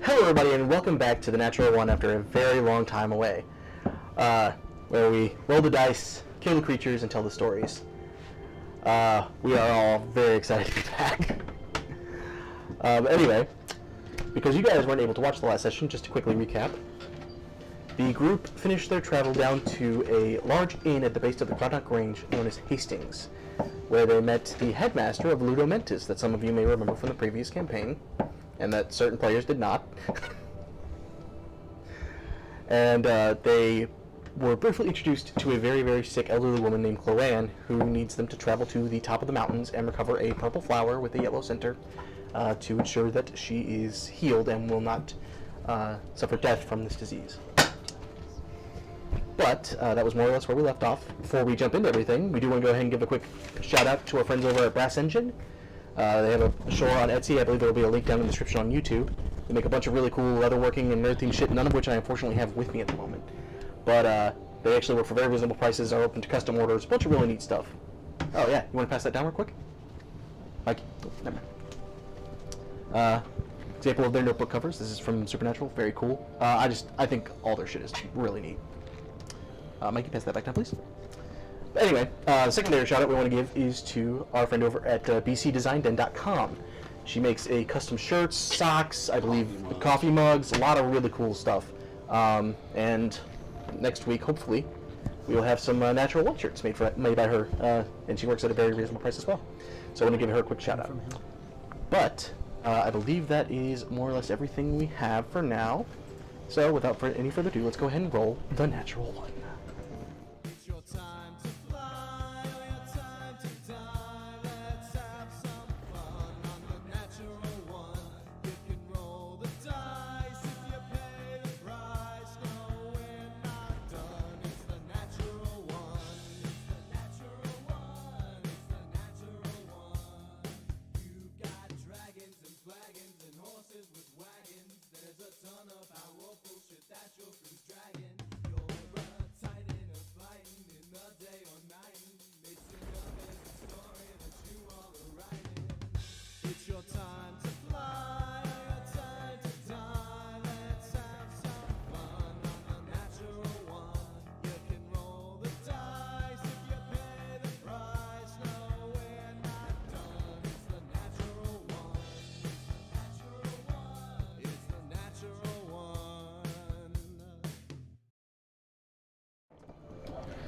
Hello everybody and welcome back to the Natural One after a very long time away, where we roll the dice, kill the creatures, and tell the stories. We are all very excited to be back. But anyway, because you guys weren't able to watch the last session, just to quickly recap, the group finished their travel down to a large inn at the base of the Krag'nak Range known as Hastings, where they met the headmaster of Ludo Mentis that some of you may remember from the previous campaign, and that certain players did not. And they were briefly introduced to a very, very sick elderly woman named Chloanne, who needs them to travel to the top of the mountains and recover a purple flower with a yellow center to ensure that she is healed and will not suffer death from this disease. But that was more or less where we left off. Before we jump into everything, we do want to go ahead and give a quick shout out to our friends over at Brass Engine. They have a store on Etsy. I believe there will be a link down in the description on YouTube. They make a bunch of really cool leatherworking and nerd themed shit, none of which I unfortunately have with me at the moment. But they actually work for very reasonable prices, are open to custom orders, a bunch of really neat stuff. Oh yeah, you want to pass that down real quick? Mike? Oh, never mind. Example of their notebook covers. This is from Supernatural. Very cool. I think all their shit is really neat. Mikey, pass that back down, please. But anyway, the secondary shout out we want to give is to our friend over at bcdesignden.com. She makes a custom shirts, socks, I believe coffee mugs, a lot of really cool stuff. And next week, hopefully, we will have some Natural One shirts made by her, and she works at a very reasonable price as well. So I want to give her a quick shout out. But I believe that is more or less everything we have for now. So without any further ado, let's go ahead and roll the Natural One.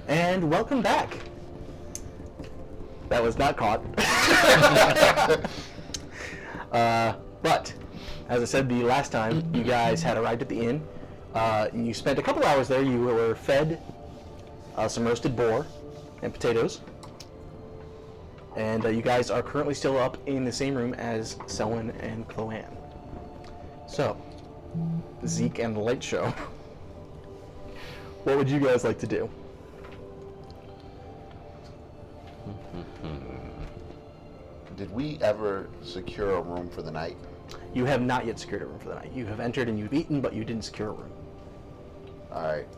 And welcome back. That was not caught. But, as I said the last time, you guys had arrived at the inn. You spent a couple hours there. You were fed some roasted boar and potatoes. And you guys are currently still up in the same room as Selwyn and Chloanne. So, Zeke and the Light Show. What would you guys like to do? Did we ever secure a room for the night? You have not yet secured a room for the night. You have entered and you've eaten, but you didn't secure a room. Alright,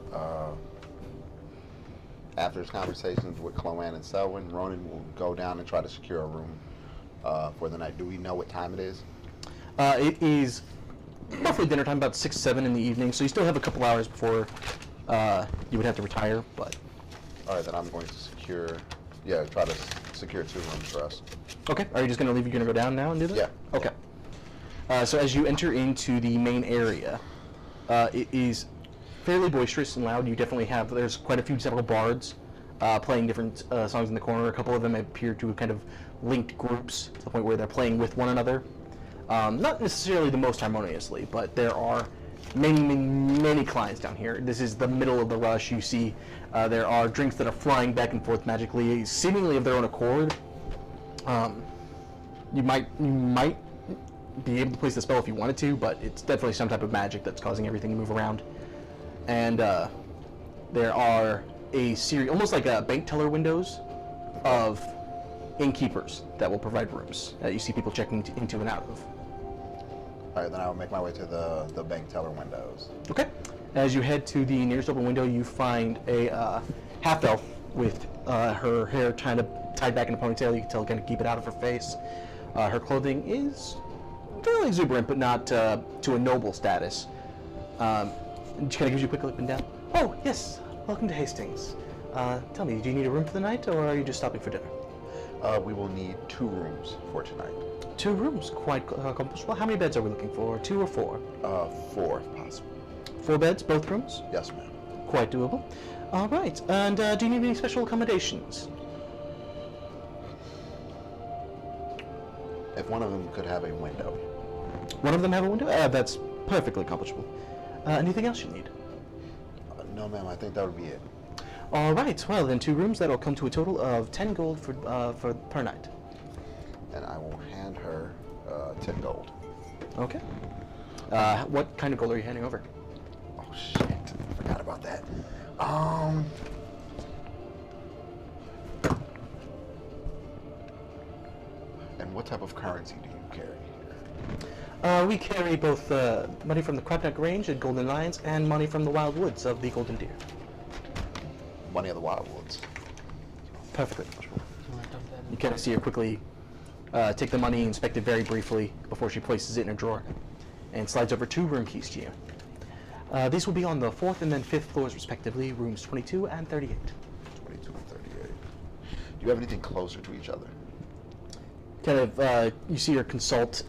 after his conversations with Chloanne and Selwyn, Ronin will go down and try to secure a room for the night. Do we know what time it is? It is roughly dinner time, about 6, 7 in the evening, so you still have a couple hours before you would have to retire, but... Alright, then I'm going to try to secure 2 rooms for us. Okay, are you just going to leave? You're going to go down now and do that? Yeah. Okay. So as you enter into the main area, it is fairly boisterous and loud. You definitely have, there's quite a few several bards playing different songs in the corner. A couple of them appear to have kind of linked groups to the point where they're playing with one another. Not necessarily the most harmoniously, but there are many clients down here. This is the middle of the rush. You see there are drinks that are flying back and forth magically, seemingly of their own accord. You might be able to place the spell if you wanted to, but it's definitely some type of magic that's causing everything to move around. And there are a series, almost like bank teller windows, of innkeepers that will provide rooms that you see people checking into and out of. Alright, then I'll make my way to the bank teller windows. Okay. As you head to the nearest open window, you find a half-elf with her hair kind of tied back in a ponytail. You can tell, kind of keep it out of her face. Her clothing is fairly exuberant, but not to a noble status. She kind of gives you a quick up and down. Oh, yes. Welcome to Hastings. Tell me, do you need a room for the night, or are you just stopping for dinner? We will need 2 rooms for tonight. 2 rooms, quite comfortable. How many beds are we looking for? 2 or 4? 4 if possible. 4 beds, both rooms? Yes, ma'am. Quite doable. All right. And do you need any special accommodations? If one of them could have a window. One of them have a window? That's perfectly accomplishable. Anything else you need? No, ma'am. I think that would be it. All right. Well, then 2 rooms. That'll come to a total of 10 gold for per night. And I will hand her 10 gold. Okay. What kind of gold are you handing over? Oh shit! I forgot about that. And what type of currency do you carry? We carry both money from the Krag'nak Range and Golden Lions, and money from the Wild Woods of the Golden Deer. Money of the Wild Woods. Perfectly. You kind of see her quickly take the money, inspect it very briefly before she places it in a drawer, and slides over 2 room keys to you. These will be on the 4th and then 5th floors, respectively, rooms 22 and 38. 22 and 38. Do you have anything closer to each other? Kind of, you see her consult.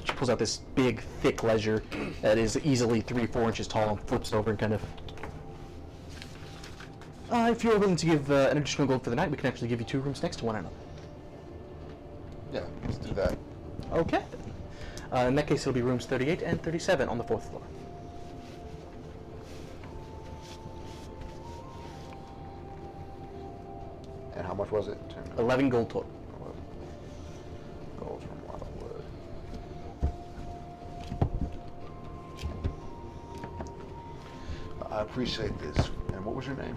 She pulls out this big, thick ledger that is easily 3-4 inches tall and flips over and kind of. If you're willing to give an additional gold for the night, we can actually give you 2 rooms next to one another. Yeah, let's do that. Okay. In that case, it'll be rooms 38 and 37 on the 4th floor. And how much was it? 11 gold total. Gold from Wildwood. I appreciate this. And what was your name?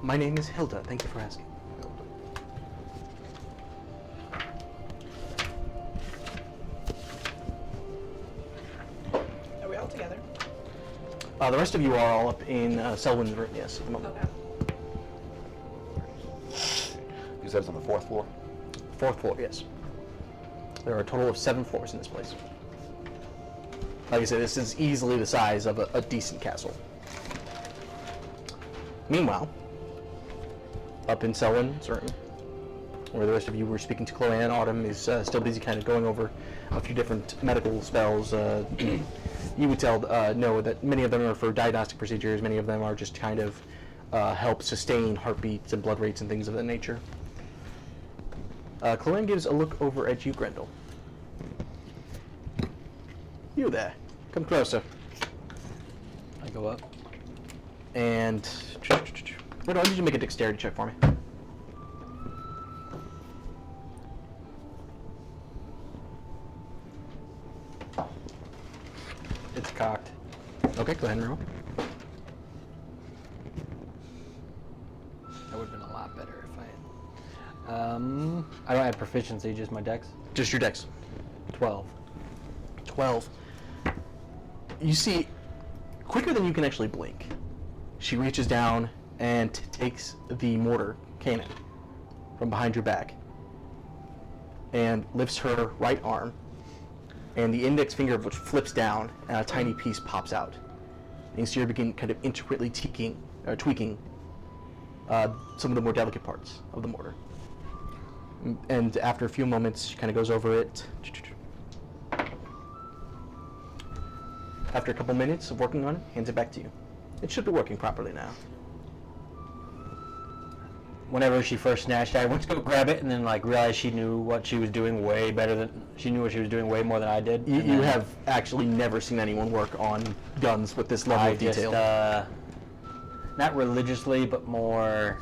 My name is Hilda. Thank you for asking. Are we all together? The rest of you are all up in Selwyn's room, yes, at the moment. Okay. You said it's on the 4th floor? 4th floor, yes. There are a total of 7 floors in this place. Like I said, this is easily the size of a decent castle. Meanwhile, up in Selwyn's room, where the rest of you were speaking to Chloe and Autumn, is still busy kind of going over a few different medical spells. You would know that many of them are for diagnostic procedures, many of them are just kind of help sustain heartbeats and blood rates and things of that nature. Chloe gives a look over at you, Grendel. You there. Come closer. I go up. And why don't you make a dexterity check for me? It's cocked. Okay, go ahead and roll. That would have been a lot better if I had. I don't have proficiency, just my dex. Just your dex. 12. 12. You see, quicker than you can actually blink, she reaches down and takes the mortar cannon from behind your back and lifts her right arm, and the index finger of which flips down and a tiny piece pops out. And you see her begin kind of intricately tweaking some of the more delicate parts of the mortar. And after a few moments, she kind of goes over it. After a couple minutes of working on it, hands it back to you. It should be working properly now. Whenever she first snatched it, I went to go grab it and then realized she knew what she was doing way better than she knew what she was doing way more than I did. You have actually never seen anyone work on guns with this level of detail. Not religiously, but more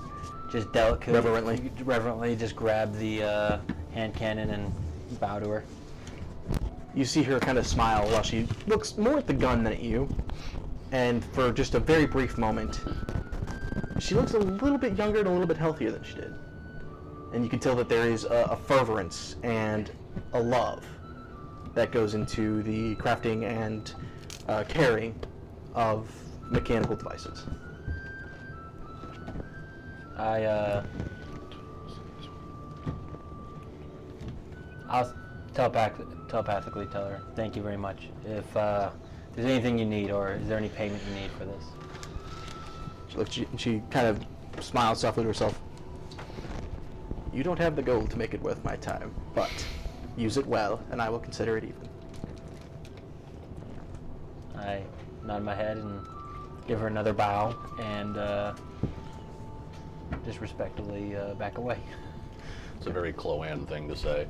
just delicately. Reverently, just grab the hand cannon and bow to her. You see her kind of smile while she looks more at the gun than at you. And for just a very brief moment, she looks a little bit younger and a little bit healthier than she did. And you can tell that there is a fervorance and a love that goes into the crafting and carrying of mechanical devices. I'll tell back telepathically tell her, thank you very much. If there's anything you need, or is there any payment you need for this? She kind of smiles softly to herself. You don't have the gold to make it worth my time, but use it well, and I will consider it even. I nod my head and give her another bow, and just respectfully back away. It's a very Chloe-Anne thing to say.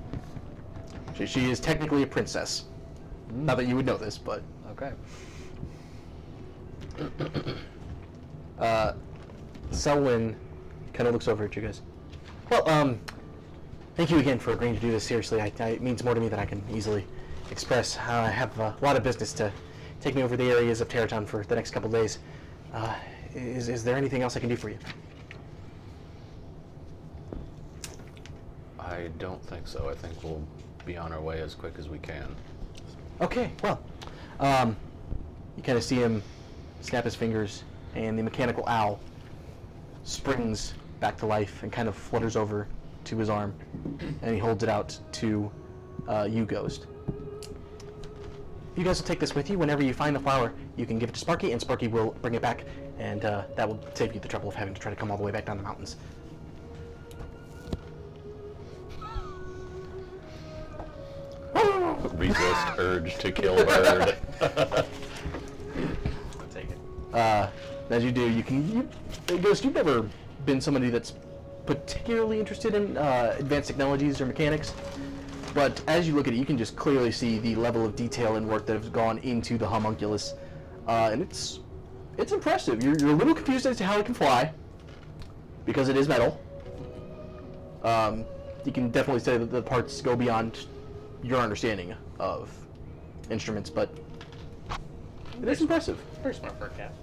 She is technically a princess. Not that you would know this, but... Okay. Selwyn kind of looks over at you guys. Well, thank you again for agreeing to do this. Seriously, it means more to me than I can easily express. I have a lot of business to take me over the areas of Terraton for the next couple days. Is there anything else I can do for you? I don't think so. I think we'll be on our way as quick as we can. Okay, well, you kind of see him snap his fingers, and the mechanical owl springs back to life and kind of flutters over to his arm, and he holds it out to you, Ghost. You guys will take this with you. Whenever you find the flower, you can give it to Sparky, and Sparky will bring it back, and that will save you the trouble of having to try to come all the way back down the mountains. Resist urge to kill bird. Take it. As you do, Ghost, you've never been somebody that's particularly interested in advanced technologies or mechanics, but as you look at it, you can just clearly see the level of detail and work that has gone into the homunculus, and it's impressive. You're a little confused as to how it can fly, because it is metal. You can definitely say that the parts go beyond your understanding of instruments, but it is impressive. Very smart for a cat.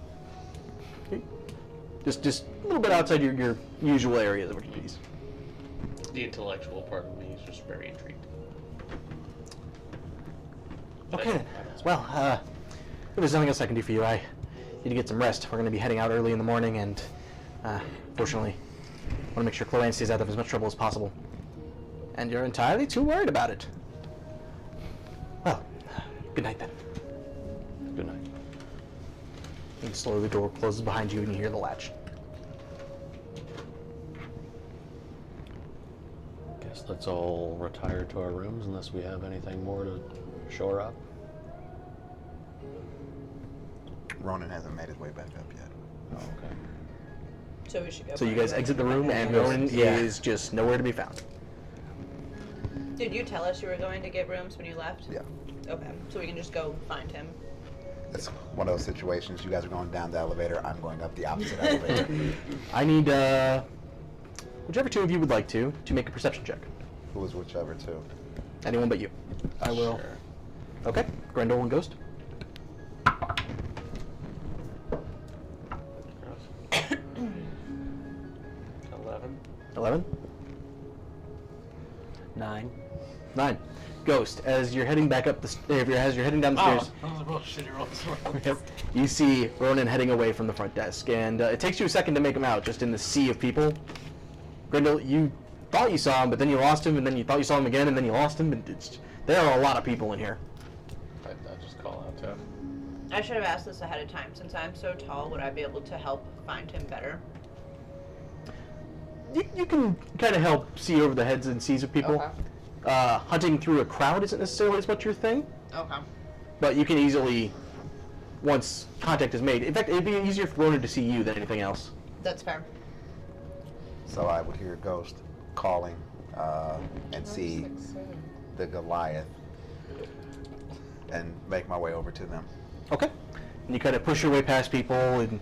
Just a little bit outside your usual areas of expertise. The intellectual part of me is just very intrigued. Okay then. Well, if there's nothing else I can do for you, I need to get some rest. We're going to be heading out early in the morning, and fortunately, I want to make sure Chloe stays out of as much trouble as possible. And you're entirely too worried about it. Well, good night then. Good night. And slowly the door closes behind you, and you hear the latch. Guess let's all retire to our rooms unless we have anything more to shore up. Ronin hasn't made his way back up yet. Oh, okay. So we should go. So you guys exit the room, and Ronin is just nowhere to be found. Did you tell us you were going to get rooms when you left? Yeah. Okay, so we can just go find him. It's one of those situations. You guys are going down the elevator. I'm going up the opposite elevator. I need whichever two of you would like to make a perception check. Who was whichever two? Anyone but you. I will. Sure. Okay, Grendel and Ghost. 11. 9. 9. Ghost, as you're heading back up as you're heading down the stairs, That was a real shitty roll. yep, you see Ronin heading away from the front desk, and it takes you a second to make him out, just in the sea of people. Grendel, you thought you saw him, but then you lost him, and then you thought you saw him again, and then you lost him, and there are a lot of people in here. I just call out to him. I should have asked this ahead of time. Since I'm so tall, would I be able to help find him better? You can kind of help see over the heads and seas of people. Okay. Hunting through a crowd isn't necessarily as much your thing, Okay. but you can easily, once contact is made, in fact, it'd be easier for Ronin to see you than anything else. That's fair. So I would hear Ghost calling and see the Goliath and make my way over to them. Okay. And you kind of push your way past people, and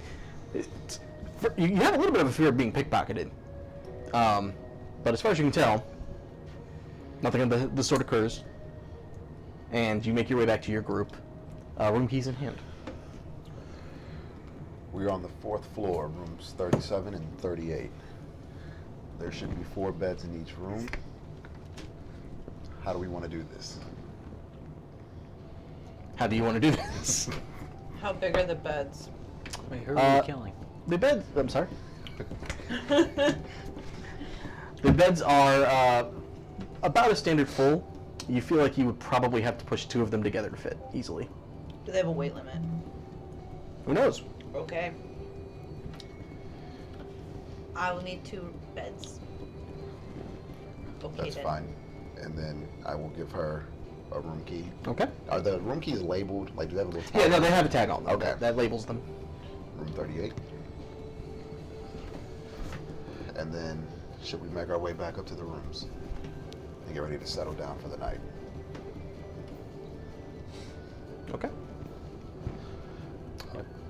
you have a little bit of a fear of being pickpocketed. But as far as you can tell, nothing of the sort occurs. And you make your way back to your group, room keys in hand. We're on the 4th floor, rooms 37 and 38. There should be 4 beds in each room. How do we want to do this? How do you want to do this? How big are the beds? Wait, who are you killing? The beds, I'm sorry. The beds are about a standard full. You feel like you would probably have to push 2 of them together to fit easily. Do they have a weight limit? Who knows? Okay. I will need 2 beds. Okay, That's then. fine. And then I will give her a room key. Okay. Are the room keys labeled? Like, do they have a little tag? Yeah, no, they have a tag on them. Okay. That labels them. Room 38. And then, should we make our way back up to the rooms and get ready to settle down for the night? Okay.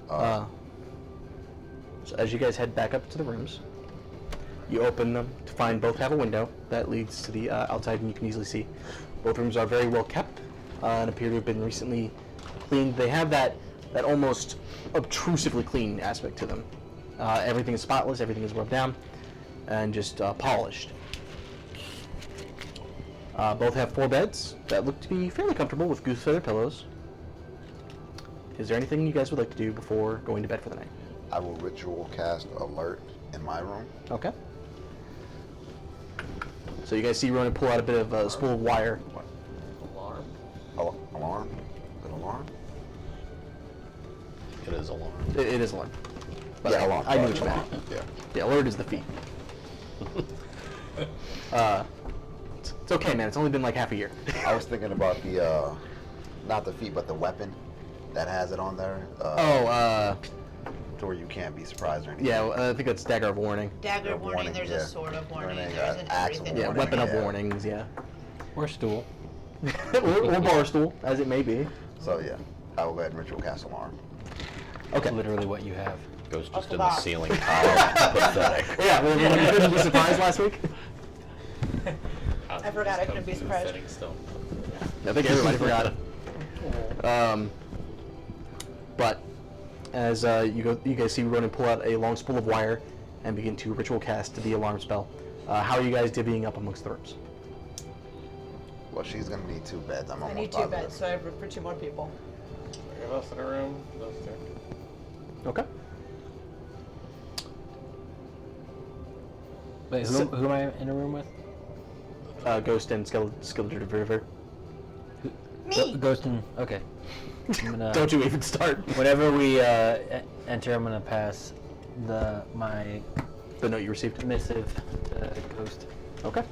Uh, So as you guys head back up to the rooms, you open them to find both have a window that leads to the outside, and you can easily see both rooms are very well kept and appear to have been recently cleaned. They have that almost obtrusively clean aspect to them. Everything is spotless, everything is rubbed down, and just polished. Both have 4 beds that look to be fairly comfortable with goose feather pillows. Is there anything you guys would like to do before going to bed for the night? I will ritual cast alert in my room. Okay. So you guys see Ronin pull out a bit of a spool of wire. Alarm. Oh, alarm? Is it alarm? It is alarm. It is alarm. But Yeah, alarm. I knew Sorry, what you meant. alarm. Yeah. Yeah, alert is the feet. It's okay, man. It's only been like half a year. I was thinking about the, not the feet, but the weapon that has it on there. To where you can't be surprised or anything. Yeah, I think that's Dagger of Warning. Dagger Yeah, of warning, warning, there's yeah. a sword of warning, Warning, there's an axe of everything. Yeah, Warning, Weapon of yeah. Warnings, yeah. Or stool. or bar stool, as it may be. So yeah, I will go ahead and ritual cast alarm. Okay. Literally what you have. Goes Off just the in the box. ceiling tile. Pathetic. Yeah, well, you couldn't be surprised last week? I forgot I couldn't be surprised. Setting stone. I think everybody forgot. But as you guys see Ronin pull out a long spool of wire and begin to ritual cast the alarm spell. How are you guys divvying up amongst the rooms? Well, she's gonna need 2 beds. I'm I almost need 2 positive. beds, so I have room for 2 more people. 3 of us in a room. Those 2. Okay. Wait, So- who am I in a room with? Ghost and Skeleton River. Ghost and... Okay. I'm gonna, Don't you even start. whenever we enter, I'm gonna pass my The note you received. missive to Ghost. Okay.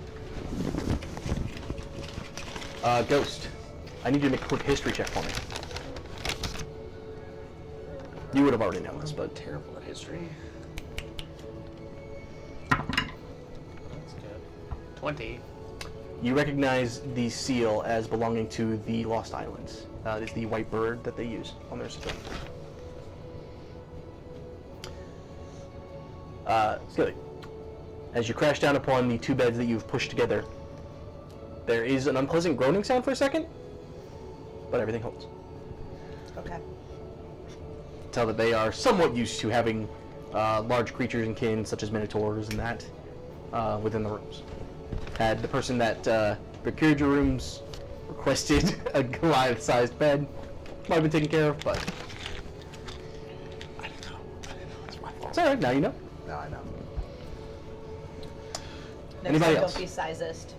Ghost, I need you to make a quick history check for me. You would have already known this, but Terrible at history. That's good. 20. you recognize the seal as belonging to the Lost Islands. It is the white bird that they use on their system. Skilly, as you crash down upon the 2 beds that you've pushed together, there is an unpleasant groaning sound for a second, but everything holds. Okay. Tell that they are somewhat used to having large creatures and kin, such as minotaurs and that, within the rooms. Had the person that procured your rooms requested a Goliath-sized bed, might have been taken care of, but I didn't know. It's my fault. it's alright, now you know. Now I know. Next Anybody time, else? don't be sizest.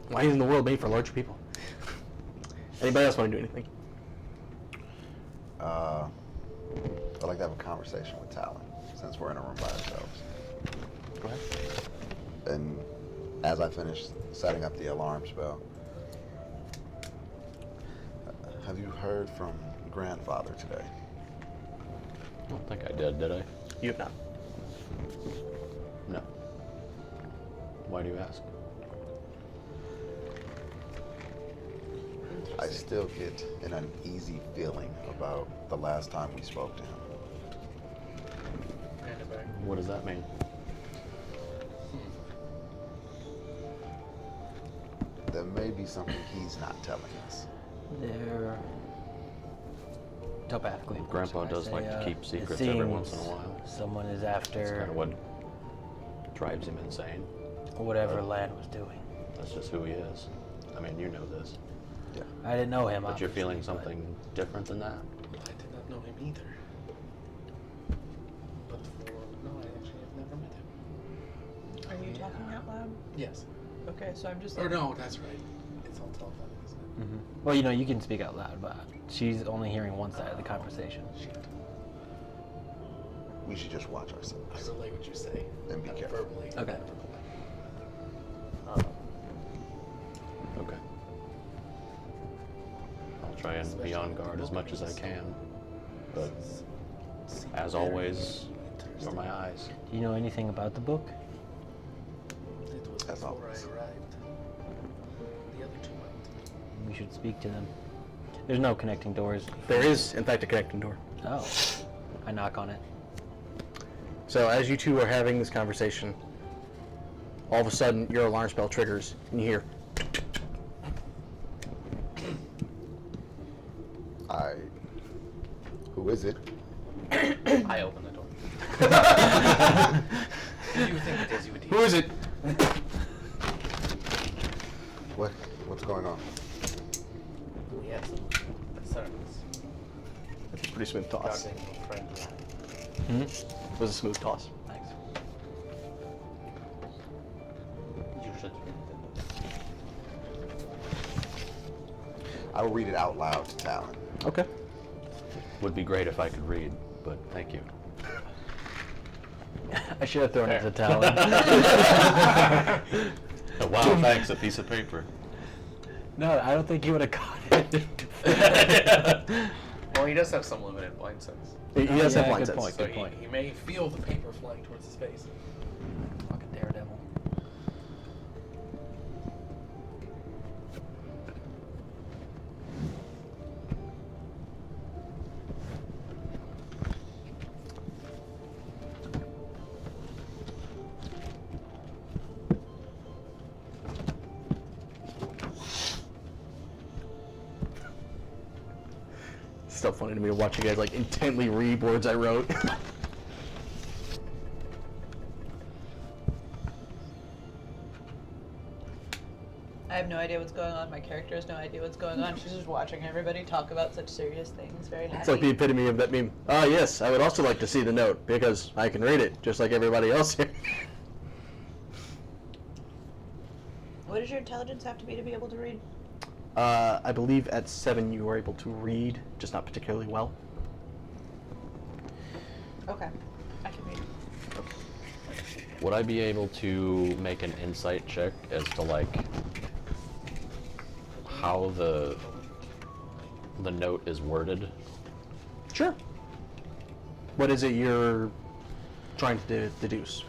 Why isn't the world made for larger people? Anybody else want to do anything? I'd like to have a conversation with Talon, since we're in a room by ourselves. Go ahead. And as I finish setting up the alarm spell, have you heard from grandfather today? I don't think I did I? You have not. No. Why do you ask? I still get an uneasy feeling about the last time we spoke to him. Hand it back. What does that mean? There may be something he's not telling us. They're telepathically. of course, Grandpa I does say, like to keep it secrets every once in a seems while. Someone is That's kind after of what drives him insane. whatever Lan was doing. That's just who he is. I mean, you know this. Yeah. I didn't know him. But you're feeling obviously, but- something different than that? I did not know him either. But no, I actually have never met him. Are you talking out loud? Yes. Okay, so I'm just. Or no, that's right. It's all telepathic, isn't it? Mm-hmm. Well, you can speak out loud, but she's only hearing one side of the conversation. Shit. We should just watch I ourselves. relay what you say. And be careful. Verbally. Okay. Okay. I'll try and be on guard as much as I can. But as always, you're my eyes. Do you know anything about the book? It was As before always. I arrived. The other two went. We should speak to them. There's no connecting doors. There is, in fact, a connecting door. Oh. I knock on it. So as you two are having this conversation, all of a sudden your alarm spell triggers, and you hear. Who is it? I open the door. You would think it is, you would Who is it? What's going on? We have some concerns That's a pretty smooth toss. regarding your friend Ryan. Hmm? It was a smooth toss. Thanks. You should read I will read it out loud to Talon. Okay. Would be great if I could read, but thank you. I should have thrown it to Talon. Oh, wow, thanks, a piece of paper. No, I don't think he would have got it. Well, he does have some limited blind sense. He does have blind good sense. point. So Good point. he may feel the paper flying towards his face. Fucking daredevil. It's still funny to me to watch you guys like intently read words I wrote. I have no idea what's going on. My character has no idea what's going on. She's just watching everybody talk about such serious things. Very happy. It's like the epitome of that meme. Ah, yes, I would also like to see the note because I can read it just like everybody else here. What does your intelligence have to be able to read? I believe at 7 you are able to read, just not particularly well. Okay, I can read. Would I be able to make an insight check as to like how the note is worded? Sure. What is it you're trying to deduce?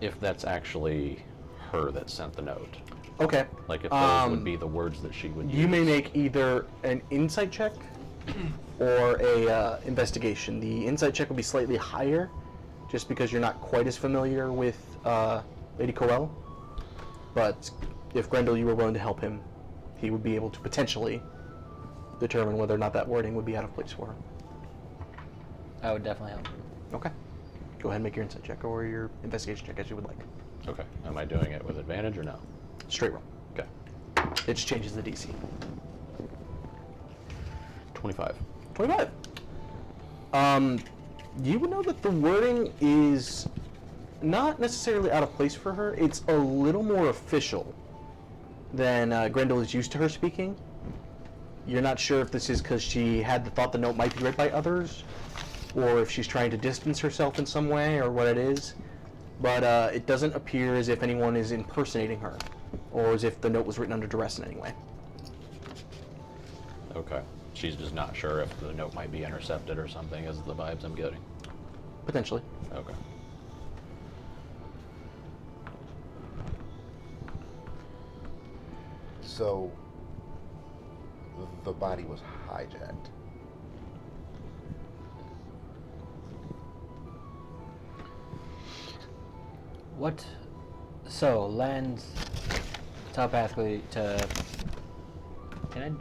If that's actually her that sent the note. Okay. Like if those would be the words that she would use. You may make either an insight check or a investigation. The insight check will be slightly higher, just because you're not quite as familiar with Lady Coel. But if Grendel, you were willing to help him, he would be able to potentially determine whether or not that wording would be out of place for her. I would definitely help. Okay. Go ahead and make your insight check or your investigation check as you would like. Okay. Am I doing it with advantage or no? Straight roll. Okay. It just changes the DC. 25. 25. You would know that the wording is not necessarily out of place for her. It's a little more official than Grendel is used to her speaking. You're not sure if this is because she had the thought the note might be read by others, or if she's trying to distance herself in some way, or what it is. But it doesn't appear as if anyone is impersonating her, or as if the note was written under duress in any way. Okay. She's just not sure if the note might be intercepted or something, is the vibes I'm getting. Potentially. Okay. So, the body was hijacked. What? So, lands telepathically to. Can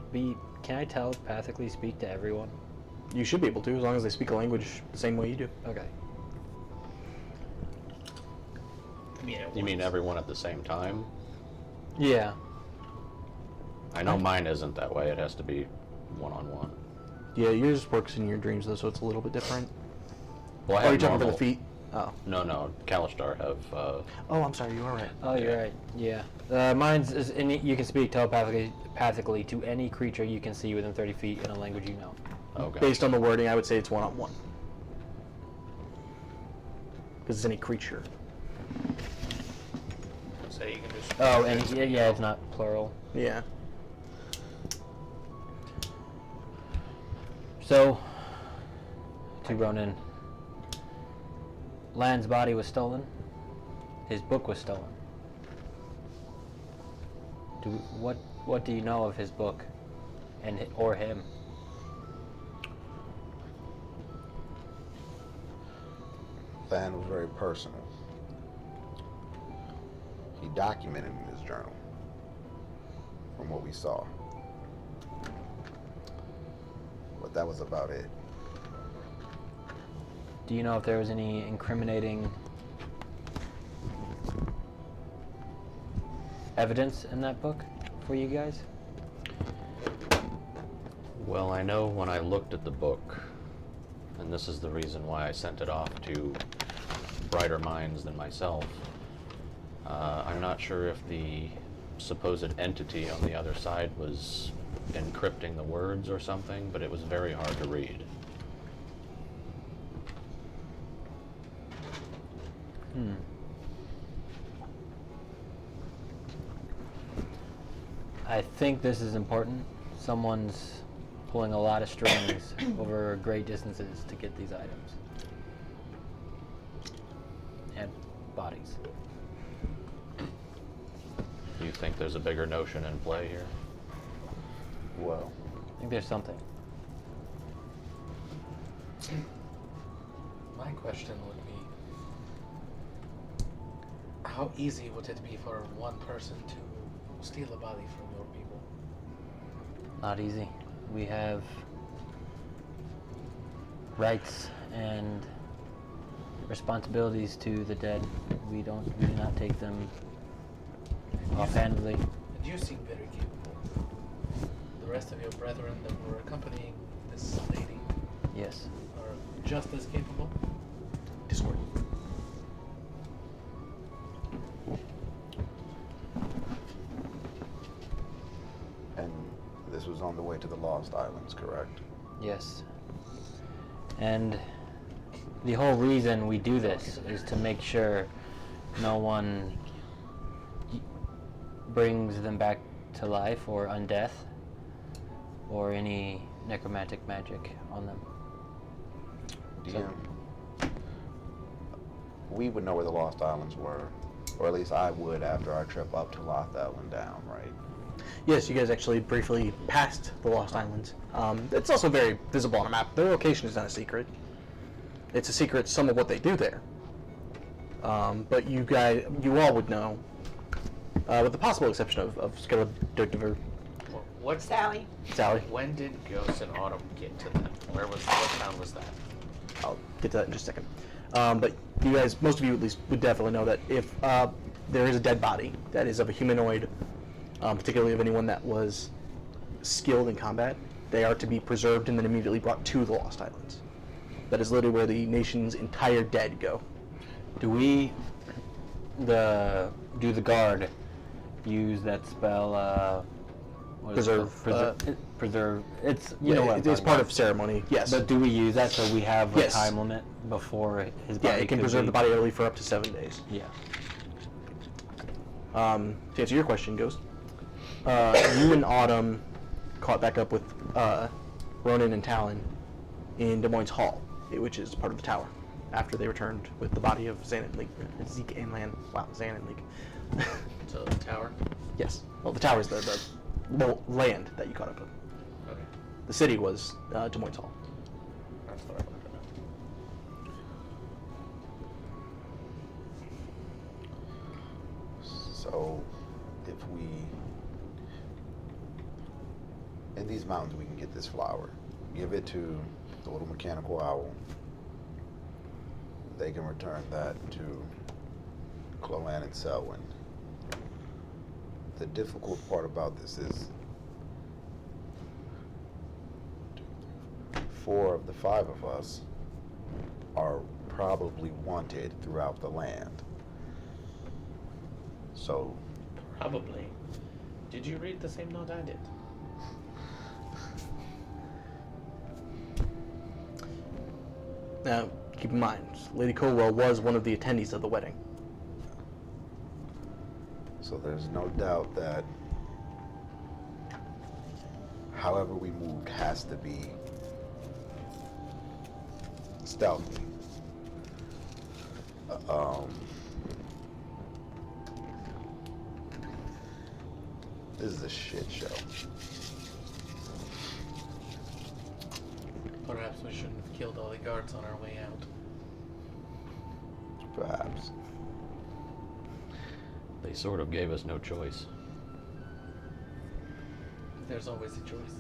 I telepathically speak to everyone? You should be able to, as long as they speak a language the same way you do. Okay. You mean everyone at the same time? Yeah. I know mine isn't that way. It has to be one-on-one. Yeah, yours works in your dreams though, so it's a little bit different. Well, I Oh, have you're jumping for normal. the feet? Oh. No, Kalistar have. Oh, I'm sorry, you are right. Oh, you're right. Yeah. Mine's is you can speak telepathically to any creature you can see within 30 feet in a language you know. Okay. Based on the wording, I would say it's one-on-one. Because it's any creature. So you can just. Oh, and yeah, it's not plural. Yeah. So, to Ronin, Lan's body was stolen. His book was stolen. What do you know of his book, or him? Lan was very personal. He documented in his journal, from what we saw. But that was about it. Do you know if there was any incriminating evidence in that book for you guys? Well, I know when I looked at the book, and this is the reason why I sent it off to brighter minds than myself. I'm not sure if the supposed entity on the other side was encrypting the words or something, but it was very hard to read. I think this is important. Someone's pulling a lot of strings over great distances to get these items. And bodies. Do you think there's a bigger notion in play here? Well, I think there's something. My question would be, how easy would it be for one person to steal a body from your people? Not easy. We have rights and responsibilities to the dead. We do not take them offhandedly. And you seem very capable. The rest of your brethren that were accompanying this lady Yes. are just as capable? Discord. and this was on the way to the Lost Islands, correct? Yes. And the whole reason we do this is to make sure no one brings them back to life or undeath or any necromantic magic on them. DM, we would know where the Lost Islands were, or at least I would after our trip up to Lothal and down, right? Yes, you guys actually briefly passed the Lost Islands. It's also very visible on a map. Their location is not a secret. It's a secret, some of what they do there. But you all would know, with the possible exception of Skilla Dugdiver, What's Sally. Sally. When did Ghost and Autumn get to them? What town was that? I'll get to that in just a second. But you guys, most of you at least, would definitely know that if there is a dead body that is of a humanoid, particularly of anyone that was skilled in combat, they are to be preserved and then immediately brought to the Lost Islands. That is literally where the nation's entire dead go. Do the guard use that spell? What is it Preserve, called? Preserve. It's you know what I'm it's talking part about. of ceremony. Yes. But do we use that so we have a Yes. time limit before his body? yeah, it can could preserve be- the body early for up to 7 days. Yeah. To answer your question, Ghost, you and Autumn caught back up with Ronin and Talon in Des Moines Hall, which is part of the tower, after they returned with the body of Zan and Leek. Zeke and Lan. Wow, Zan and Leek. To the tower? Yes. Well, the tower is the land that you caught up with. Okay. The city was Des Moines Hall. That's what I wanted to know. So, if we... in these mountains, we can get this flower. Give it to the little mechanical owl. They can return that to Cloan and Selwyn. The difficult part about this is 4 of the 5 of us are probably wanted throughout the land. So, Probably. Did you read the same note I did? Now, keep in mind, Lady Colwell was one of the attendees of the wedding. so there's no doubt that however we moved has to be stealthy. This is a shit show. Perhaps we shouldn't have killed all the guards on our way out. Perhaps. They sort of gave us no choice. There's always a choice.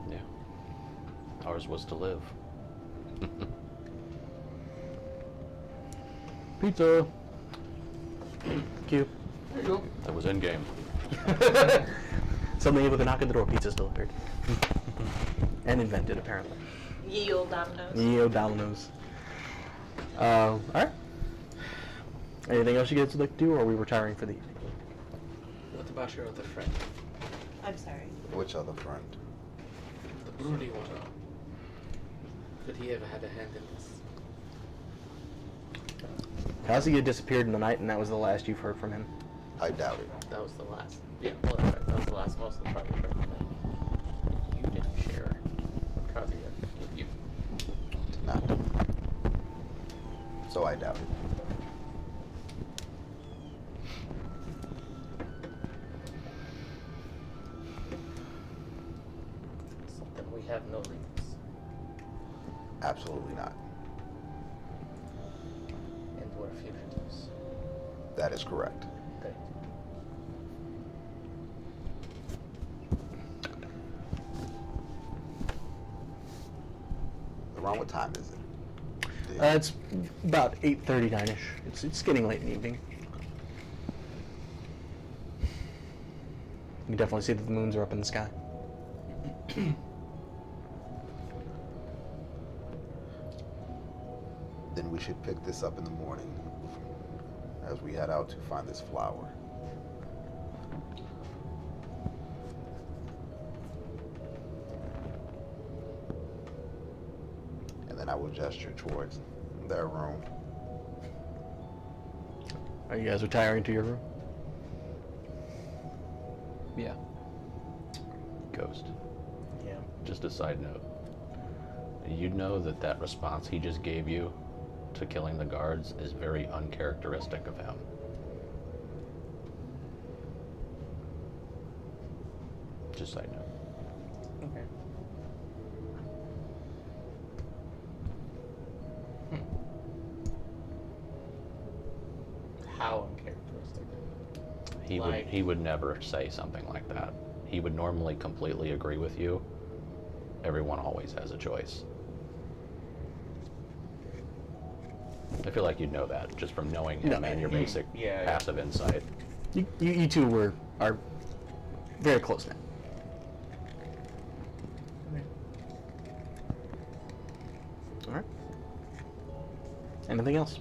Yeah. Ours was to live. Pizza. Cute. There you go. That was in game. Something with a knock at the door. Pizza's delivered. And invented, apparently. Ye old dominoes. Neo Domino's. Alright. Anything else you guys would like to do, or are we retiring for the evening? What about your other friend? I'm sorry. Which other friend? The broody one. Could he have had a hand in this? Kazuya disappeared in the night, and that was the last you've heard from him. I doubt it. That was the last. Yeah, well, that's right. That was the last most of the party. You didn't share Kazuya with you. Did not. So I doubt it. Something we have no links. Absolutely not. And we're fugitives. That is correct. Great. Around what time is it? It's about 8:39ish. It's getting late in the evening. You can definitely see that the moons are up in the sky. Then we should pick this up in the morning as we head out to find this flower. And then I will gesture towards their room. Are you guys retiring to your room? Yeah. Ghost. Yeah. Just a side note. You know that that response he just gave you to killing the guards is very uncharacteristic of him. Just side note. Okay. How uncharacteristic? He would never say something like that. He would normally completely agree with you. Everyone always has a choice. I feel like you'd know that just from knowing him and your basic Yeah. passive insight. You two are very close now. All right. Anything else?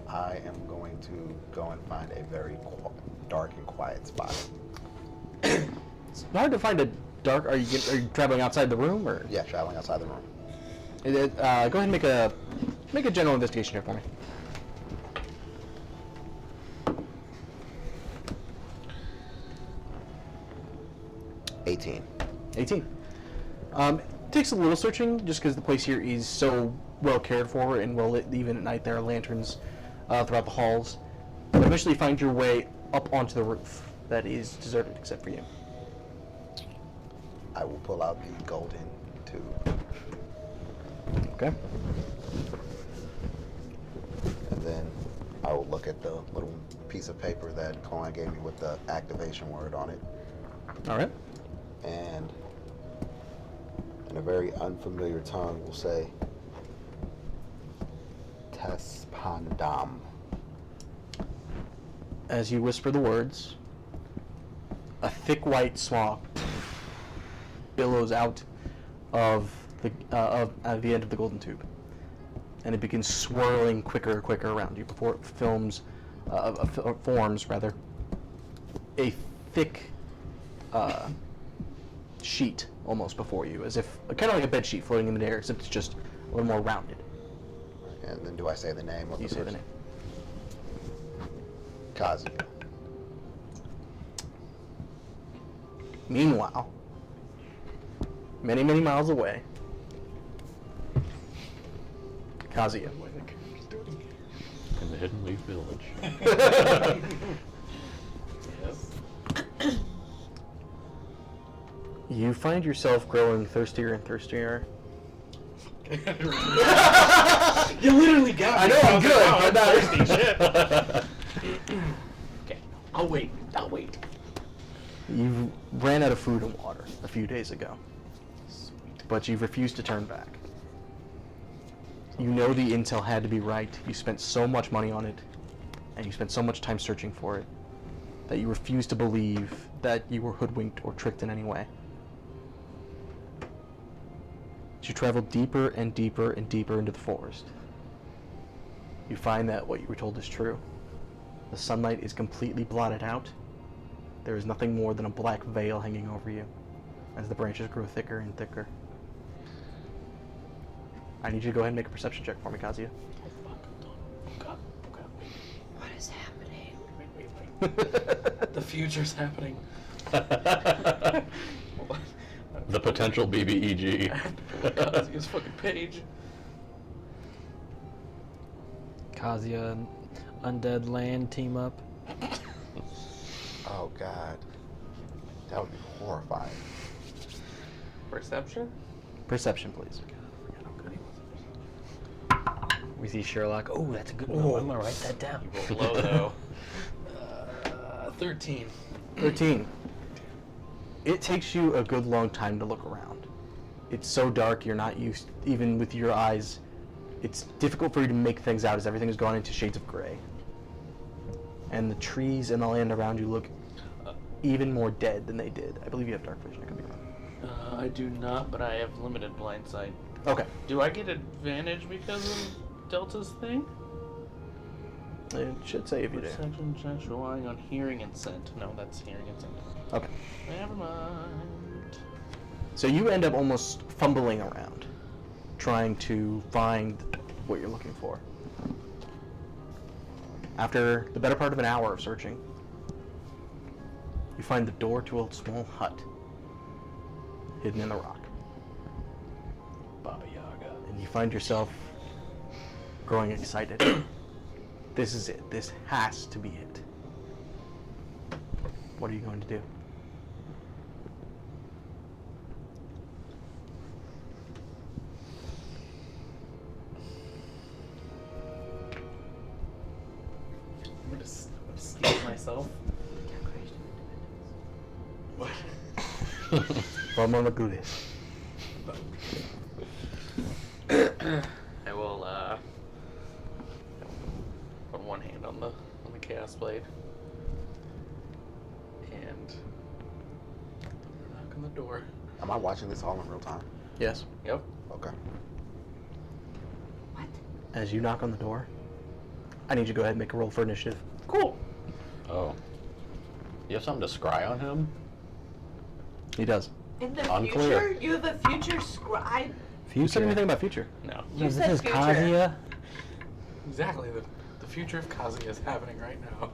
I am going to go and find a very dark and quiet spot. It's hard to find a dark. Are you traveling outside the room, or? Yeah, traveling outside the room. Go ahead and make a general investigation here for me. $18. 18. Takes a little searching, just because the place here is so well cared for and well lit. Even at night, there are lanterns throughout the halls. But eventually, you find your way up onto the roof that is deserted except for you. I will pull out the golden tube. Okay. And then I will look at the little piece of paper that Cohen gave me with the activation word on it. All right. And in a very unfamiliar tongue will say, Tespandam. As you whisper the words, a thick white smoke billows out of the end of the golden tube, and it begins swirling quicker around you before it forms rather a thick sheet almost before you, as if kind of like a bed sheet floating in the air, except it's just a little more rounded. And then do I say the name of You the say the person? name. Kazuya. Meanwhile, many miles away, Kazuya. In the Hidden Leaf Village. Yes. You find yourself growing thirstier and thirstier. You literally got me. I know, I'm good, Wow, but not- thirsty shit. Okay, I'll wait. You ran out of food and water a few days ago, but you've refused to turn back. You know the intel had to be right. You spent so much money on it, and you spent so much time searching for it, that you refuse to believe that you were hoodwinked or tricked in any way. As you travel deeper and deeper and deeper into the forest, you find that what you were told is true. The sunlight is completely blotted out. There is nothing more than a black veil hanging over you as the branches grow thicker and thicker. I need you to go ahead and make a perception check for me, Kazuya. What is happening? The future's happening. The potential BBEG. Kazuya's fucking page. Kazuya and Undead Land team up. Oh God, that would be horrifying. Perception? Perception, please. We see Sherlock. Oh, that's a good one. I'm gonna write that down. Low though. 13. 13. It takes you a good long time to look around. It's so dark, you're not used, even with your eyes, it's difficult for you to make things out as everything has gone into shades of gray. And the trees and the land around you look even more dead than they did. I believe you have dark vision, I could be wrong. I do not, but I have limited blind sight. Okay. Do I get advantage because of Delta's thing? It should say if you do. Perception checks relying on hearing and scent. No, that's hearing and scent. Okay. Never mind. So you end up almost fumbling around, trying to find what you're looking for. After the better part of an hour of searching, you find the door to a small hut hidden in the rock. Baba Yaga. And you find yourself growing excited. This is it. This has to be it. What are you going to do? I'm gonna steal myself. What? Vamos a do this. I will put one hand on the chaos blade and knock on the door. Am I watching this all in real time? Yes. Yep. Okay. As you knock on the door, I need you to go ahead and make a roll for initiative. Cool. Oh. You have something to scry on him? He does. In the Unclear. future? You have a future scribe? You said anything about future? No. You This said is future. Kazuya. Exactly. The future of Kazuya is happening right now.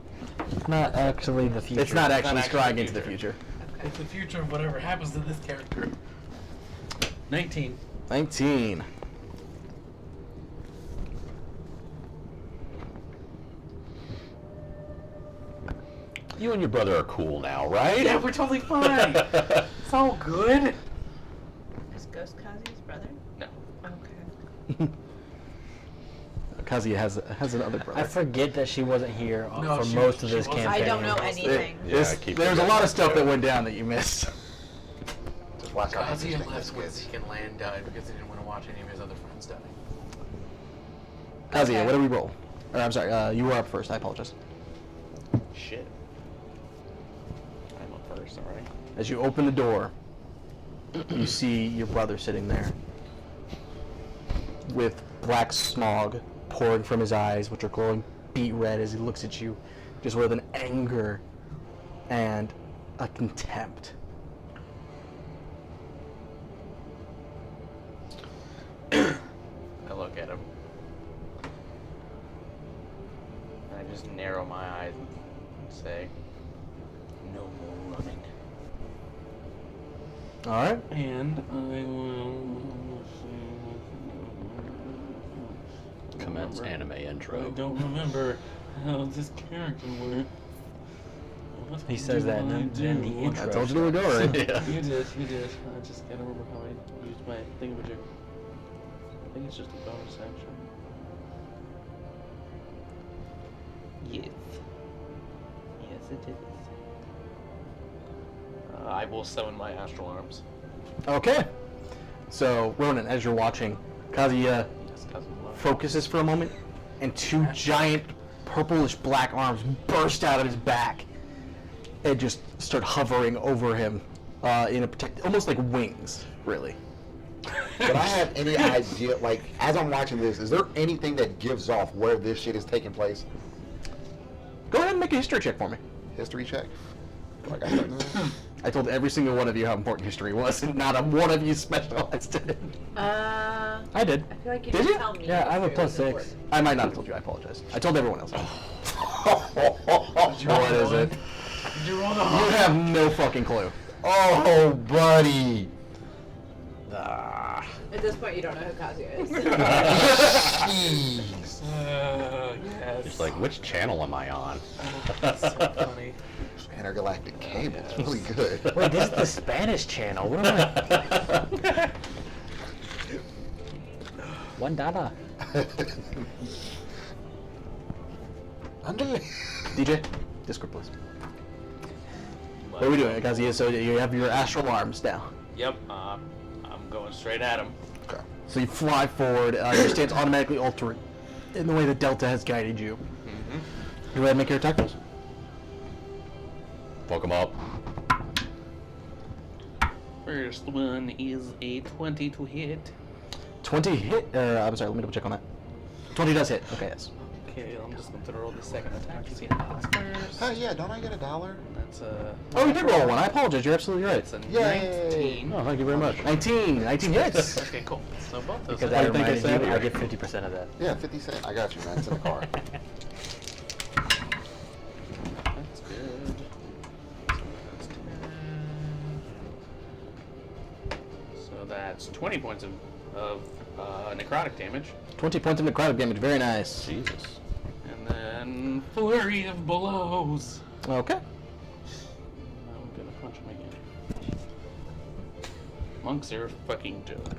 It's not actually the future. It's not actually actually scrying the into the future. future. It's the future of whatever happens to this character. 19. 19. You and your brother are cool now, right? Yeah, we're totally fine. It's all good. Is Ghost Kazuya's brother? No. Okay. Kazuya has another brother. I forget that she wasn't here No, for she- most of she this wasn't. campaign. I don't know It- anything. Yeah, I keep There's a forgetting lot that of stuff too. that went down that you missed. Just watch how Kazuya interesting left this when gets. Zeke and Lan died because he didn't want to watch any of his other friends die. Kazuya, Okay. what do we roll? Or I'm sorry, you were up first. I apologize. Shit. I'm up first, alright. As you open the door, you see your brother sitting there with black smog pouring from his eyes, which are glowing beet red as he looks at you, just with an anger and a contempt. I look at him. And I just narrow my eyes and say, no more running. Alright. And I will... Commence anime intro. I don't remember how this character worked. What He says that in the intro. I told you to look over it. Yeah. You did. I just can't remember how I used my thingamajig. I think it's just a bonus action. Yes. Yes, it is. I will summon my astral arms. Okay. So, Ronin, as you're watching, Kazuya Yes, Kazuya. focuses for a moment, and two giant purplish black arms burst out of his back and just start hovering over him in a almost like wings, really. Would I have any idea, like, as I'm watching this, is there anything that gives off where this shit is taking place? Go ahead and make a history check for me. History check? Do I got that? I told every single one of you how important history was, and not a one of you specialized in it. I I did. feel like you Did didn't you? tell me. Yeah, I have a history was +6. important. I might not have told you. I apologize. I told everyone else. What is it? You have no fucking clue. Oh, buddy. At this point, you don't know who Kazuya is. Jeez. Yes. It's like, which channel am I on? That's so funny. Intergalactic cable. It's really good. Wait, this is the Spanish channel. What am I? $1. Underlay. DJ, Discord, please. What are we doing, Kazuya? So you have your astral arms now. Yep, I'm going straight at him. Okay. So you fly forward. Your stance automatically altered in the way that Delta has guided you. Go ahead and make your attack rolls. Fuck him up. First one is a 20 to hit. 20 hit. I'm sorry. Let me double check on that. 20 does hit. Okay, yes. Okay, I'm just going to roll the second attack to see how it's first. Yeah, don't I get $1? That's a... Oh, you did roll one. I apologize. You're absolutely right. That's a Yay. 19. Oh, thank you very much. 19 hits. Okay, cool. So both those Because I I think I reminded said you, it. I get 50% of that. Yeah, 50 cents. I got you, man. It's in the car. That's good. So that's 20 points of necrotic damage. 20 points of necrotic damage. Very nice. Jesus. And then flurry of blows. Okay. I'm gonna punch him again. Monks are fucking dope.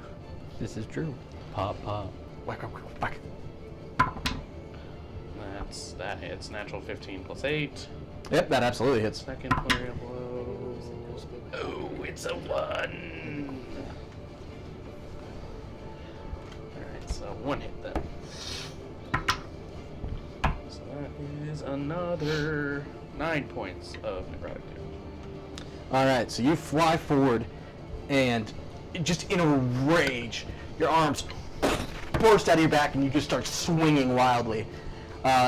This is true. Pop, pop. Whack, whack, whack. That hits. Natural 15 plus 8. Yep, that absolutely hits. Second flurry of blows. Oh, it's a 1. Alright, so 1 hit then. So that is another 9 points of necrotic damage. All right, so you fly forward, and just in a rage, your arms burst out of your back, and you just start swinging wildly.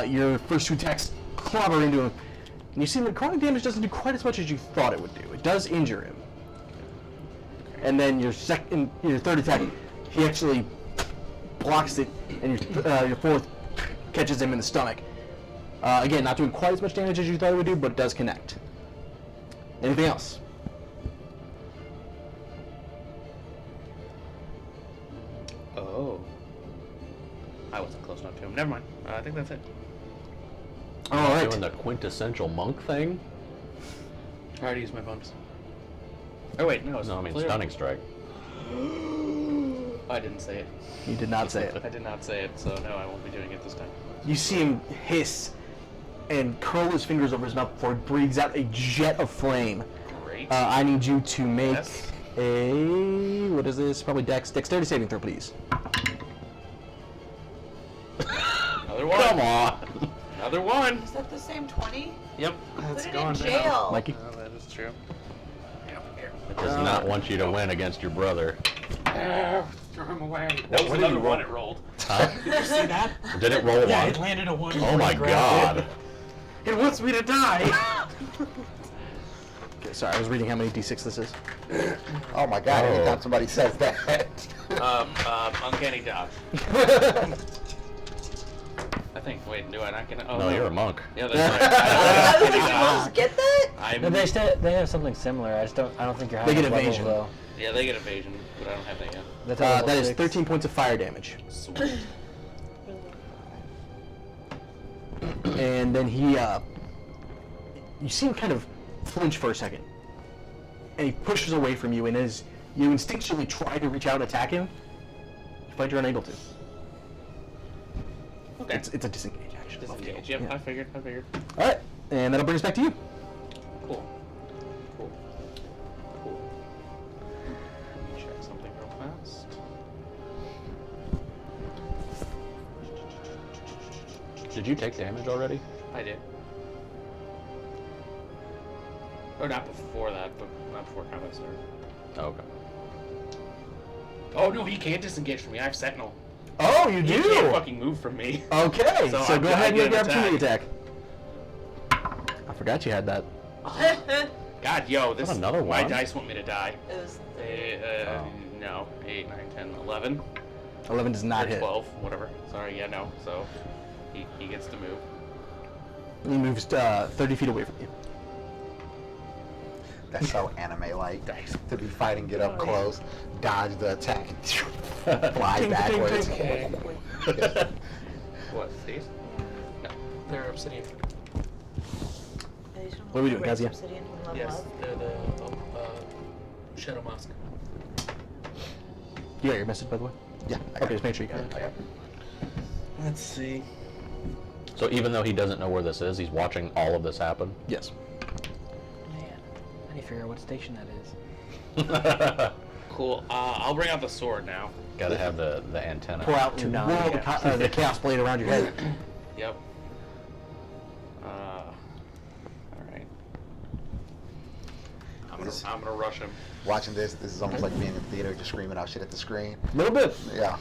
Your first two attacks clobber into him, and you see the necrotic damage doesn't do quite as much as you thought it would do. It does injure him. And then your third attack, he actually blocks it, and your fourth catches him in the stomach. Again, not doing quite as much damage as you thought it would do, but it does connect. Anything else? Oh. I wasn't close enough to him. Never mind. I think that's it. All right. Doing the quintessential monk thing? I already used my bonus. Oh wait, no, it's No, I mean flare. stunning strike. I didn't say it. You did not say it. I did not say it, so no, I won't be doing it this time. You see him hiss and curl his fingers over his mouth before he breathes out a jet of flame. Great. I need you to make Yes. a... What is this? Probably dexterity saving throw, please. Another one. Come on! Another one. Is that the same 20? Yep. That's Put it gone in now. jail. Mikey? Oh, that is true. Get over here. It does not want you to win against your brother. Throw him away. That was what did another you roll? one it rolled. Huh? Did you see that? Did it roll Yeah, one? it landed a 1. Oh my god. It wants me to die. Okay, sorry, I was reading how many d6 this is. Oh my god, Oh. anytime somebody says that. Uncanny dodge. I think. Wait, do I not get it? Oh, No, you're a monk. Yeah, that's right. I don't get Did you just get that? No, they have something similar. I don't think you're They having get levels, evasion. though. Yeah, they get evasion, but I don't have that yet. That's at level That is 6. 13 points of fire damage. Sweet. And then he, you see him kind of flinch for a second. And he pushes away from you, and as you instinctually try to reach out and attack him, you find you're unable to. Okay. It's a disengage action. Disengage. Yep, Yeah. I figured. Alright, and that'll bring us back to you. Cool. Cool. Let me check something real fast. Did you take damage already? I did. Or not before that, but not before combat started. Oh, okay. Oh no, he can't disengage from me. I have Sentinel. Oh, you He do? can't fucking move from me. Okay, So so I- go I ahead and get make an your opportunity attack. I forgot you had that. God, yo, this What, another my one? dice want me to die. It was No, 8, 9, 10, 11, 11 does not or hit. 12, whatever. Sorry, yeah, no. So he gets to move. He moves 30 feet away from you. That's so anime-like. Dice. To be fighting, get up close, dodge the attack, and fly backwards. Okay. What? These? No. They're obsidian. What are we doing, Kazuya? Obsidian from level Yes, up. they're the Shadow Mask. You got your message, by the way? Yeah. Okay, just make sure you got it. Let's see. So even though he doesn't know where this is, he's watching all of this happen? Yes. Man, I need to figure out what station that is. Cool. I'll bring out the sword now. Gotta have the antenna. Pull out and roll the chaos blade around your head. Yep. All right. I'm gonna rush him. Watching this is almost like being in the theater, just screaming out shit at the screen. A little bit. Yeah.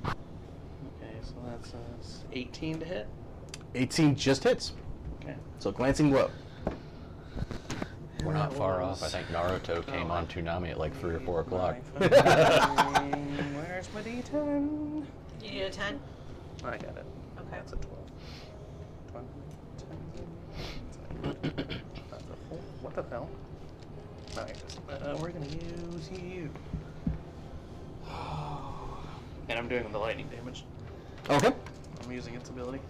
Okay, so that's 18 to hit. 18 just hits. Okay. So glancing blow. We're not far off. I think Naruto came on Toonami at like 3 or 4 o'clock. Where's my D10? You need a 10? I got it. Okay. That's a 12. 10. That's a 4. What the hell? Alright, we're gonna use you. And I'm doing the lightning damage. Okay. I'm using its ability.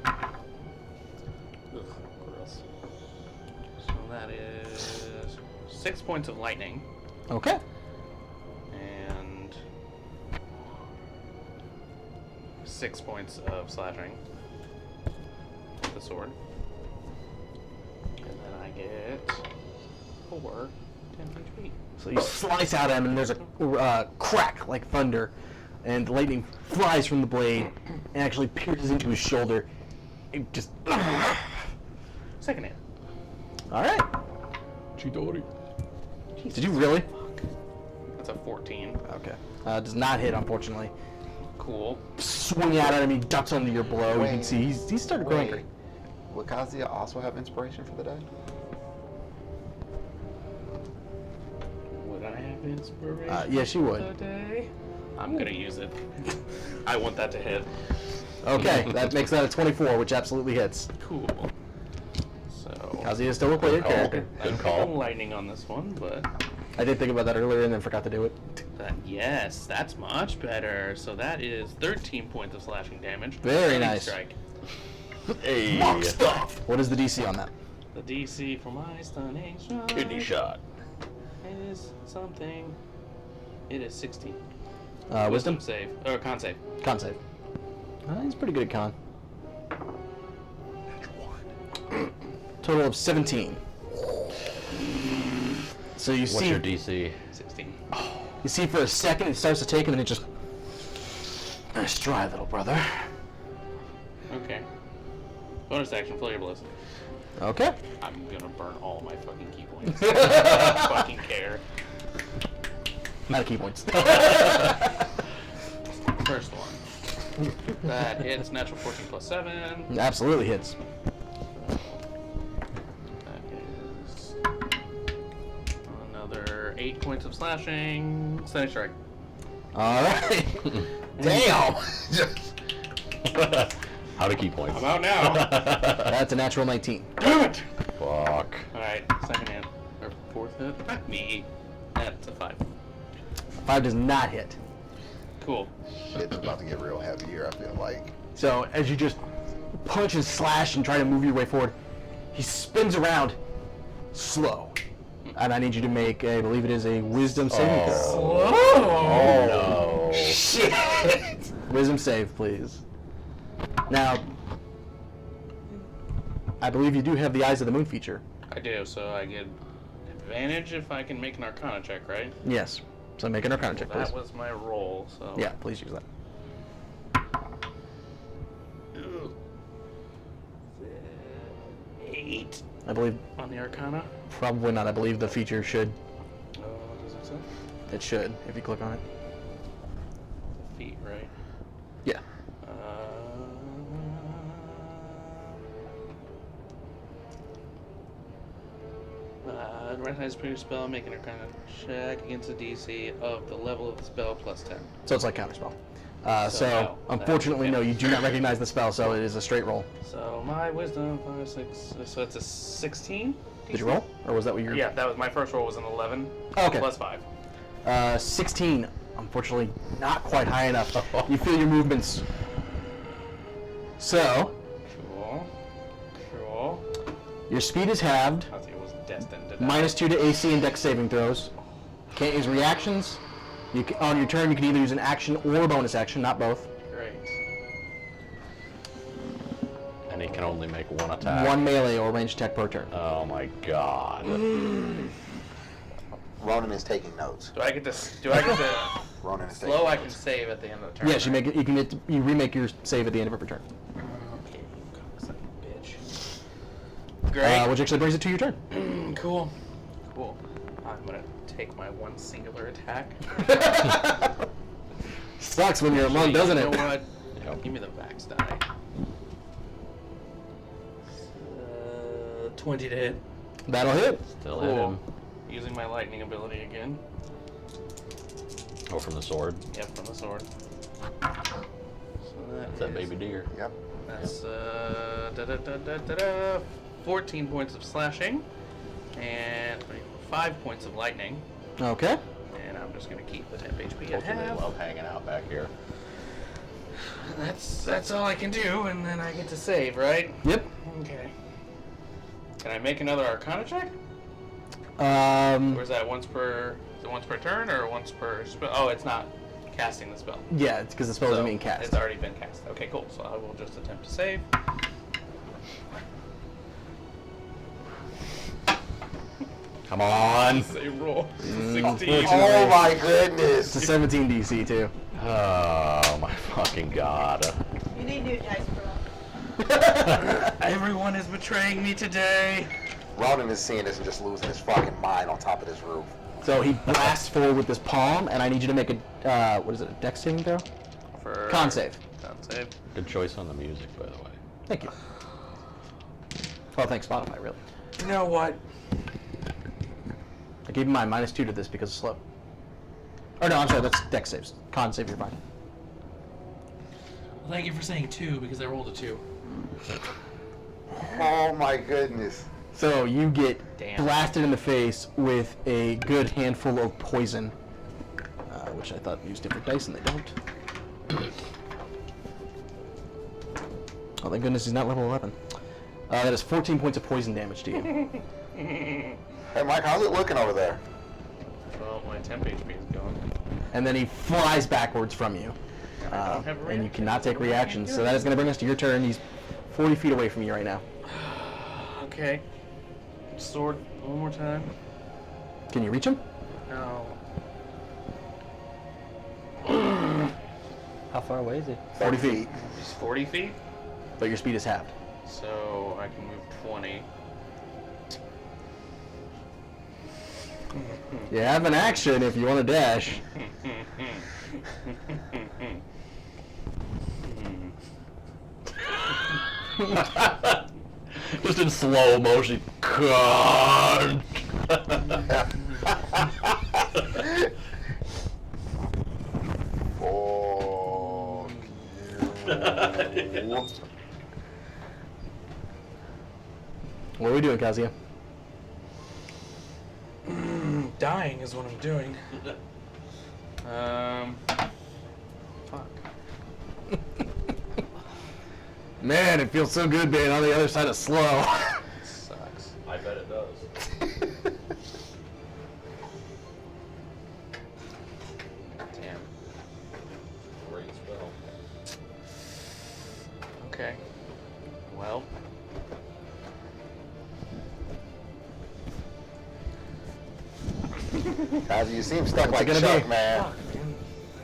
Ugh, gross. So that is 6 points of lightning Okay. and 6 points of slashing with the sword. And then I get 4 10 HP. So you slice out at him, and there's a crack like thunder, and lightning flies from the blade and actually pierces into his shoulder. It just. Second hit. All right. Chidori. Did you really? That's a 14. Okay. Does not hit, unfortunately. Cool. Swing out at him, he ducks under your blow. You can Wait. see he's starting to grow angry. Would Kazuya also have inspiration for the day? Would I have inspiration? Yes, you would. Today? I'm gonna use it. I want that to hit. Okay, that makes that a 24, which absolutely hits. Cool. So Kazuya is still a player character. Good I'm call. thinking lightning on this one, but I did think about that earlier and then forgot to do it. yes, that's much better. So that is 13 points of slashing damage. Very Stunning nice. Strike. Hey. What is the DC on that? The DC for my stunning strike Kidney shot. is something. It is 16. Wisdom? save or con save. Con save. He's pretty good at con. Total of 17. So you What's see, your DC? 16. you see for a second it starts to take, and then it just. Nice try, little brother. Okay. Bonus action, Flare Blast. Okay. I'm gonna burn all my fucking key points. I don't fucking care. I'm out of key points. First one. That hits natural 14 plus 7. Absolutely hits. That is another 8 points of slashing. Stunning strike. All right. Damn! How to key points. I'm out now. That's a natural 19. Damn it! Fuck. Alright, second hit. Or fourth hit. Fuck me. That's a 5. 5 does not hit. Cool. Shit's about to get real heavy here, I feel like. So as you just punch and slash and try to move your way forward, he spins around slow. And I need you to make, I believe it is a wisdom saving throw. Oh, no. Shit! Wisdom save, please. Now, I believe you do have the Eyes of the Moon feature. I do, so I get advantage if I can make an Arcana check, right? Yes. So make an Arcana check, please. That was my roll, so... Yeah, please use that. Ooh. 8 I believe on the Arcana. probably not. I believe the feature should. Does it say? It should if you click on it. Feet, right? Yeah. Recognize previous spell, make an Arcana check against a DC of the level of the spell plus 10. So it's like counterspell. So So no, unfortunately, that- no, you do not recognize the spell, so it is a straight roll. So my wisdom 5, 6. So it's a 16. Did you roll, or was that what you? Yeah, that was my first roll was an 11. Okay. Plus 5. 16. Unfortunately, not quite high enough. You feel your movements. So Cool. Cool. your speed is halved. I think it was destined to die. -2 to AC and Dex saving throws. Can't use reactions. You can, on your turn, you can either use an action or a bonus action, not both. Great. And he can only make one attack. One melee or ranged attack per turn. Oh my god. Ronin is taking notes. Do I get to Ronin is taking slow? I can notes. save at the end of the turn. Yes, you make it. You remake your save at the end of every turn. Okay, you cocksucking bitch. Great. Which actually brings it to your turn. Cool. Cool. I'm gonna take my one singular attack. Sucks when you're alone, doesn't You it? know what? Yep. Give me the Vax die. 20 to hit. That'll hit. Still hit him. Using my lightning ability again. Oh, from the sword. Yep, from the sword. So That's that baby deer. Yep. That's 14 points of slashing and 5 points of lightning. Okay. And I'm just gonna keep the temp HP I Told you they have. love hanging out back here. That's all I can do, and then I get to save, right? Yep. Okay. Can I make another Arcana check? Or is that once per? Is it once per turn or once per spell? Oh, it's not casting the spell. Yeah, it's because the spell isn't being cast. It's already been cast. Okay, cool. So I will just attempt to save. Come on. Save roll. Unfortunately. 16. Oh my It's a goodness! 17 DC too. Oh my fucking god. You need new dice for that. Everyone is betraying me today. Ronin is seeing this and just losing his fucking mind on top of this roof. So he blasts forward with this palm, and I need you to make a what is it? A Dex saving throw? For Con save. Con save. Good choice on the music, by the way. Thank you. Oh, thanks Spotify, really. You know what? I gave him my -2 to this because it's slow. Or no, I'm sorry, that's Dex saves. Con save, you're fine. Well, thank you for saying 2 because I rolled a 2. Oh my goodness. So you get Damn. blasted in the face with a good handful of poison, which I thought used different dice, and they don't. Oh, thank goodness he's not level 11. That is 14 points of poison damage to you. Hey Mike, how's it looking over there? Well, my temp HP is going. And then he flies backwards from you. I don't have a And you reaction. cannot take reactions, so that is going to bring us to your turn. He's 40 feet away from you right now. Okay. Sword one more time. Can you reach him? No. How far away is he? 40 feet. He's 40 feet? But your speed is halved. So I can move 20. You have an action if you want to dash. Just in slow motion. God. What are we doing, Kazuya? Dying is what I'm doing. Fuck. Man, it feels so good being on the other side of slow. Sucks. I bet it does. Damn. Great spell. Okay. Well. Kazuya, you seem stuck What's like it gonna Chuck, be? man. Fuck, man.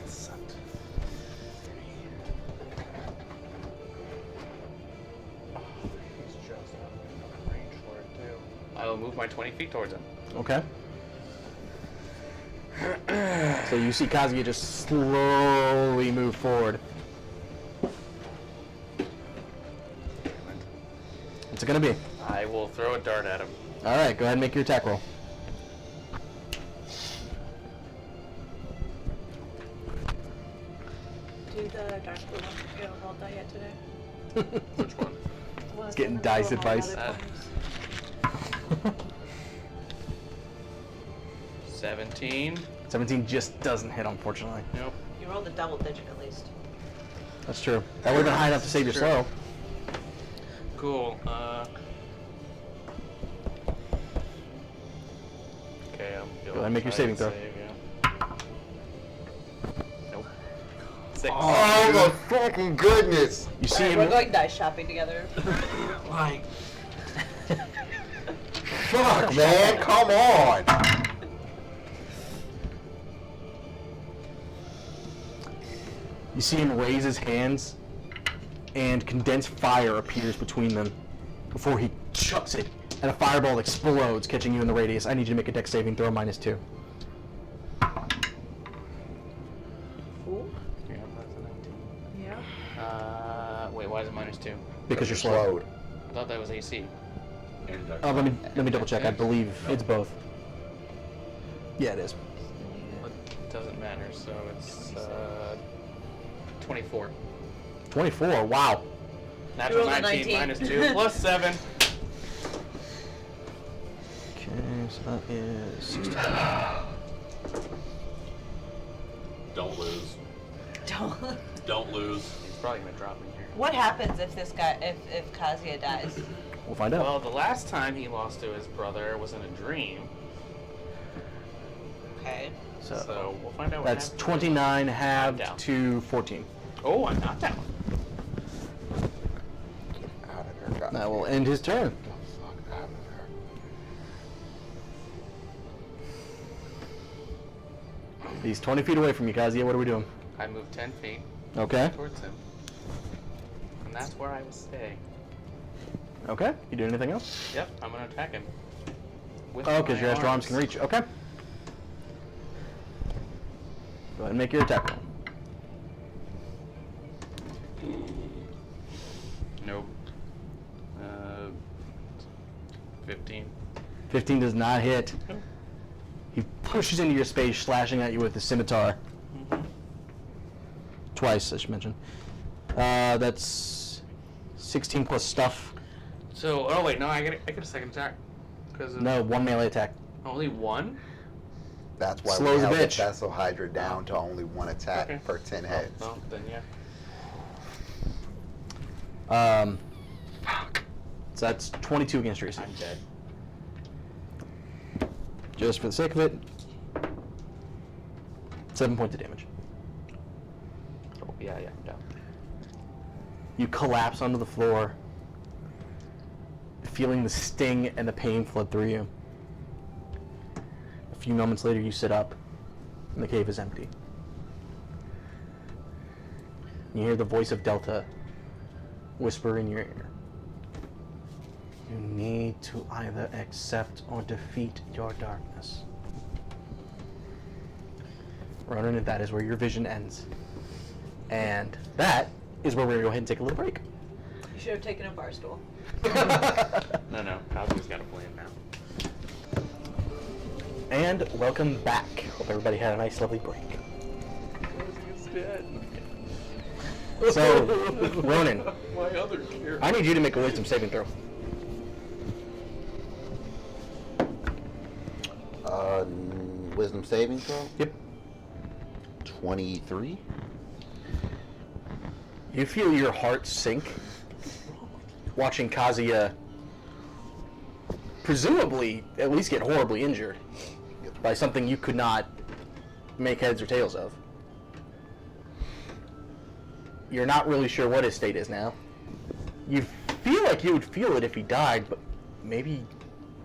That sucked. He's just out of range for it, too. I will move my 20 feet towards him. Okay. So you see Kazuya just slowly move forward. What's it gonna be? I will throw a dart at him. All right, go ahead and make your attack roll. Do the dark blue one. You haven't rolled that yet today. Which one? It's getting dice advice. 17. 17 just doesn't hit, unfortunately. Nope. You rolled a double digit at least. That's true. That would have been high enough to save your Sure. slow. Cool. Okay, I'm Go ahead and make your saving throw. Nope. 6. Oh, the fucking goodness! You see Alright, him. we're going dice shopping together. Like. Fuck, man, come on! You see him raise his hands, and condensed fire appears between them before he chucks it, and a fireball explodes, catching you in the radius. I need you to make a dex saving throw -2. Ooh. Yeah, that's a 19. Yeah. Wait, why is it -2? Because you're slow. I thought that was AC. Oh, let me double check. I believe it's both. Yeah, it is. It doesn't matter, so it's 24. 24. Wow. Natural rolled a 19 19. -2 plus 7. Okay, so that is 16. Don't lose. Don't. Don't lose. He's probably gonna drop me here. What happens if this guy, if Kazuya dies? We'll find out. Well, the last time he lost to his brother was in a dream, Okay. so we'll find out what That's happens. 29 halved down. to 14. Oh, I'm not down. Out of there, That will end his turn. Fuck out of there. He's 20 feet away from you, Kazuya. What are we doing? I moved 10 feet Okay. towards him, and that's where I will stay. Okay. You do anything else? Yep, I'm gonna attack him. With Oh, because my your extra arms can reach. Okay. Go ahead and make your attack roll. Nope. 15. 15 does not hit. He pushes into your space, slashing at you with the scimitar. Twice, I should mention. That's 16 plus stuff. So, oh wait, no, I get a second attack. Because No, one melee attack. only one? That's why Slow we as a held the bitch. Vessel Hydra down to only one attack Okay. per 10 heads. Oh, then yeah. So that's 22 against your AC. I'm dead. Just for the sake of it, 7 points of damage. Oh, yeah, I'm down. You collapse onto the floor, feeling the sting and the pain flood through you. A few moments later, you sit up, and the cave is empty. You hear the voice of Delta whisper in your ear. You need to either accept or defeat your darkness. Ronin, and that is where your vision ends. And that is where we're going to go ahead and take a little break. You should have taken a bar stool. No. Kazuya's got a plan now. And welcome back. Hope everybody had a nice, lovely break. Kazuya's dead. So, Ronin, My other character. I need you to make a wisdom saving throw. Wisdom saving throw? Yep. 23. You feel your heart sink watching Kazuya presumably at least get horribly injured by something you could not make heads or tails of. You're not really sure what his state is now. You feel like you would feel it if he died, but maybe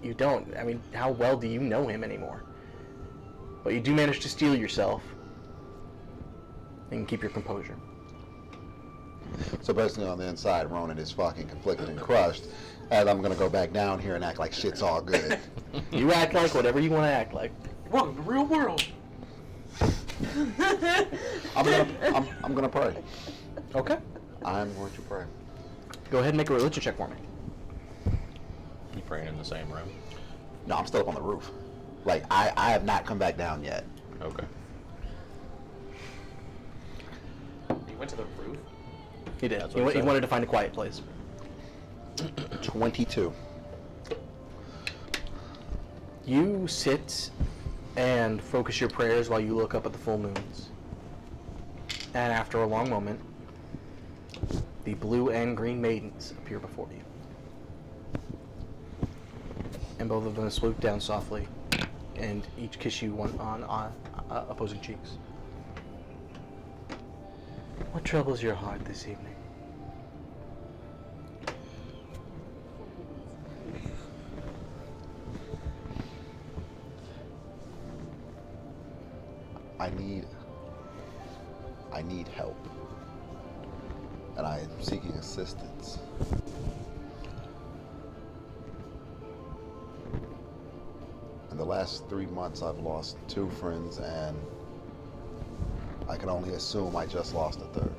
you don't. I mean, how well do you know him anymore? But you do manage to steel yourself and keep your composure. So basically on the inside, Ronin is fucking conflicted and crushed, and I'm gonna go back down here and act like shit's all good. You act like whatever you want to act like. Welcome to the real world. I'm gonna pray. Okay. I'm going to pray. Go ahead and make a religion check for me. You praying in the same room? No, I'm still up on the roof. Like, I have not come back down yet. Okay. He went to the roof. He did. That's He, what it he said. wanted to find a quiet place. 22. You sit and focus your prayers while you look up at the full moons. And after a long moment, the blue and green maidens appear before you. And both of them swoop down softly and each kiss you one on opposing cheeks. What troubles your heart this evening? I need help. And I am seeking assistance. In the last 3 months, I've lost 2 friends, and I can only assume I just lost a third.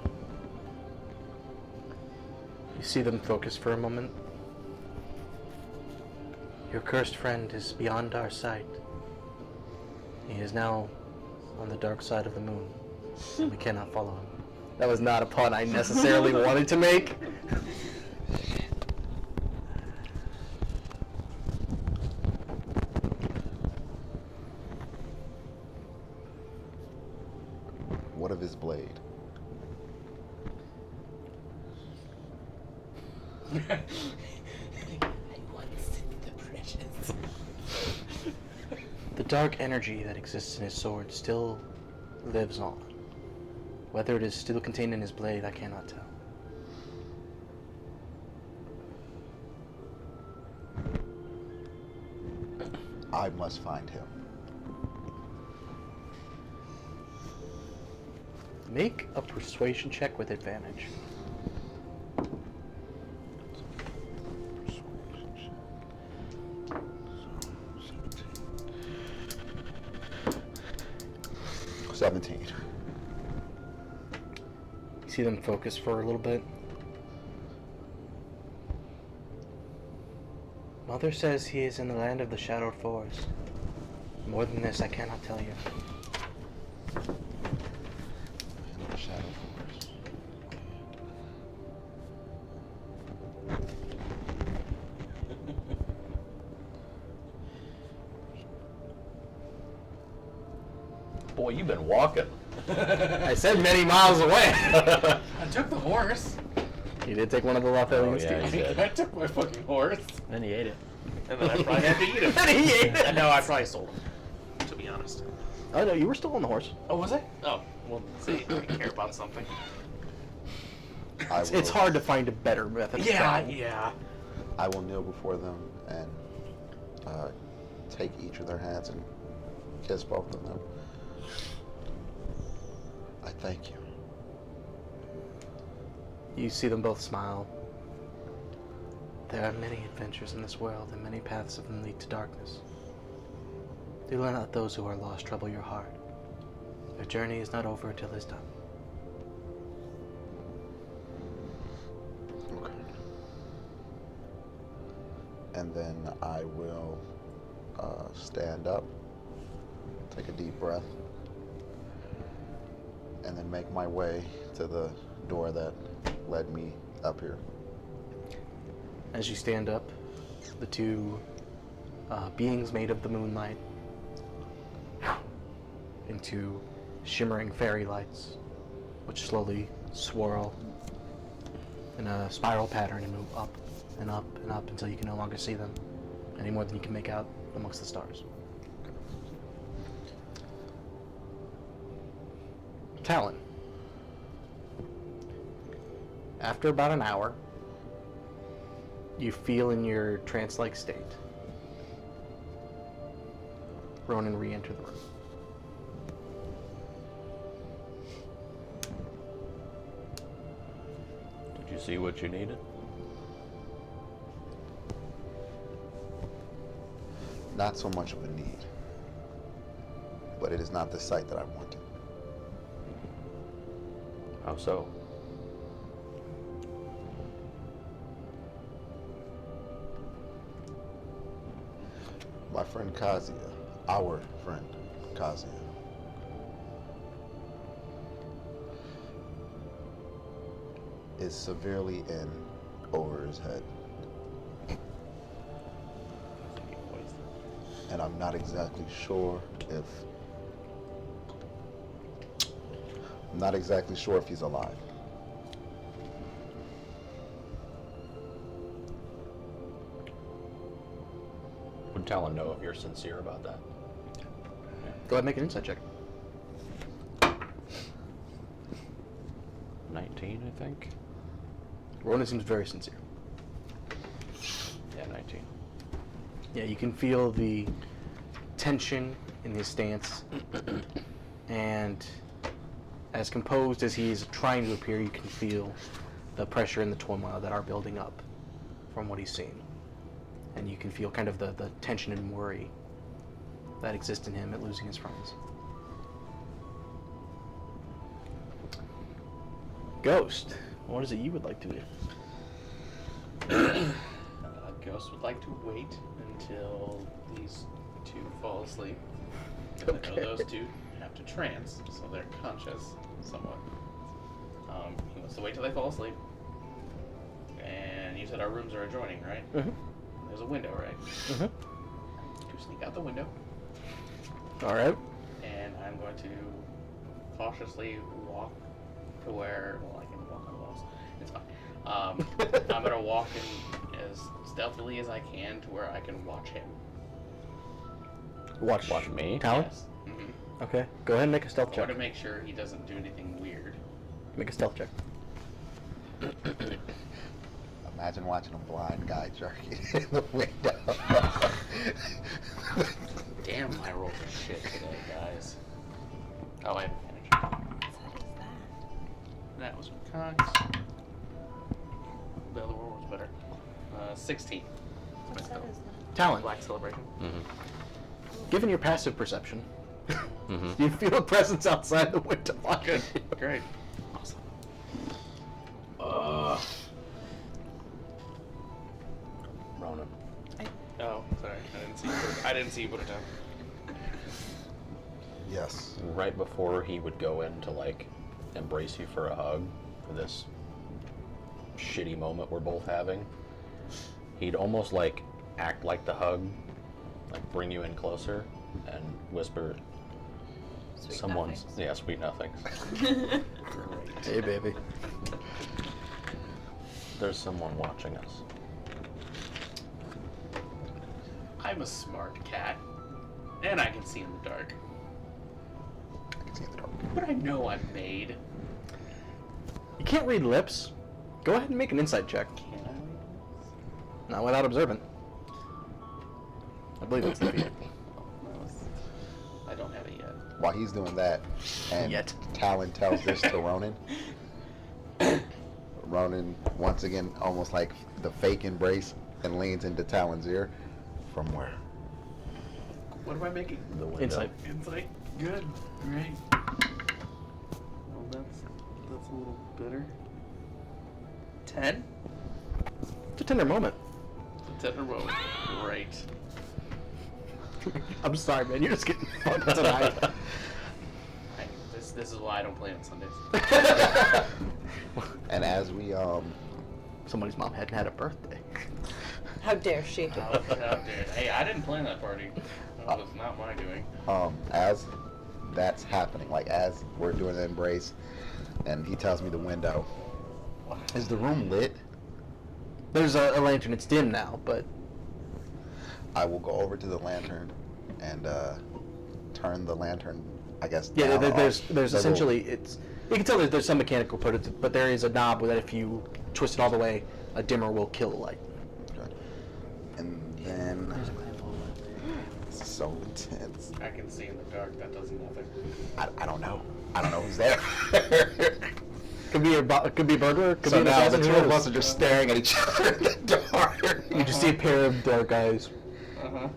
You see them focus for a moment. Your cursed friend is beyond our sight. He is now on the dark side of the moon, and we cannot follow him. That was not a pun I necessarily wanted to make. What of his blade? The dark energy that exists in his sword still lives on. Whether it is still contained in his blade, I cannot tell. I must find him. Make a persuasion check with advantage. So, 17. You see them focus for a little bit. Mother says he is in the land of the shadowed forest. More than this, I cannot tell you. Man of the Shadow Forest. Boy, you've been walking. I said many miles away. I took the horse. You did take one of the Lotharian Oh, yeah, steeds. you did. I took my fucking horse. Then he ate it. And then I probably had to eat him. And he ate it. No, I probably sold him, to be honest. Oh no, you were still on the horse. Oh, was I? Oh, well, see, I care about something. It's hard to find a better method of Yeah, travel. yeah. I will kneel before them and take each of their hands and kiss both of them. I thank you. You see them both smile. There are many adventures in this world, and many paths of them lead to darkness. Do not let those who are lost trouble your heart. Their journey is not over until it's done. Okay. And then I will stand up, take a deep breath, and then make my way to the door that led me up here. As you stand up, the two beings made of the moonlight into shimmering fairy lights, which slowly swirl in a spiral pattern and move up and up and up until you can no longer see them any more than you can make out amongst the stars. Talon. After about an hour, you feel in your trance-like state. Ronin re-enter the room. Did you see what you needed? Not so much of a need, but it is not the sight that I wanted. How so? My friend Kazuya, our friend Kazuya, is severely in over his head. And I'm not exactly sure if he's alive. Would Talon know if you're sincere about that? Go ahead and make an insight check. 19, I think. Ronin seems very sincere. Yeah, 19. Yeah, you can feel the tension in his stance, and as composed as he's trying to appear, you can feel the pressure and the turmoil that are building up from what he's seen. And you can feel kind of the tension and worry that exists in him at losing his friends. Ghost, what is it you would like to do? Ghost would like to wait until these two fall asleep. I know those two have to trance, so they're conscious somewhat. He wants to wait till they fall asleep. And you said our rooms are adjoining, right? Mm-hmm. There's a window, right? Mm-hmm. To sneak out the window, All right. and I'm going to cautiously walk to where, well, I can walk on the walls. It's fine. I'm going to walk in as stealthily as I can to where I can watch him. Watch me? Talon? Yes. Mm-hmm. Okay. Go ahead and make a stealth I check. want to make sure he doesn't do anything weird. Make a stealth check. Imagine watching a blind guy jerking in the window. Damn, my rolls are shit today, guys. Oh, I have advantage. That was with Cox. The other one was better. 16. What set is that? Talon, Black Celebration. Mm-hmm. given your passive perception, Mm-hmm. you feel a presence outside the window. Good. Great. Awesome. Ronan. Oh, sorry. I didn't see you put it down. Yes. Right before he would go in to, like, embrace you for a hug, for this shitty moment we're both having, he'd almost, like, act like the hug, like, bring you in closer, and whisper, Sweet someone's, nothings. yeah, sweet nothings. Hey, baby. There's someone watching us. I'm a smart cat. And I can see in the dark. I can see in the dark. But I know I'm made. You can't read lips. Go ahead and make an insight check. Can I read Not without observant. I believe that's the feat. this? I don't have it yet. While he's doing that, and Yet. Talon tells this to Ronin, Ronin, once again, almost like the fake embrace, and leans into Talon's ear. From where? What am I making? The window. Insight. Insight. Good. Great. Well, that's a little better. 10? It's a tender moment. The tender moment. Great. I'm sorry, man. You're just getting fucked tonight. This is why I don't play on Sundays. And as we Somebody's mom hadn't had a birthday. How dare she? How dare. Hey, I didn't plan that party. That was not my doing. as that's happening, like as we're doing the embrace, and he tells me the window. Is the room lit? There's a lantern. It's dim now, but I will go over to the lantern and turn the lantern, I guess. yeah, down there's off the essentially it's. You can tell there's some mechanical but there is a knob that if you twist it all the way, a dimmer will kill the light. Okay. And then this is so intense. I can see in the dark. That does nothing. I don't know. I don't know who's there. Could be a burglar. Could So be an now the assassin, two who of knows? us are just staring at each other in the dark. You just see a pair of dark eyes. Uh-huh.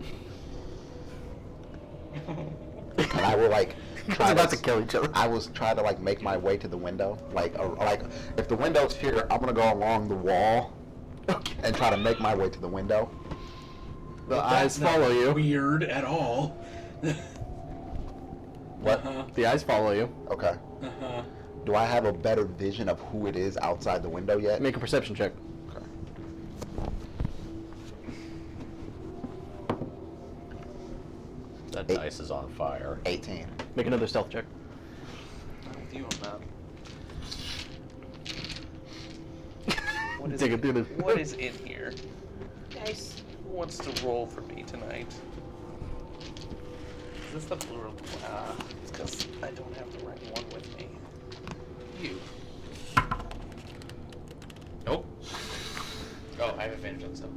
And I will like Try about to kill each other. I was trying to like make my way to the window. Like if the window's here, I'm gonna go along the wall and try to make my way to the window. The eyes follow you. Weird at all. What? The eyes follow you. Okay. Uh-huh. Do I have a better vision of who it is outside the window yet? Make a perception check. Okay. That Eight. dice is on fire. 18. Make another stealth check. I'm with you on that. What is, Dig it through the- what is in here? Nice. Who wants to roll for me tonight? Is this the plural? It's because I don't have the right one with me. You. Nope. Oh, I have advantage on stuff.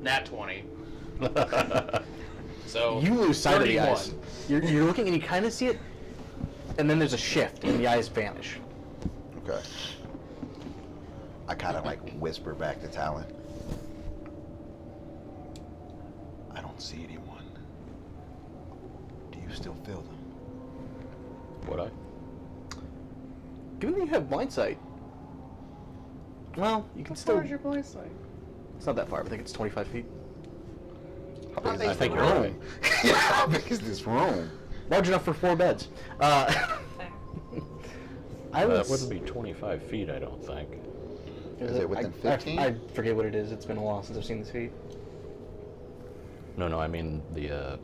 Nat 20. So You lose sight of the 31. eyes. You're looking and you kind of see it, and then there's a shift and the eyes vanish. Okay. I kind of like whisper back to Talon. I don't see anyone. Do you still feel them? Would I? Given that you have blind sight, well, you can still. Where's your blind sight? It's not that far. I think it's 25 feet. How big is big this is the room? Yeah, how big is this room? Large enough for 4 beds. I That was. wouldn't be 25 feet, I don't think. Is it within I- 15? I forget what it is. It's been a while since I've seen this feet. No, I mean the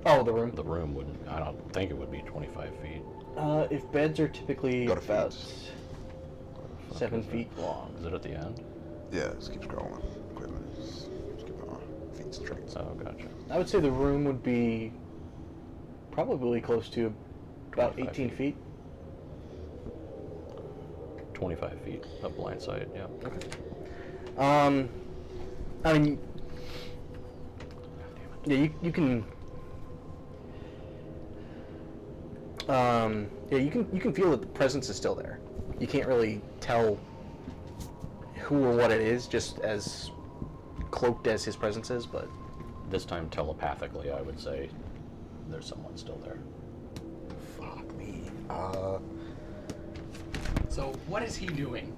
Oh, the room. room wouldn't. I don't think it would be 25 feet. If beds are typically Go to about feet. 7 feet long. Is it at the end? Yeah, just keep scrolling. Equipment. Just keep going. Feet straight. Oh, gotcha. I would say the room would be probably close to about 25 18 feet. 25 feet of blind sight. Yeah. I mean, yeah, you can. Yeah, you can feel that the presence is still there. You can't really tell who or what it is, just as cloaked as his presence is. But This time telepathically, I would say there's someone still there. Fuck me. So what is he doing?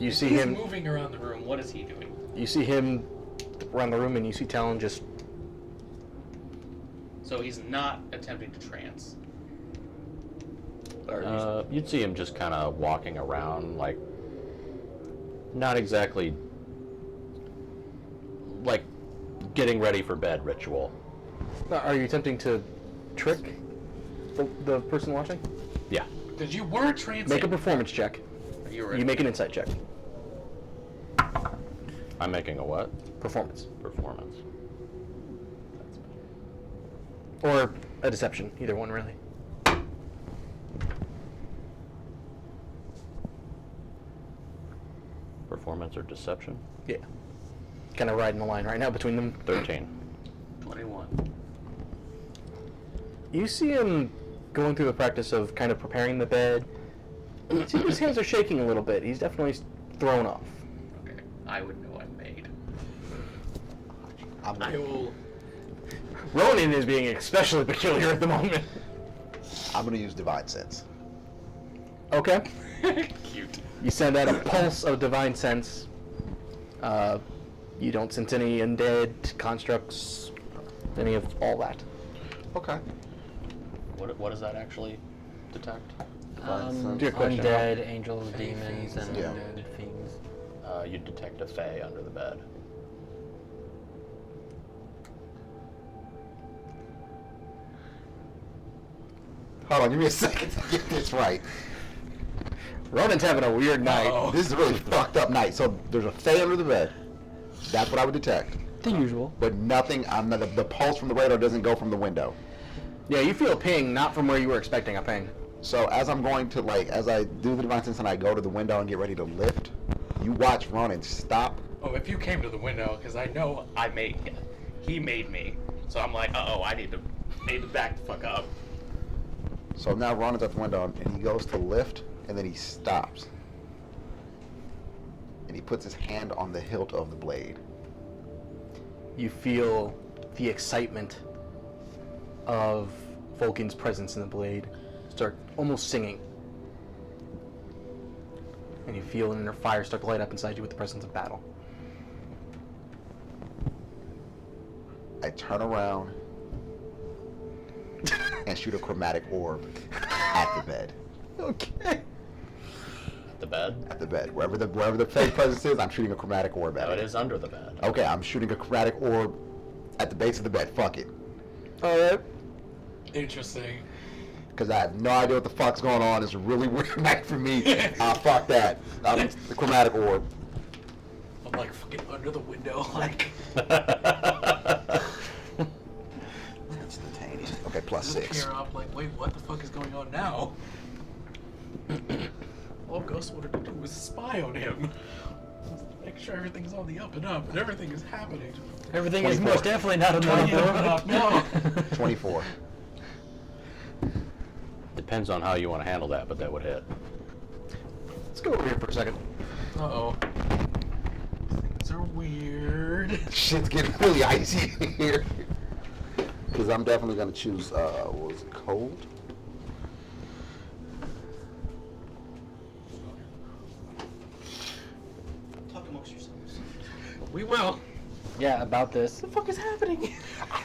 you If see he's him. moving around the room. What is he doing? You see him around the room, and you see Talon just. So he's not attempting to trance. Or You'd see him just kind of walking around, like, not exactly, like, getting ready for bed ritual. Are you attempting to trick the person watching? Yeah. because you were trancing. Make a performance check. You were. You make an insight check. I'm making a what? Performance. Performance. Or a deception. Either one, really. Performance or deception? Yeah. Kind of riding the line right now between them. 13. 21. You see him going through the practice of kind of preparing the bed. You see his hands are shaking a little bit. He's definitely thrown off. Okay. I would know I'm made. I'm I gonna, will. Ronin is being especially peculiar at the moment. I'm gonna use Divine Sense. Okay. Cute. You send out a pulse of divine sense. You don't sense any undead constructs, any of all that. Okay. What does that actually detect? Good question. Undead, angels, demons, and Yeah. fiends. You detect a fae under the bed. Hold on, give me a second to get this right. Ronin's having a weird night. Uh-oh. This is a really fucked up night. So there's a fae under the bed. That's what I would detect. The usual. But nothing, the pulse from the radar doesn't go from the window. Yeah, you feel a ping, not from where you were expecting a ping. So as I'm going to, as I do the Divine Sense and I go to the window and get ready to lift, you watch Ronin stop. Oh, if you came to the window, because I know he made me. So I'm like, uh-oh, I need to back the fuck up. So now Ronin's at the window and he goes to lift and then he stops. And he puts his hand on the hilt of the blade. You feel the excitement of Vulcan's presence in the blade start almost singing. And you feel an inner fire start to light up inside you with the presence of battle. I turn around and shoot a chromatic orb at the bed. Okay. The bed? At the bed. Wherever the fake presence is, I'm shooting a chromatic orb at No, it it. is under the bed. Okay, I'm shooting a chromatic orb at the base of the bed. Fuck it. Alright. Interesting. Because I have no idea what the fuck's going on. It's a really weird night for me. Fuck that. The chromatic orb. I'm like fucking under the window, like Instantaneous. Okay, plus just 6. peer up, like, wait, what the fuck is going on now? All Ghost wanted to do was spy on him. Make sure everything's on the up and up, and everything is happening. Everything is 24. most definitely not on the No. 24. Depends on how you want to handle that, but that would hit. Let's go over here for a second. Uh-oh. Things are weird. Shit's getting really icy in here. Because I'm definitely going to choose, what was it, cold? Talk amongst yourselves. We will. Yeah, about this. What the fuck is happening?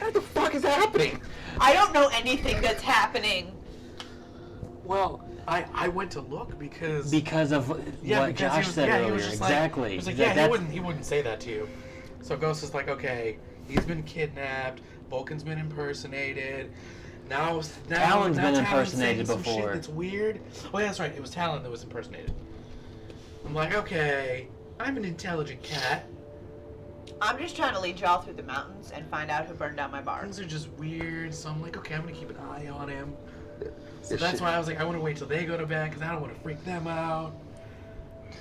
What the fuck is happening? I don't know anything that's happening. Well, I went to look because Because of what Josh said he earlier. was just Exactly. Like, he was like, That- yeah, he wouldn't say that to you. So Ghost is like, okay, he's been kidnapped. Vulcan's been impersonated. Now Talon's been Talon's impersonated saying some before. Shit that's weird. Oh yeah, that's right. It was Talon that was impersonated. I'm like, okay, I'm an intelligent cat. I'm just trying to lead y'all through the mountains and find out who burned down my bar. Things are just weird. So I'm like, okay, I'm gonna keep an eye on him. So This that's shit- why I was like, I want to wait till they go to bed because I don't want to freak them out.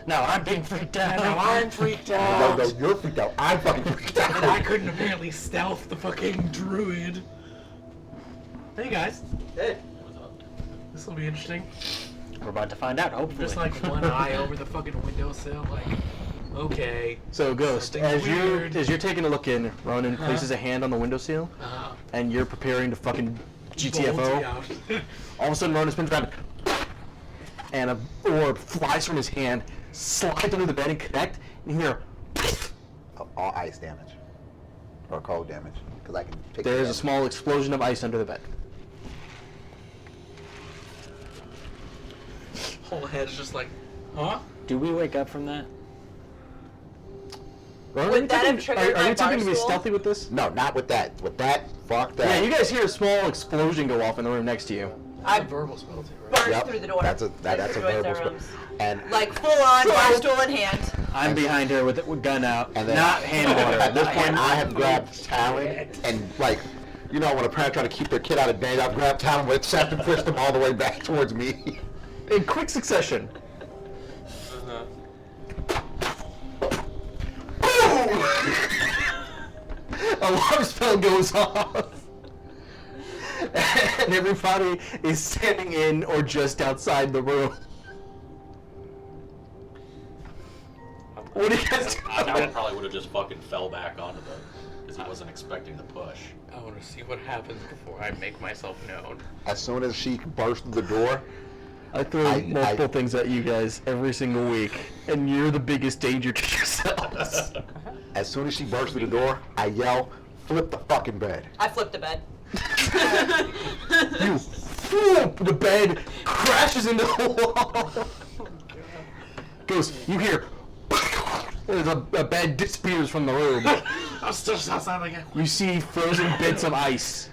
Now I'm being freaked out. And now I'm freaked No, out. no, you're freaked out. I'm fucking freaked out. And I couldn't apparently stealth the fucking druid. Hey guys. Hey. This will be interesting. We're about to find out, hopefully. Just like one eye over the fucking windowsill, like, okay. So, Ghost, Something's weird. as you're taking a look in, Ronin places a hand on the windowsill, and you're preparing to fucking GTFO. Bolty out. All of a sudden, Ronin spins around, and a orb flies from his hand, slides under the bed and connect, and you hear, All ice damage. Or cold damage. Because I can pick there it is a up. small explosion of ice under the bed. Whole head's just like, huh? Do we wake up from that? Ronin, Would are you that have attempting- triggered are my you attempting to be barstool? stealthy with this? No, not with that. With that, fuck that. Yeah, you guys hear a small explosion go off in the room next to you. That's a I verbal spell too, right? burst Yep, through the door. That's a Like, through verbal their spell. rooms. And Like full on, barstool in hand. I'm behind her with a gun out. And then Not hand water. At this not point, hand I have grabbed Talon and like, you know, when a parent trying to keep their kid out of danger, I've grabbed Talon with except and pushed him all the way back towards me. In quick succession. Alarm spell goes off. And everybody is standing in or just outside the room. What do you guys do? Talon probably would have just fucking fell back onto the, because he wasn't expecting the push. I want to see what happens before I make myself known. As soon as she burst through the door, I throw multiple things at you guys every single week, and you're the biggest danger to yourselves. as soon as she burst through the door, I yell, "Flip the fucking bed!" I flipped the bed. You whoop, the bed crashes into the wall. Ghost, you hear as a bed disappears from the room. I'm still sounding like You see frozen bits of ice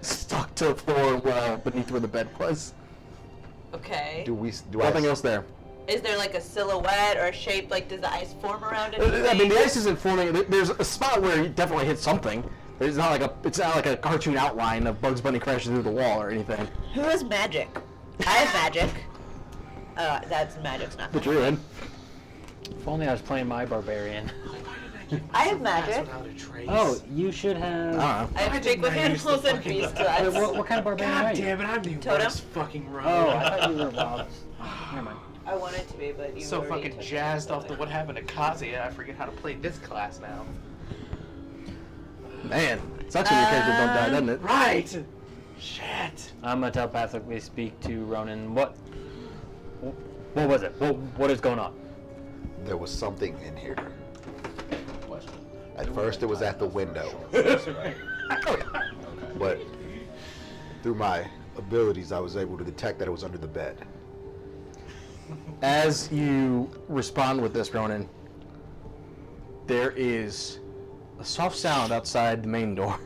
stuck to the floor beneath where the bed was. Okay. Nothing else there. Is there like a silhouette or a shape? Like, does the ice form around it? I mean, the ice isn't forming. There's a spot where it definitely hit something. It's not like a cartoon outline of Bugs Bunny crashing through the wall or anything. Who has magic? I have magic. Magic's not. But you're in. If only I was playing my barbarian. I have magic. Oh, you should have. I don't know. I have big with close and beast. Wait, what kind of barbarian are God you? damn it, I'm the Totem? worst fucking rogue. Oh, I thought you were Bob. Never mind. I wanted to be, but you So already fucking took jazzed it. off the what happened to Kazuya, I forget how to play this class now. Man, sucks when your characters don't die, doesn't it? Right! Shit! I'm gonna telepathically speak to Ronin. What was it? What is going on? There was something in here. Question. At first, it was at the window, Right. but through my abilities, I was able to detect that it was under the bed. As you respond with this, Ronin, there is a soft sound outside the main door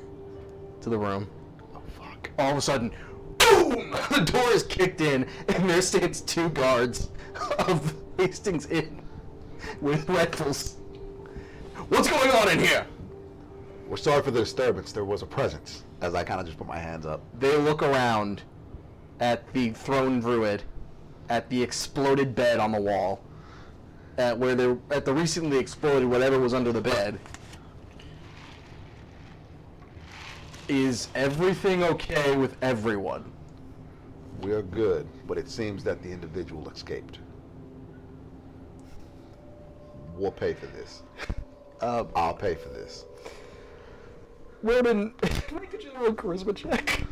to the room. Oh fuck! All of a sudden, boom! The door is kicked in, and there stands two guards of Hastings Inn with rifles. What's going on in here? We're sorry for the disturbance. There was a presence. As I kind of just put my hands up. They look around at the thrown druid, at the exploded bed on the wall, at the recently exploded whatever was under the bed. Is everything okay with everyone? We are good, but it seems that the individual escaped. We'll pay for this. I'll pay for this. Ronan, can I get you to roll a charisma check?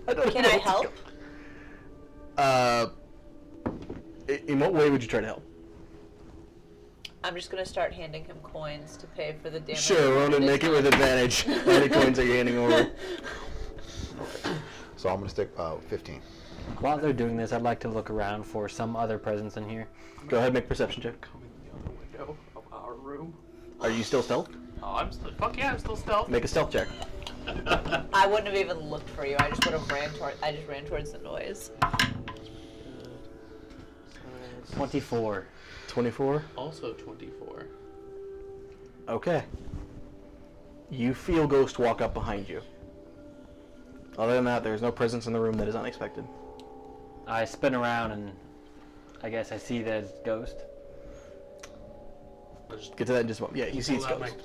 Can I help? In what way would you try to help? I'm just gonna start handing him coins to pay for the damage. Sure, Ronan, make it with advantage. How many coins are you handing over? So I'm gonna stick 15. While they're doing this, I'd like to look around for some other presence in here. Go ahead, make a perception check. Come in the other window of our room. Are you still stealth? Oh, I'm still. Fuck yeah, I'm still stealth. Make a stealth check. I wouldn't have even looked for you. I just would have I just ran towards the noise. 24. 24? Also 24. Okay. You feel Ghost walk up behind you. Other than that, there's no presence in the room that is unexpected. I spin around and I guess I see that it's Ghost. I'll just Get to that in just a moment. Yeah, you see it's pull out Ghost.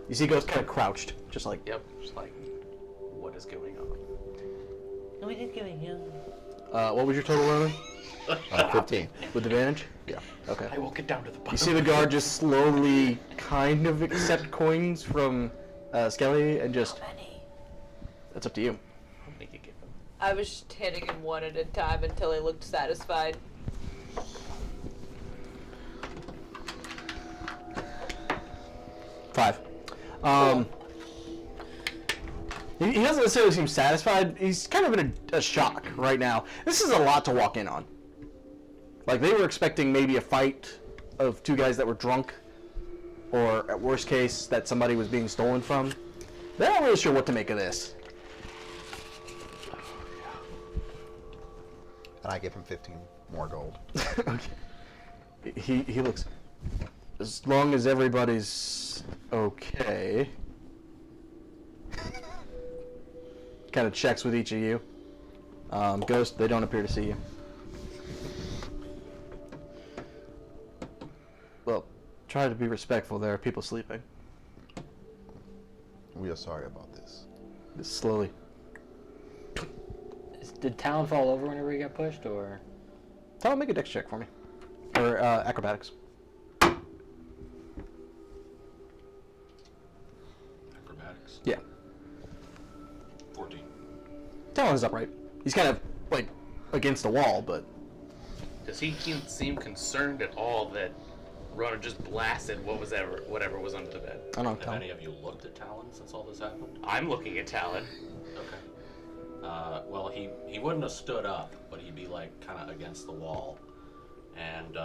You see Ghost kind of crouched, just like... Yep, just like, what is going on? What is going on? What was your total, Ronan? 15. With advantage? Yeah. Okay. I will get down to the bottom. You see the guard just slowly kind of accept coins from Skelly and just... Many. That's up to you. How many could give him? I was just handing him one at a time until he looked satisfied. Five. He doesn't necessarily seem satisfied. He's kind of in a shock right now. This is a lot to walk in on. Like, they were expecting maybe a fight of two guys that were drunk, or at worst case, that somebody was being stolen from. They're not really sure what to make of this. And I give him 15 more gold. Okay. He looks... As long as everybody's okay... kind of checks with each of you. Ghost, they don't appear to see you. Well, try to be respectful. There are people sleeping. We are sorry about this. Just slowly. Did Talon fall over whenever he got pushed, or? Tell him make a dex check for me. Or acrobatics. Talon is upright. He's kind of like against the wall, but Does he seem concerned at all that Ronin just blasted whatever was under the bed? I don't know. Have Talon. any of you looked at Talon since all this happened? I'm looking at Talon. Okay. Well, he wouldn't have stood up, but he'd be like kind of against the wall, and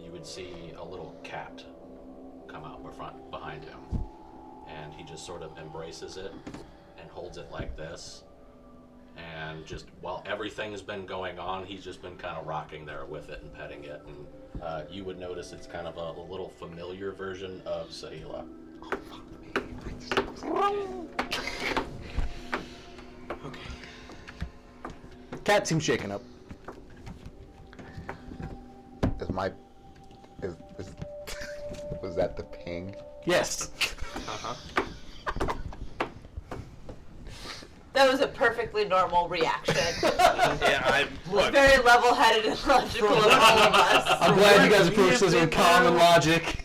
you would see a little cat come out behind him, and he just sort of embraces it and holds it like this, and just while everything's been going on, he's just been kind of rocking there with it and petting it, and you would notice it's kind of a little familiar version of Sahila. Cat seems shaken up. Was that the ping? Yes. That was a perfectly normal reaction. Yeah, look. Very level-headed and logical of all of us. I'm glad you guys approached this with common logic.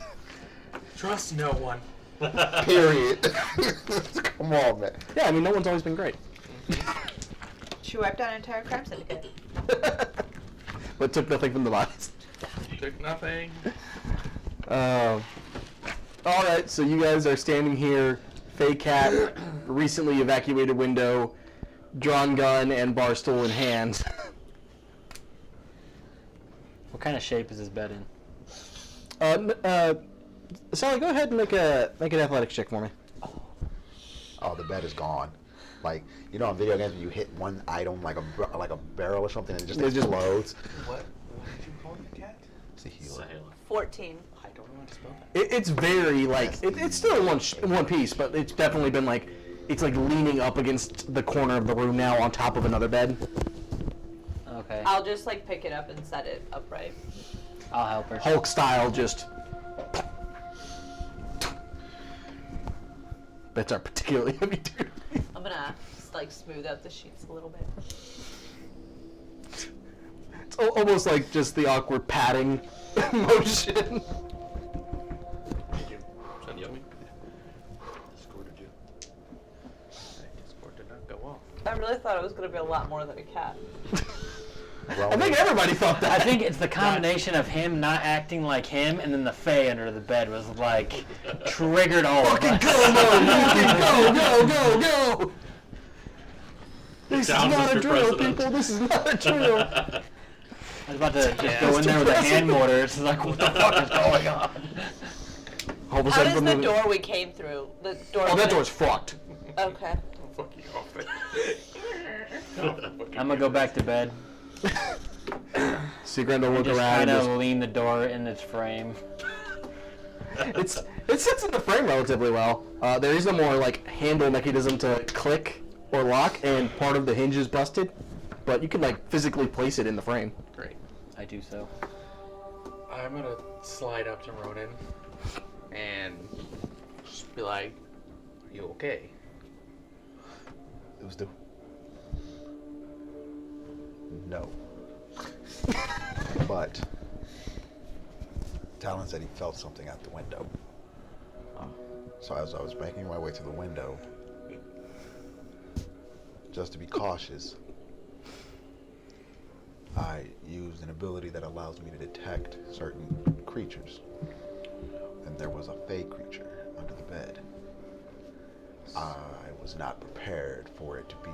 Trust no one. Period. Come on, man. Yeah, I mean, no one's always been great. She wiped out an entire crime syndicate. But took nothing from the bodies. Took nothing. Alright, so you guys are standing here, Fey Cat, recently evacuated window, drawn gun, and bar stool in hand. What kind of shape is this bed in? Sally, go ahead and make an athletics check for me. Oh, the bed is gone. Like, you know, on video games when you hit one item like a barrel or something and it just explodes. What did you call the cat? It's a healer. Sahila. 14. I don't know how to spell that. It's very like it's still in one piece, but it's definitely been like it's like leaning up against the corner of the room now on top of another bed. Okay. I'll just like pick it up and set it upright. I'll help her. Hulk style, just. Beds are particularly heavy duty. I'm gonna like smooth out the sheets a little bit. It's almost like just the awkward patting motion. Did you send Yummy? Discorded you. Discord did not go off. I really thought it was gonna be a lot more than a cat. Well, I think everybody thought that. I think it's the combination of him not acting like him and then the Fae under the bed was like triggered all of us. Go! This is down, not a Mr. drill, President. people. This is not a drill. I was about to just go in there with a hand mortar. It's like, what the fuck is going on? All of a How sudden does from the door we came through? The door. Oh, that door's fucked. Okay. I'm fucking off it. I'm gonna go back to bed. So you're going to look Just around. kind and of lean the door in its frame. it sits in the frame relatively well. There is no more like handle mechanism to click or lock, and part of the hinge is busted. But you can like physically place it in the frame. Great. I do so. I'm gonna slide up to Ronin. And just be like, are you okay? it was the no. But Talon said he felt something out the window. So as I was making my way to the window, just to be cautious, I used an ability that allows me to detect certain creatures. And there was a fey creature under the bed. I was not prepared for it to be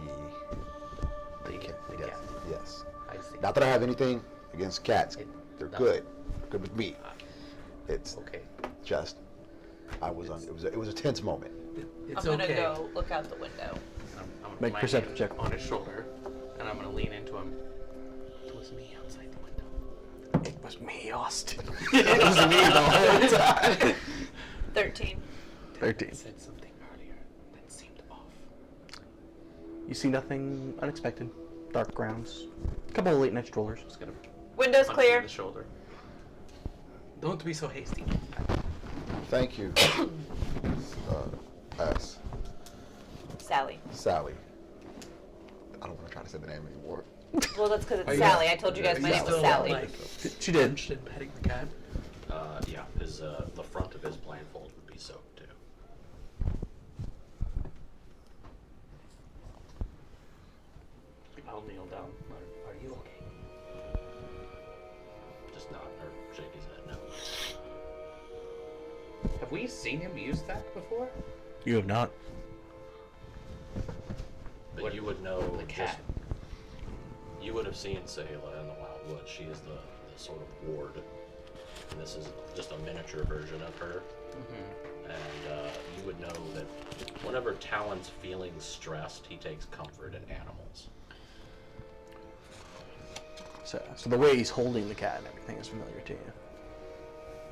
The yes, cat. yes. I see. Not that I have anything against cats. They're no. good. Good with me. It's Okay. just I was on. It was a tense moment. It's I'm gonna okay. go look out the window. I'm gonna Make put my perception hand check. on his shoulder, and I'm gonna lean into him. It was me outside the window. It was me, Austin. It was me the whole time. 13. 13. I said something earlier that seemed off. You see nothing unexpected. Dark grounds. A couple of late night strollers. Just gonna Window's punch him in clear. the shoulder. Don't be so hasty. Thank you. S. Sally. Sally. I don't want to try to say the name anymore. Well, that's because Are it's you- Sally. I told you guys Are my you name was still, Sally. like, She did. drenched in petting the cat? Yeah, his the front of his blindfold would be soaked too. I'll kneel down. Are you okay? Just nod or shake his head. No. Have we seen him use that before? You have not. But What- you would know the cat. You would have seen Sayla in the Wildwood. She is the sort of ward. And this is just a miniature version of her. Mm-hmm. And you would know that whenever Talon's feeling stressed, he takes comfort in animals. So the way he's holding the cat and everything is familiar to you.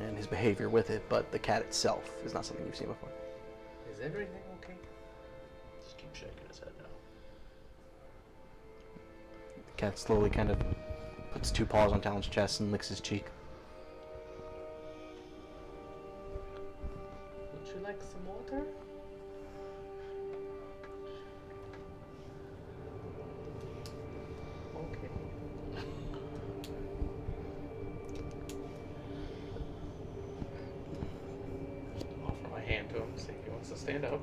And his behavior with it, but the cat itself is not something you've seen before. Is everything okay? Just keep shaking his head now. The cat slowly kind of puts two paws on Talon's chest and licks his cheek. Would you like some water? Okay. Offer my hand to him, see if he wants to stand up.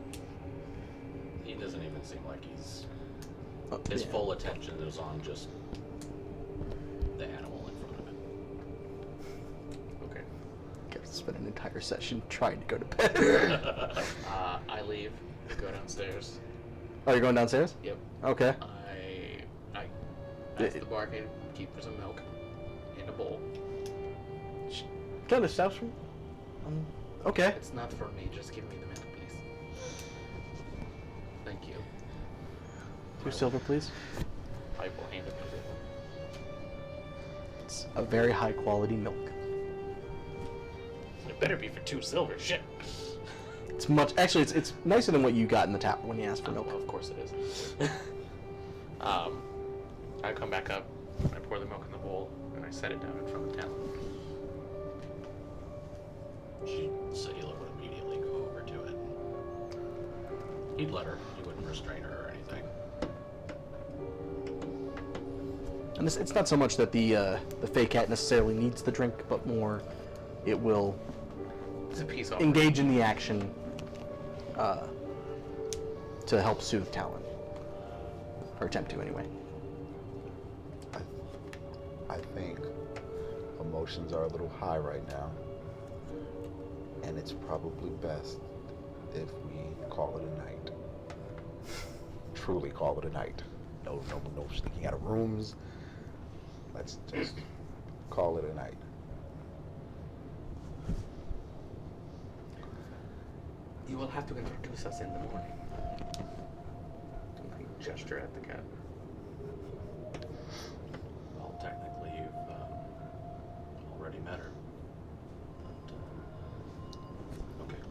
He doesn't even seem like he's... Oh, His yeah. full attention is on just the animal in front of him. Okay. Gets to spend an entire session trying to go to bed. I leave, go downstairs. Oh, you're going downstairs? Yep. Okay. I ask the barkeeper some milk in a bowl. Kind of stops from. Okay. It's not for me, just give me the milk, please. Thank you. 2 silver, please. I will hand it to him. It's a very high quality milk. It better be for 2 silver, shit. It's much. Actually, it's nicer than what you got in the tap when you asked for milk. Well, of course it is. I come back up, I pour the milk in the bowl, and I set it down in front of Talon. Sayla would immediately go over to it. He'd let her. He wouldn't restrain her or anything. And it's not so much that the fey cat necessarily needs the drink, but more it will It's a peace offering. engage in the action to help soothe Talon, or attempt to anyway. I think emotions are a little high right now, and it's probably best if we call it a night. Truly call it a night. No sneaking out of rooms. Let's just call it a night. You will have to introduce us in the morning. I gesture at the cat. Well, technically, you've already met her. But, okay.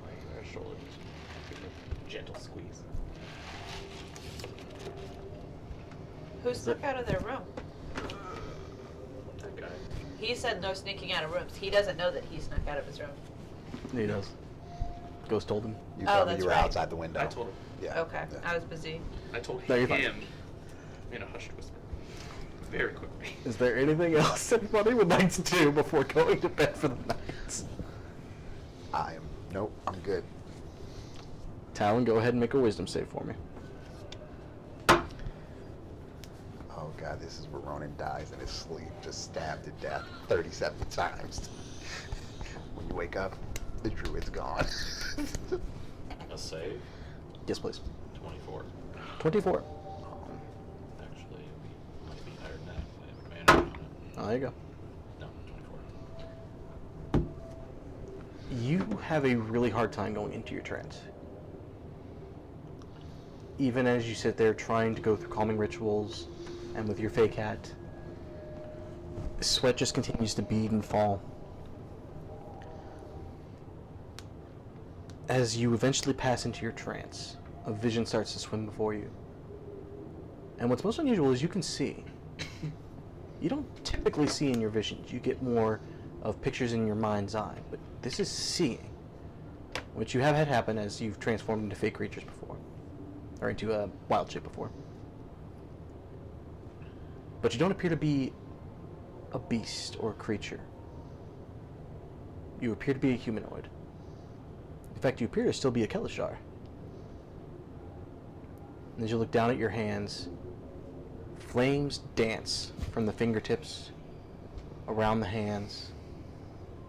My shoulder just give it a gentle squeeze. Who snuck out of their room? That guy. He said no sneaking out of rooms. He doesn't know that he snuck out of his room. He does. Ghost told him. You Oh, told me that's you were right. outside the window. I told him. Yeah. Okay, yeah. I was busy. I told No, you're him fine. in a hushed whisper. Very quickly. Is there anything else anybody would like to do before going to bed for the night? Nope, I'm good. Talon, go ahead and make a wisdom save for me. Oh god, this is where Ronin dies in his sleep, just stabbed to death 37 times. When you wake up, the druid's gone. A save? Yes, please. 24. 24. Actually, it might be higher than that. I have advantage on it. Oh, there you go. No, 24. You have a really hard time going into your trance. Even as you sit there trying to go through calming rituals and with your fey cat, sweat just continues to bead and fall. As you eventually pass into your trance, a vision starts to swim before you. And what's most unusual is you can see. You don't typically see in your visions. You get more of pictures in your mind's eye, but this is seeing, which you have had happen as you've transformed into fake creatures before, or into a wild shape before. But you don't appear to be a beast or a creature. You appear to be a humanoid. In fact, you appear to still be a Kelishar. And as you look down at your hands, flames dance from the fingertips around the hands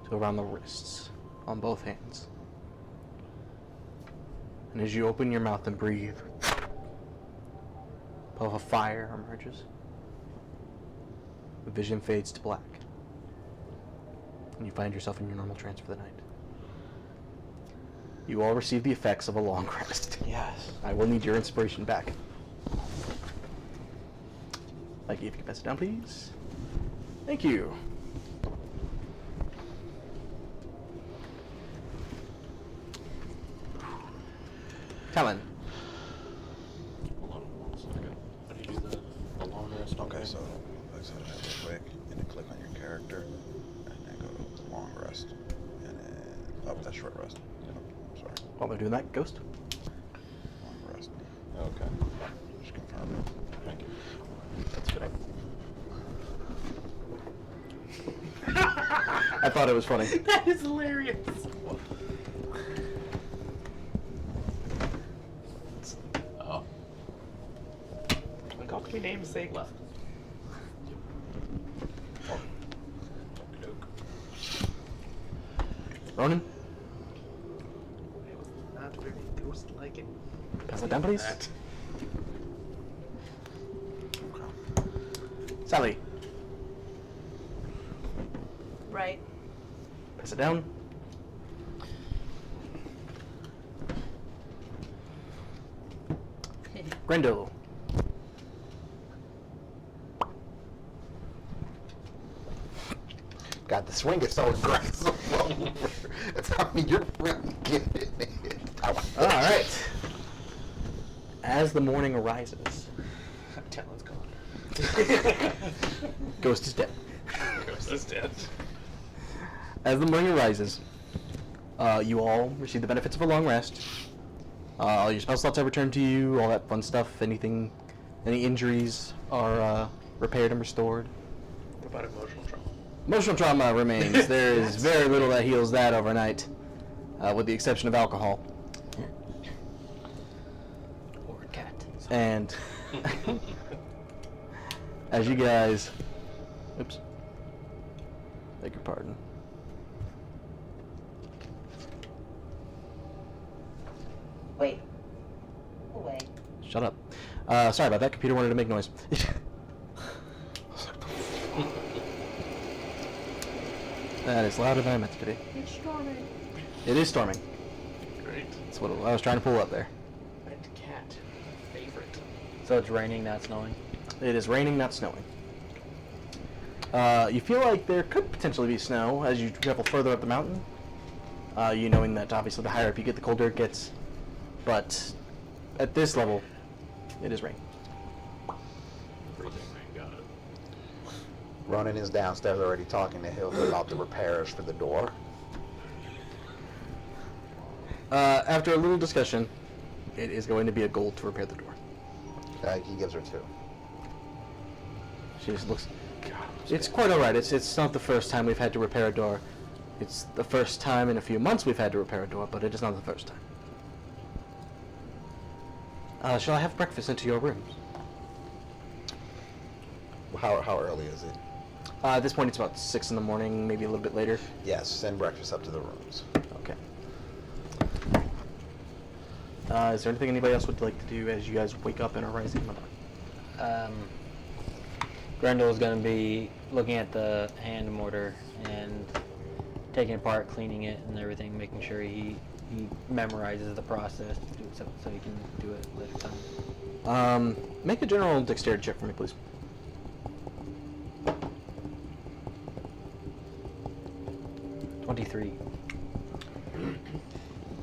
to around the wrists on both hands. And as you open your mouth and breathe, a puff of fire emerges. The vision fades to black. And you find yourself in your normal trance for the night. You all receive the effects of a long rest. Yes. I will need your inspiration back. Thank you. If you can pass it down, please. Thank you. Talon. Hold on one second. How do you do the long rest? Okay, so I said that real quick, and then click on your character, and then go to long rest, and then that's short rest. I'm sorry, While they're doing that, Ghost. long rest. Okay. Just confirm it. Thank you. That's good. I thought it was funny. That is hilarious. Oh. Call me namesake. Left. Ronin, It was not very ghost-like. pass it down, please. That. Sally, Right. pass it down. Grendel. God, the swing is so aggressive. I mean, you're really getting it. All right. As the morning arises, Talon's gone. Ghost is dead. Ghost is dead. As the morning arises, you all receive the benefits of a long rest. All your spell slots are returned to you, all that fun stuff. Any injuries are repaired and restored. What about emotional trauma? Emotional trauma remains. There is very little that heals that overnight, with the exception of alcohol. Or a cat. And as you guys, oops, beg your pardon. Wait. Away. Shut up. Sorry about that. Computer wanted to make noise. That is louder than I meant it to be. It's storming. It is storming. Great. That's what I was trying to pull up there. Red cat. Favorite. So it's raining, not snowing. It is raining, not snowing. You feel like there could potentially be snow as you travel further up the mountain. You knowing that obviously the higher up you get, the colder it gets. But at this level, it is rain. Freezing rain, got it. Ronin is downstairs already talking to Hilda about the repairs for the door. After a little discussion, it is going to be a gold to repair the door. He gives her 2. She just looks. It's quite alright. It's not the first time we've had to repair a door. It's the first time in a few months we've had to repair a door, but it is not the first time. Shall I have breakfast into your rooms? How early is it? At this point, it's about 6 in the morning, maybe a little bit later. Yes, send breakfast up to the rooms. Okay. Is there anything anybody else would like to do as you guys wake up and are rising in the morning? Grendel's gonna be looking at the hand mortar and taking it apart, cleaning it and everything, making sure he memorizes the process so he can do it later time. Make a general dexterity check for me, please. $23.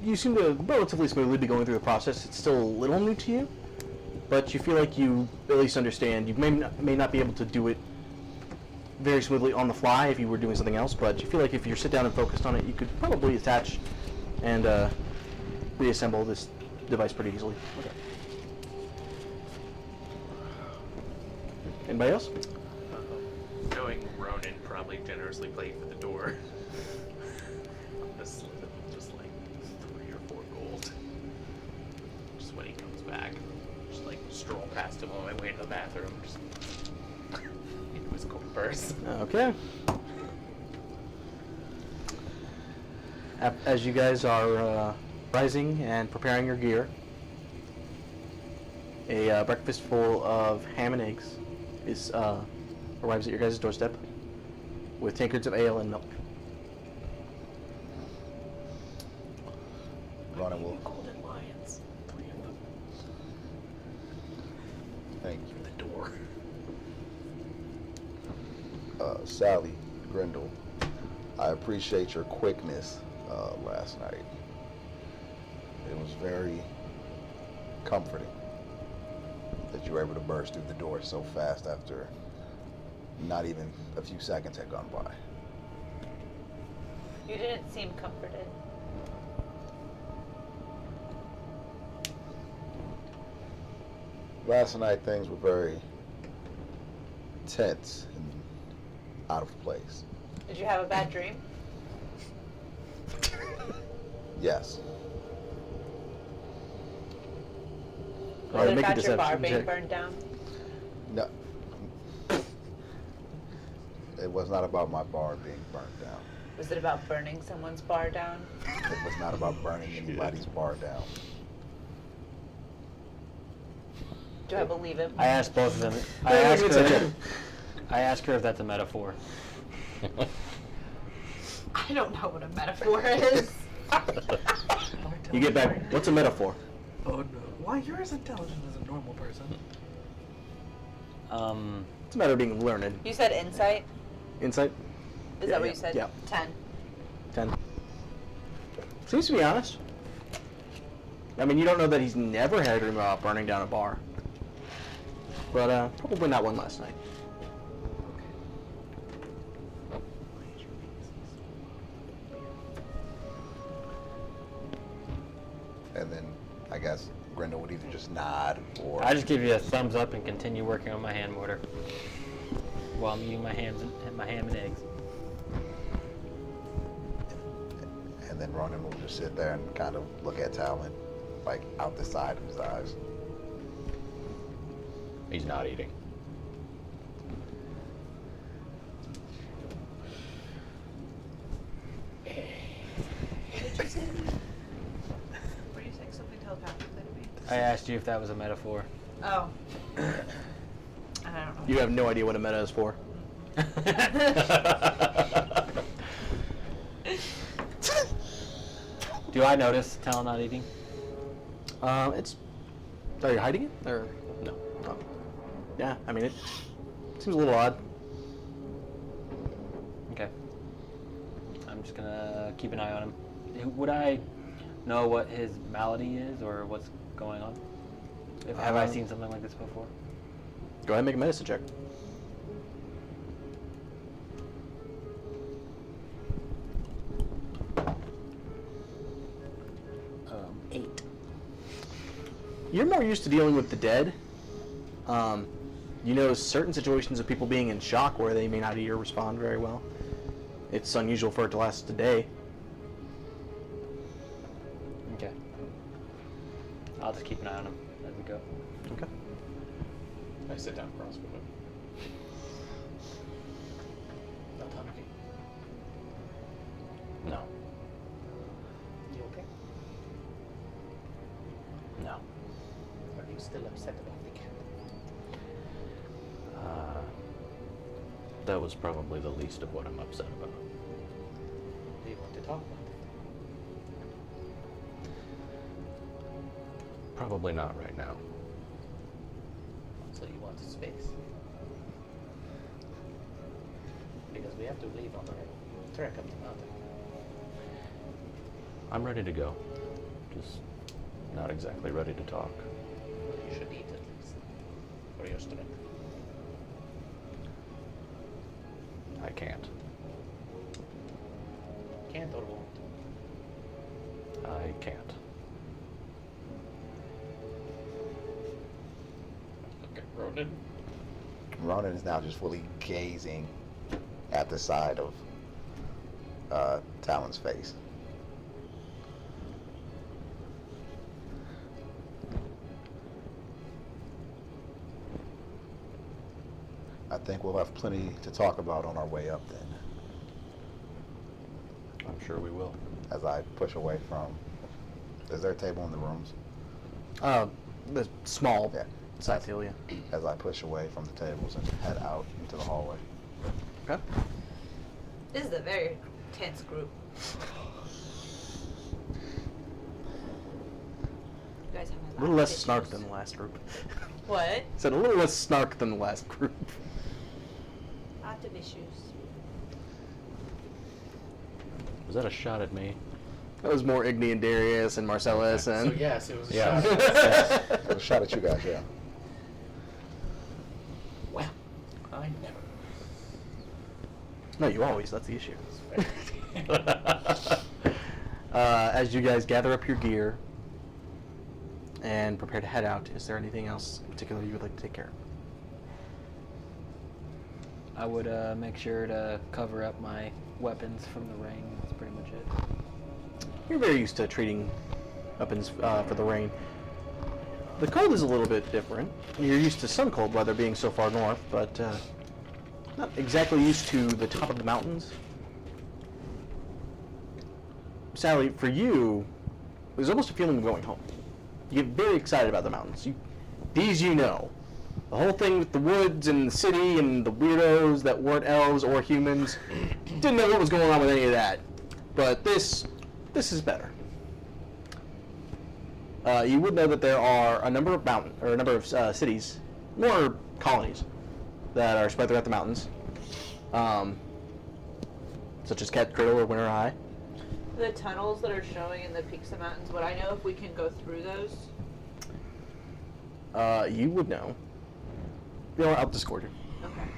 You seem to relatively smoothly be going through the process. It's still a little new to you, but you feel like you at least understand. You may not be able to do it very smoothly on the fly if you were doing something else, but you feel like if you sit down and focused on it, you could probably attach and reassemble this device pretty easily. Okay. Anybody else? Knowing Ronin probably generously paid for the door. Just like 3 or 4 gold. Just when he comes back, just like past him on my way to the bathroom. Just into his coat purse. Okay. As you guys are rising and preparing your gear, a breakfast full of ham and eggs is arrives at your guys' doorstep with tankards of ale and milk. Ronin will. Golden lions. 3 of them. Thank you. The door. Sally, Grendel, I appreciate your quickness last night. It was very comforting that you were able to burst through the door so fast after not even a few seconds had gone by. You didn't seem comforted. Last night things were very tense and out of place. Did you have a bad dream? Yes. All Was right, it make a about your bar deception being check. burned down? No. It was not about my bar being burnt down. Was it about burning someone's bar down? It was not about burning anybody's bar down. Do I believe him? I asked both of them. Yeah, I ask her if that's a metaphor. I don't know what a metaphor is. You get back. What's a metaphor? Oh no. Why you're as intelligent as a normal person? It's a matter of being learned. You said insight? Insight? Is Yeah, that what yeah, you said? yeah. 10. 10. Seems to be honest. I mean, you don't know that he's never had a dream about burning down a bar. But probably not one last night. And then I guess Grendel would either just nod or I just give you a thumbs up and continue working on my hand mortar while I'm eating my ham and eggs. and then Ronin will just sit there and kind of look at Talon, like out the side of his eyes. He's not eating. Were you saying something telepathically to me? I asked you if that was a metaphor. Oh. I don't know. You have no idea what a meta is for. Do I notice Talon not eating? It's. Are you hiding it? Or. No. Oh. Yeah, I mean, it seems a little odd. Okay. I'm just gonna keep an eye on him. Would I know what his malady is or what's going on? Have I seen something like this before? Go ahead and make a medicine check. Eight. You're more used to dealing with the dead. You know certain situations of people being in shock where they may not either respond very well. It's unusual for it to last a day. Okay. I'll just keep an eye on him as we go. Okay. I sit down across from him. Not hungry. No. You okay? No. Are you still upset about the cat? That was probably the least of what I'm upset about. Do you want to talk about it? Probably not right now. So you want space? Because we have to leave on our trek up the mountain. I'm ready to go. Just not exactly ready to talk. Well, you should eat at least. For your strength. I can't. Can't or won't. I can't. Look at Ronin. Ronin is now just fully gazing at the side of Talon's face. I think we'll have plenty to talk about on our way up then. I'm sure we will. As I push away from... Is there a table in the rooms? The small Yeah. side table, yeah. As I push away from the tables and head out into the hallway. Okay. This is a very tense group. You guys have A little less snark than the last group. What? Said a little less snark than the last group. Lots of issues. Was that a shot at me? That was more Igni and Darius and Marcellus So and... yes, it was a Yeah. shot. It was a shot at you guys, yeah. Well, I never. No, you always. That's the issue. As you guys gather up your gear and prepare to head out, is there anything else in particular you would like to take care of? I would make sure to cover up my weapons from the rain. That's pretty much it. You're very used to treating weapons for the rain. The cold is a little bit different. You're used to some cold weather being so far north, but not exactly used to the top of the mountains. Sally, for you, there's almost a feeling of going home. You get very excited about the mountains. These you know. The whole thing with the woods and the city and the weirdos that weren't elves or humans, didn't know what was going on with any of that. But this is better. You would know that there are a number of cities, more colonies, that are spread throughout the mountains, such as Cat Cradle or Winter High. The tunnels that are showing in the peaks of mountains, would I know if we can go through those? You would know. You know, I'll Discord you. Okay.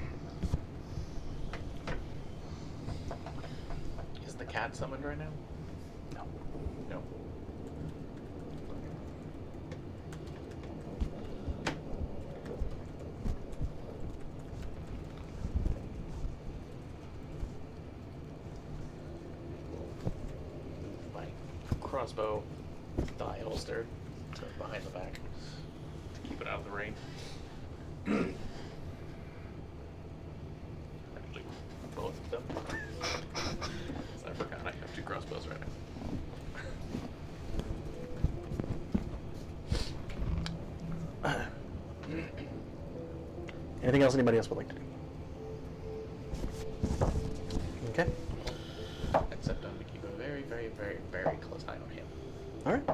Is the cat summoned right now? No. No. My crossbow thigh holster behind the back to keep it out of the rain. Actually, both of them. I forgot I have two crossbows right now. Anything else anybody else would like to do? Okay. Except I'm going to keep a very, very, very, very close eye on him. All right.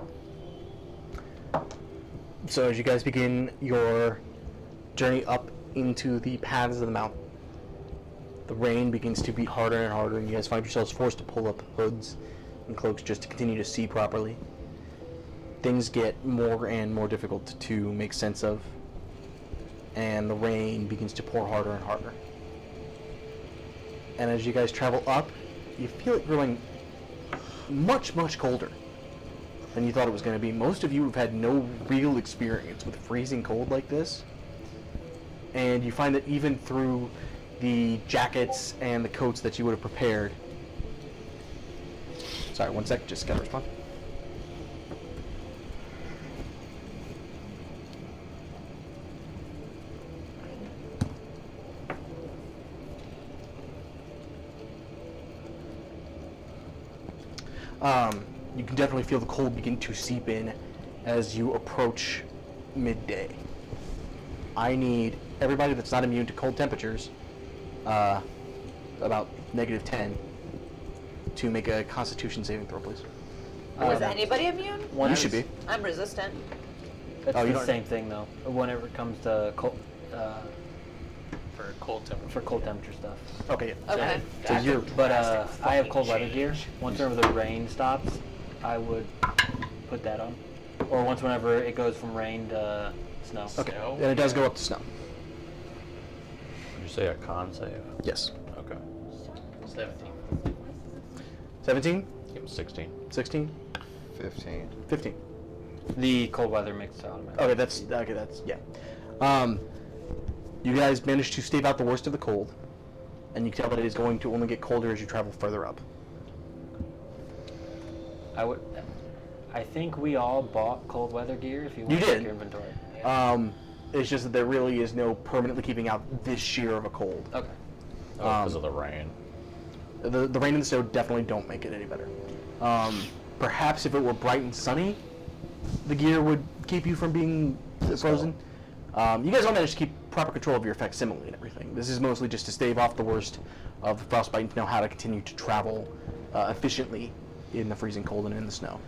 So as you guys begin your journey up into the paths of the mountain, the rain begins to beat harder and harder, and you guys find yourselves forced to pull up hoods and cloaks just to continue to see properly. Things get more and more difficult to make sense of, and the rain begins to pour harder and harder. And as you guys travel up, you feel it growing much, much colder than you thought it was going to be. Most of you have had no real experience with freezing cold like this, and you find that even through the jackets and the coats that you would have prepared... Sorry, one sec, just gotta respond. You can definitely feel the cold begin to seep in as you approach midday. I need everybody that's not immune to cold temperatures, about -10, to make a Constitution saving throw, please. Was anybody immune? You should be. I'm resistant. It's Oh, you the don't- same thing though. Whenever it comes to cold, For cold temperature. for cold temperature stuff. Okay, yeah. Okay. So you're... But I have cold weather gear. Once whenever the rain stops, I would put that on. Or whenever it goes from rain to snow. Okay, Snow? and it does go up to snow. Did you say a con save? Yes. Okay. 17. 17? Give him 16. 16? 15. 15. The cold weather makes it automatic. Okay, that's yeah. You guys managed to stave out the worst of the cold, and you can tell that it is going to only get colder as you travel further up. I think we all bought cold weather gear if you You want to check did. your inventory. It's just that there really is no permanently keeping out this sheer of a cold. Okay. Because of the rain. The rain and the snow definitely don't make it any better. Perhaps if it were bright and sunny, the gear would keep you from being frozen. You guys all managed to keep proper control of your effects similarly and everything. This is mostly just to stave off the worst of the frostbite and to know how to continue to travel efficiently in the freezing cold and in the snow.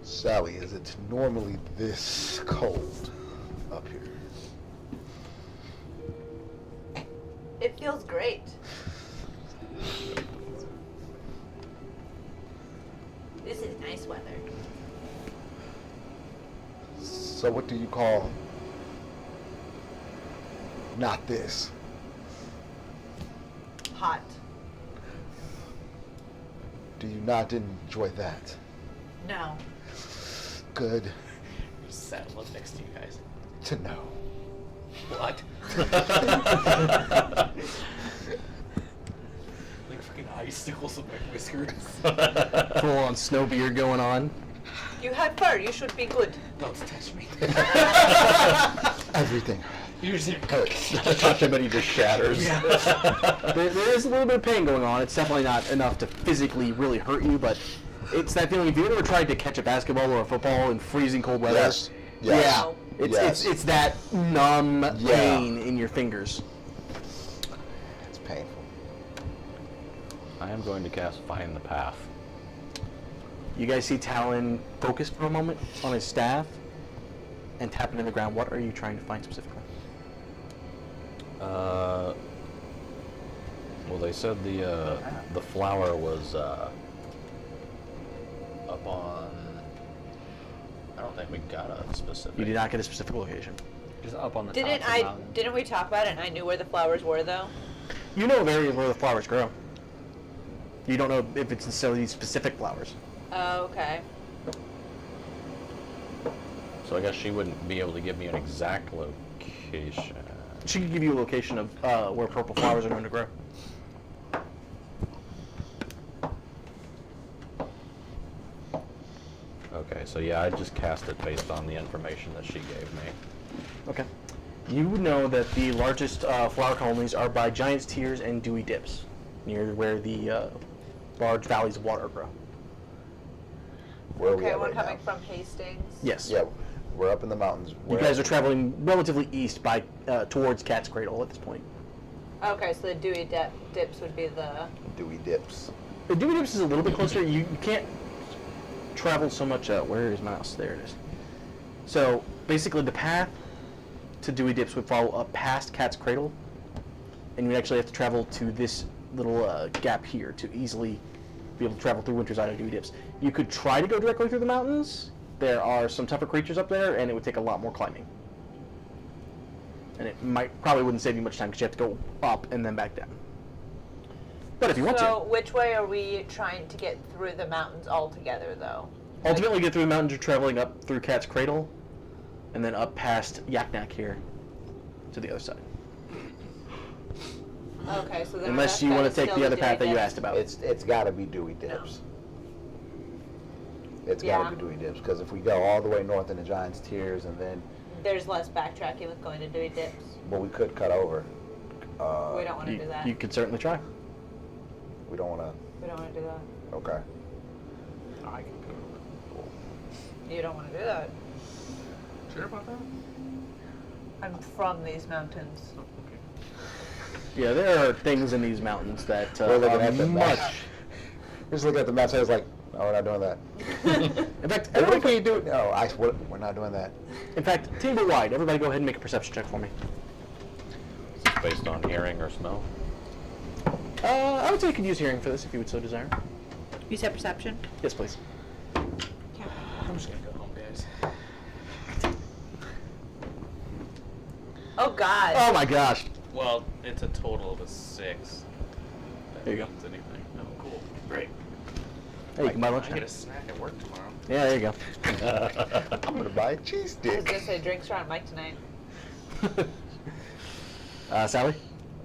Sally, is it normally this cold up here? It feels great. This is nice weather. So what do you call not this? Hot. Do you not enjoy that? No. Good Just saddle up next to you guys. to know. What? Like fucking icicles with my whiskers. Full on snow beard going on. You have fur. You should be good. Don't touch me. Everything Usually hurts. Touch him and he just shatters. Yeah. There is a little bit of pain going on. It's definitely not enough to physically really hurt you, but it's that feeling. If you've ever tried to catch a basketball or a football in freezing cold weather, Yes. Yes. yeah, it's that numb pain in your fingers. It's painful. I am going to cast Find the Path. You guys see Talon focus for a moment on his staff and tap into the ground. What are you trying to find specifically? Well, they said the flower was up on. I don't think we got a specific. You did not get a specific location. Just up on the Didn't top of the mountain. Didn't we talk about it? And I knew where the flowers were, though. You know of areas where the flowers grow. You don't know if it's necessarily these specific flowers. Oh, okay. So I guess she wouldn't be able to give me an exact location. She could give you a location of where purple flowers are known to grow. Okay, so yeah, I just cast it based on the information that she gave me. Okay. You know that the largest flower colonies are by Giant's Tears and Dewy Dips, near where the large valleys of water grow. Where are we Okay, at we're right coming now? from Hastings. Yes. Yeah, we're up in the mountains. You guys are traveling relatively east by towards Cat's Cradle at this point. Okay, so the dewy dips would be the. Dewey Dips. The Dewy Dips is a little bit closer. You can't travel so much. Where is mouse? There it is. So basically, the path to Dewy Dips would follow up past Cat's Cradle, and you would actually have to travel to this little gap here to easily be able to travel through Winter's Eye to Dewy Dips. You could try to go directly through the mountains. There are some tougher creatures up there, and it would take a lot more climbing. And it probably wouldn't save you much time because you have to go up and then back down. But if you want So, to, which way are we trying to get through the mountains altogether, though? ultimately get through the mountains, you're traveling up through Cat's Cradle, and then up past Krag'nak here to the other side. Okay, so then Unless you want to take the other path that you asked about. It's got to be Dewey Dips. It's got Yeah. to be Dewey Dips because if we go all the way north into Giant's Tears and then, There's less backtracking with going to Dewy Dips. well, we could cut over. We don't want to You, do that. you could certainly try. We don't want We don't want to do that. to. Okay. I can go. You don't want to do that. Sure about that? I'm from these mountains. Oh, okay. Yeah, there are things in these mountains that We're looking are at the map. much. Just looking at the map, I was like, no, we're not doing that. In fact, What if everybody, we do? No, we're not doing that. in fact, table wide. Everybody, go ahead and make a perception check for me. Is this based on hearing or smell? I would say you could use hearing for this if you would so desire. You said perception? Yes, please. I'm just gonna go home, guys. Oh God. Oh my gosh. Well, it's a total of a 6. That There you go. means anything. Oh, cool. Great. Hey, you can buy I lunch now. get a snack at work tomorrow. Yeah, there you go. I'm gonna buy a cheese I was stick. gonna say drinks are on Mike tonight. Sally?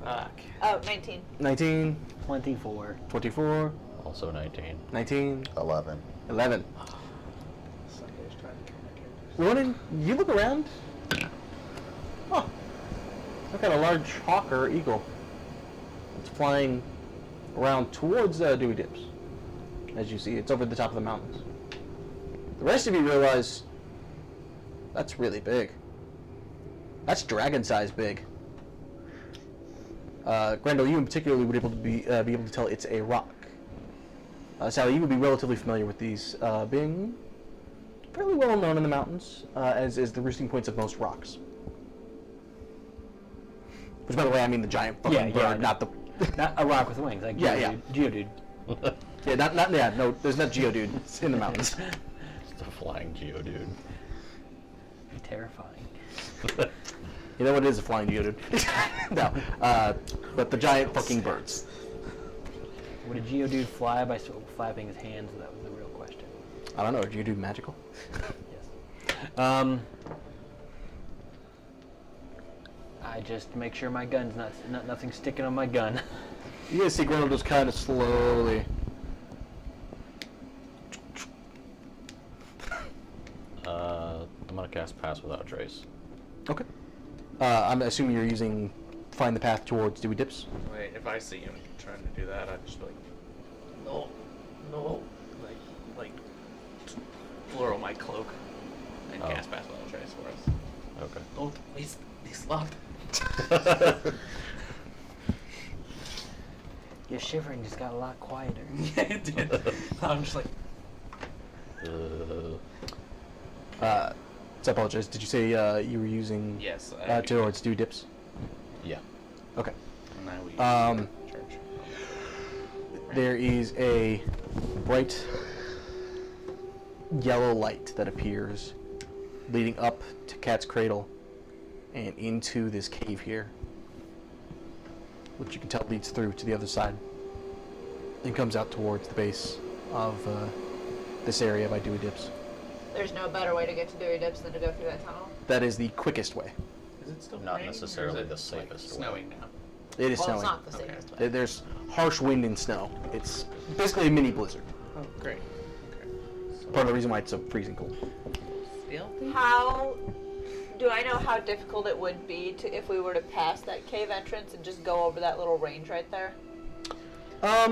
Fuck. Oh, 19. 19, 24. 24, Also 19. 19, 11. 11. Ronin, you look around. Oh, look at a large hawk or eagle. It's flying around towards Dewey Dips. As you see, it's over the top of the mountains. The rest of you realize that's really big. That's dragon-sized big. Grendel, you in particular would be able to tell it's a rock. Sally, you would be relatively familiar with these, being fairly well known in the mountains, as is the roosting points of most rocks. Which, by the way, I mean the giant fucking bird, not the... Not a rock with wings, like Yeah, Geodude. no, there's not Geodude in the mountains. It's a flying Geodude. Terrifying. You know what it is, a flying Geodude? No, but the giant fucking birds. Would a Geodude fly by flapping his hands? That was the real question. I don't know, are Geodude magical? Yes. I just make sure my gun's nothing sticking on my gun. You guys see Grendel just kind of slowly... I'm gonna cast Pass Without Trace. Okay. I'm assuming you're using Find the Path towards Dewey Dips? Wait, if I see him trying to do that, I'd just be like, no, no, like, floral my cloak and cast Pass Without Trace for us. Okay. Don't waste this slot. Your shivering just got a lot quieter. Yeah, it did. I'm just like, So I apologize. Did you say you were using yes. towards Dewey Dips? Yeah. Okay. Now we church. There is a bright yellow light that appears leading up to Cat's Cradle and into this cave here, which you can tell leads through to the other side and comes out towards the base of this area by Dewey Dips. There's no better way to get to Dewey Dips than to go through that tunnel. That is the quickest way. Is it still Not raining, or necessarily is it, the safest way. snowing now? It is Well, snowing. it's not the Okay. safest way. There's harsh wind and snow. It's basically a mini blizzard. Oh, great. Okay. Part of the reason why it's so freezing cold. How do I know how difficult it would be to if we were to pass that cave entrance and just go over that little range right there? I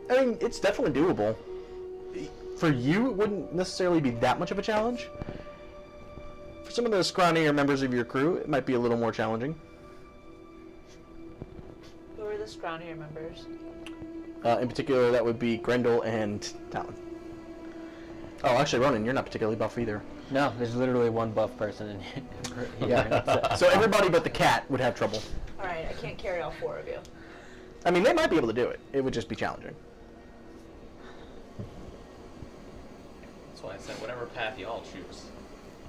mean, it's definitely doable. For you, it wouldn't necessarily be that much of a challenge. For some of the scrawnier members of your crew, it might be a little more challenging. Who are the scrawnier members? In particular, that would be Grendel and Talon. Oh, actually, Ronin, you're not particularly buff either. No, there's literally one buff person in here. Yeah. So everybody but the cat would have trouble. Alright, I can't carry all four of you. I mean, they might be able to do it. It would just be challenging. That's why I said whatever path y'all choose,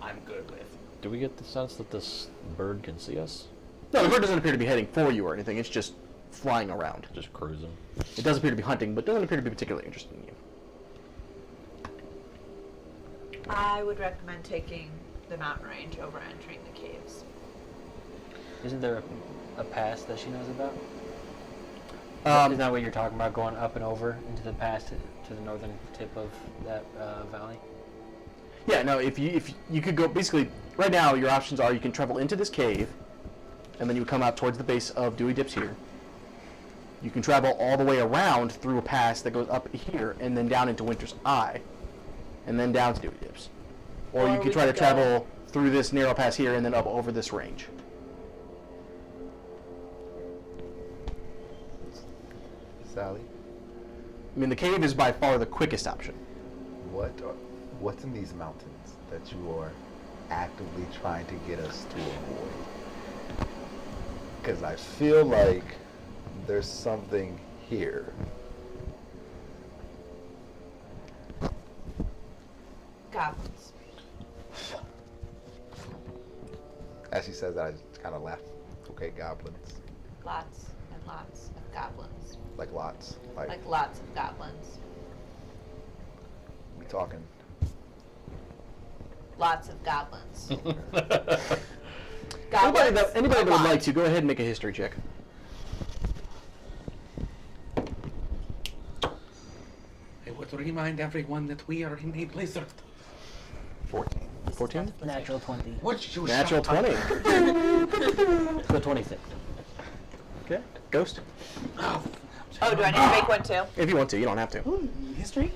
I'm good with. Do we get the sense that this bird can see us? No, the bird doesn't appear to be heading for you or anything. It's just flying around. Just cruising. It does appear to be hunting, but doesn't appear to be particularly interested in you. I would recommend taking the mountain range over entering the caves. Isn't there a pass that she knows about? Um, Isn't that what you're talking about, going up and over into the pass to the northern tip of that valley? Yeah, no, if you could go, basically, right now your options are you can travel into this cave, and then you would come out towards the base of Dewey Dips here. You can travel all the way around through a pass that goes up here, and then down into Winter's Eye, and then down to Dewey Dips. Or you Or could we try to could go- travel through this narrow pass here, and then up over this range. Sally, I mean, the cave is by far the quickest option. what's in these mountains that you are actively trying to get us to avoid? Because I feel like there's something here. Goblins. As she says that, I just kind of laugh. Okay, goblins. Lots and lots of goblins. Like lots. Like lots of goblins. We talking. Lots of goblins. Anybody Goblins. that would lots. like to, go ahead and make a history check. I would remind everyone that we are in a blizzard. 14. 14? Natural 20. What you Natural 20. So 26. Okay. Ghost? Oh, do I need to make one too? If you want to, you don't have to. Ooh, history.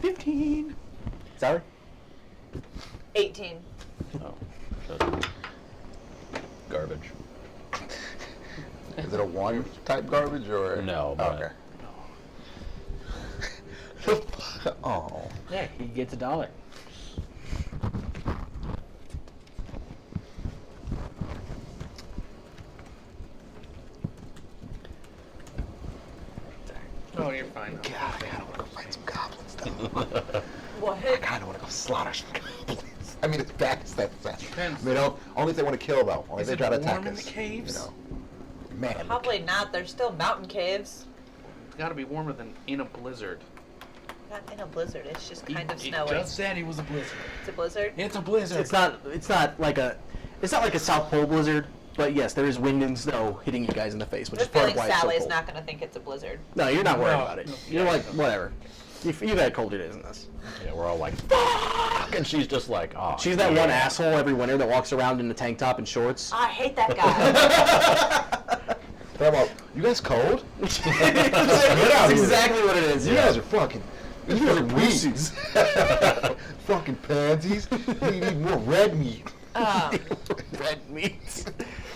15. Sally? 18. Oh, shit. Garbage. Is it a 1 type garbage or? No, but Okay. Oh. Yeah, he gets $1. Oh, you're fine. God, I kinda wanna go fight some goblins though. What? I kinda wanna go slaughter some goblins. I mean, it's bad as that sounds. Depends. You know, only if they want to kill though. Only if Is they it try to attack warm in us. the caves? You know. Man. Probably not. There's still mountain caves. It's got to be warmer than in a blizzard. Not in a blizzard. It's just kind of He snowy. Just said it was a blizzard. It's a blizzard. It's a blizzard. It's not like a South Pole blizzard, but yes, there is wind and snow hitting you guys in the face, which The is part of feeling why it's so Sally's cold. not going to think it's a blizzard. No, you're not worried No, about it. no. You're like, whatever. You've had colder days than this. yeah, we're all like, fuck! And she's just like, oh. She's that yeah. one asshole every winter that walks around in a tank top and shorts. I hate that guy. They're about, you guys cold? That's exactly what it is. You guys are fucking. You guys are weeds. Fucking pansies. You need more red meat. Red meat.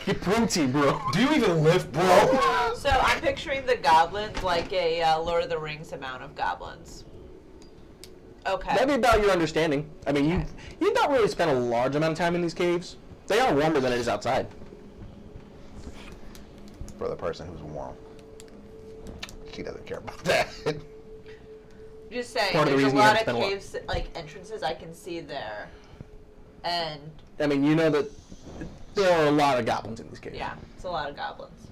Get protein, bro. Do you even lift, bro? So I'm picturing the goblins like a Lord of the Rings amount of goblins. Okay. That'd be about your understanding. I mean, you not really spend a large amount of time in these caves. They are warmer than it is outside. For the person who's warm. She doesn't care about that. Just saying, Part of the there's a reason you lot haven't of spent a lot- caves, like entrances I can see there. And I mean, you know that there are a lot of goblins in these caves. yeah, it's a lot of goblins.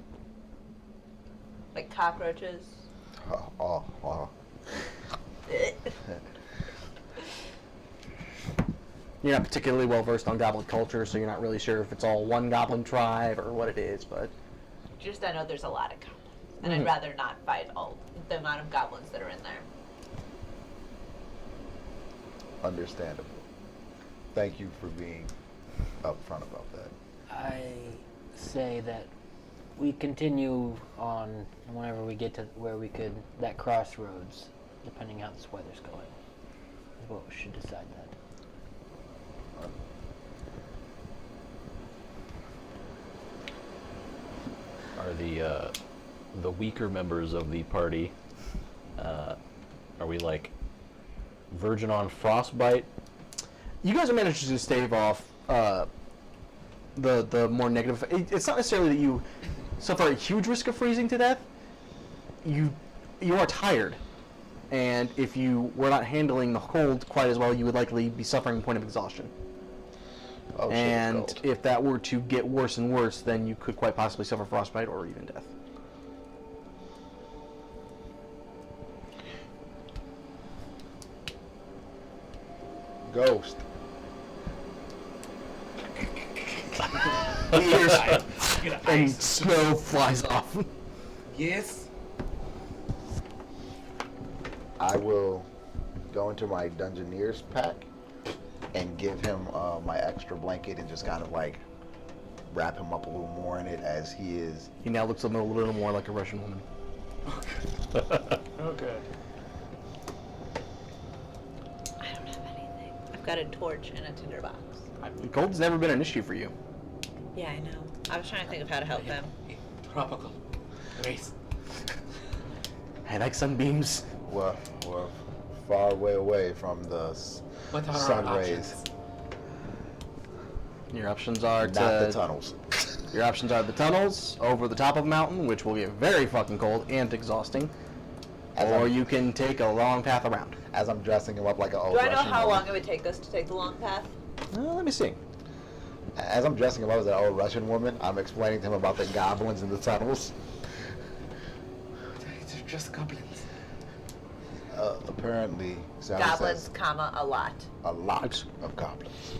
Like cockroaches. Oh. You're not particularly well versed on goblin culture, so you're not really sure if it's all one goblin tribe or what it is, but Just I know there's a lot of goblins. And I'd rather not fight all the amount of goblins that are in there. Understandable. Thank you for being upfront about that. I say that we continue on whenever we get to where we could, that crossroads, depending how this weather's going, is what we should decide that. Are the weaker members of the party, are we like virgin on frostbite? you guys are managing to stave off the more negative. It's not necessarily that you suffer a huge risk of freezing to death. You are tired, and if you were not handling the cold quite as well, you would likely be suffering a point of exhaustion. Oh, shit, it's And cold. if that were to get worse and worse, then you could quite possibly suffer frostbite or even death. Ghost. And snow flies off. Yes. I will go into my Dungeoneer's pack and give him my extra blanket and just kind of like wrap him up a little more in it as he is. He now looks a little more like a Russian woman. Oh, good. I don't have anything. I've got a torch and a tinderbox. Cold's never been an issue for you. Yeah, I know. I was trying to think of how to help him. Tropical. Race. I like sunbeams. We're far way away from the What are sun our rays. options? Your options are Not to the tunnels. Your options are the tunnels over the top of a mountain, which will get very fucking cold and exhausting, or you can take a long path around. As I'm dressing him up like an old Do I know Russian how woman. long it would take us to take the long path? Let me see. As I'm dressing him up as an old Russian woman, I'm explaining to him about the goblins in the tunnels. They're just goblins. Apparently, Sally Goblins, says comma, a lot. a lot of goblins.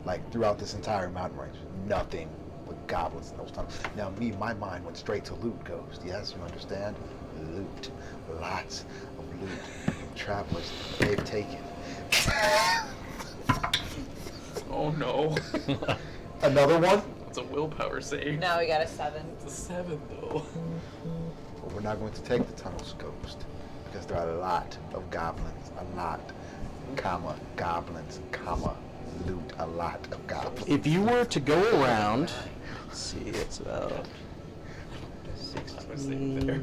Like throughout this entire mountain range, nothing but goblins in those tunnels. Now, my mind went straight to loot, Ghost. Yes, you understand? Loot. Lots of loot. Travelers, they've taken. Oh no. Another one? It's a willpower save. No, we got a 7. It's a 7 though. But we're not going to take the tunnels, Ghost, because there are a lot of goblins. A lot, comma, goblins, comma, loot. A lot of goblins. If you were to go around, let's see, it's about I was thinking there.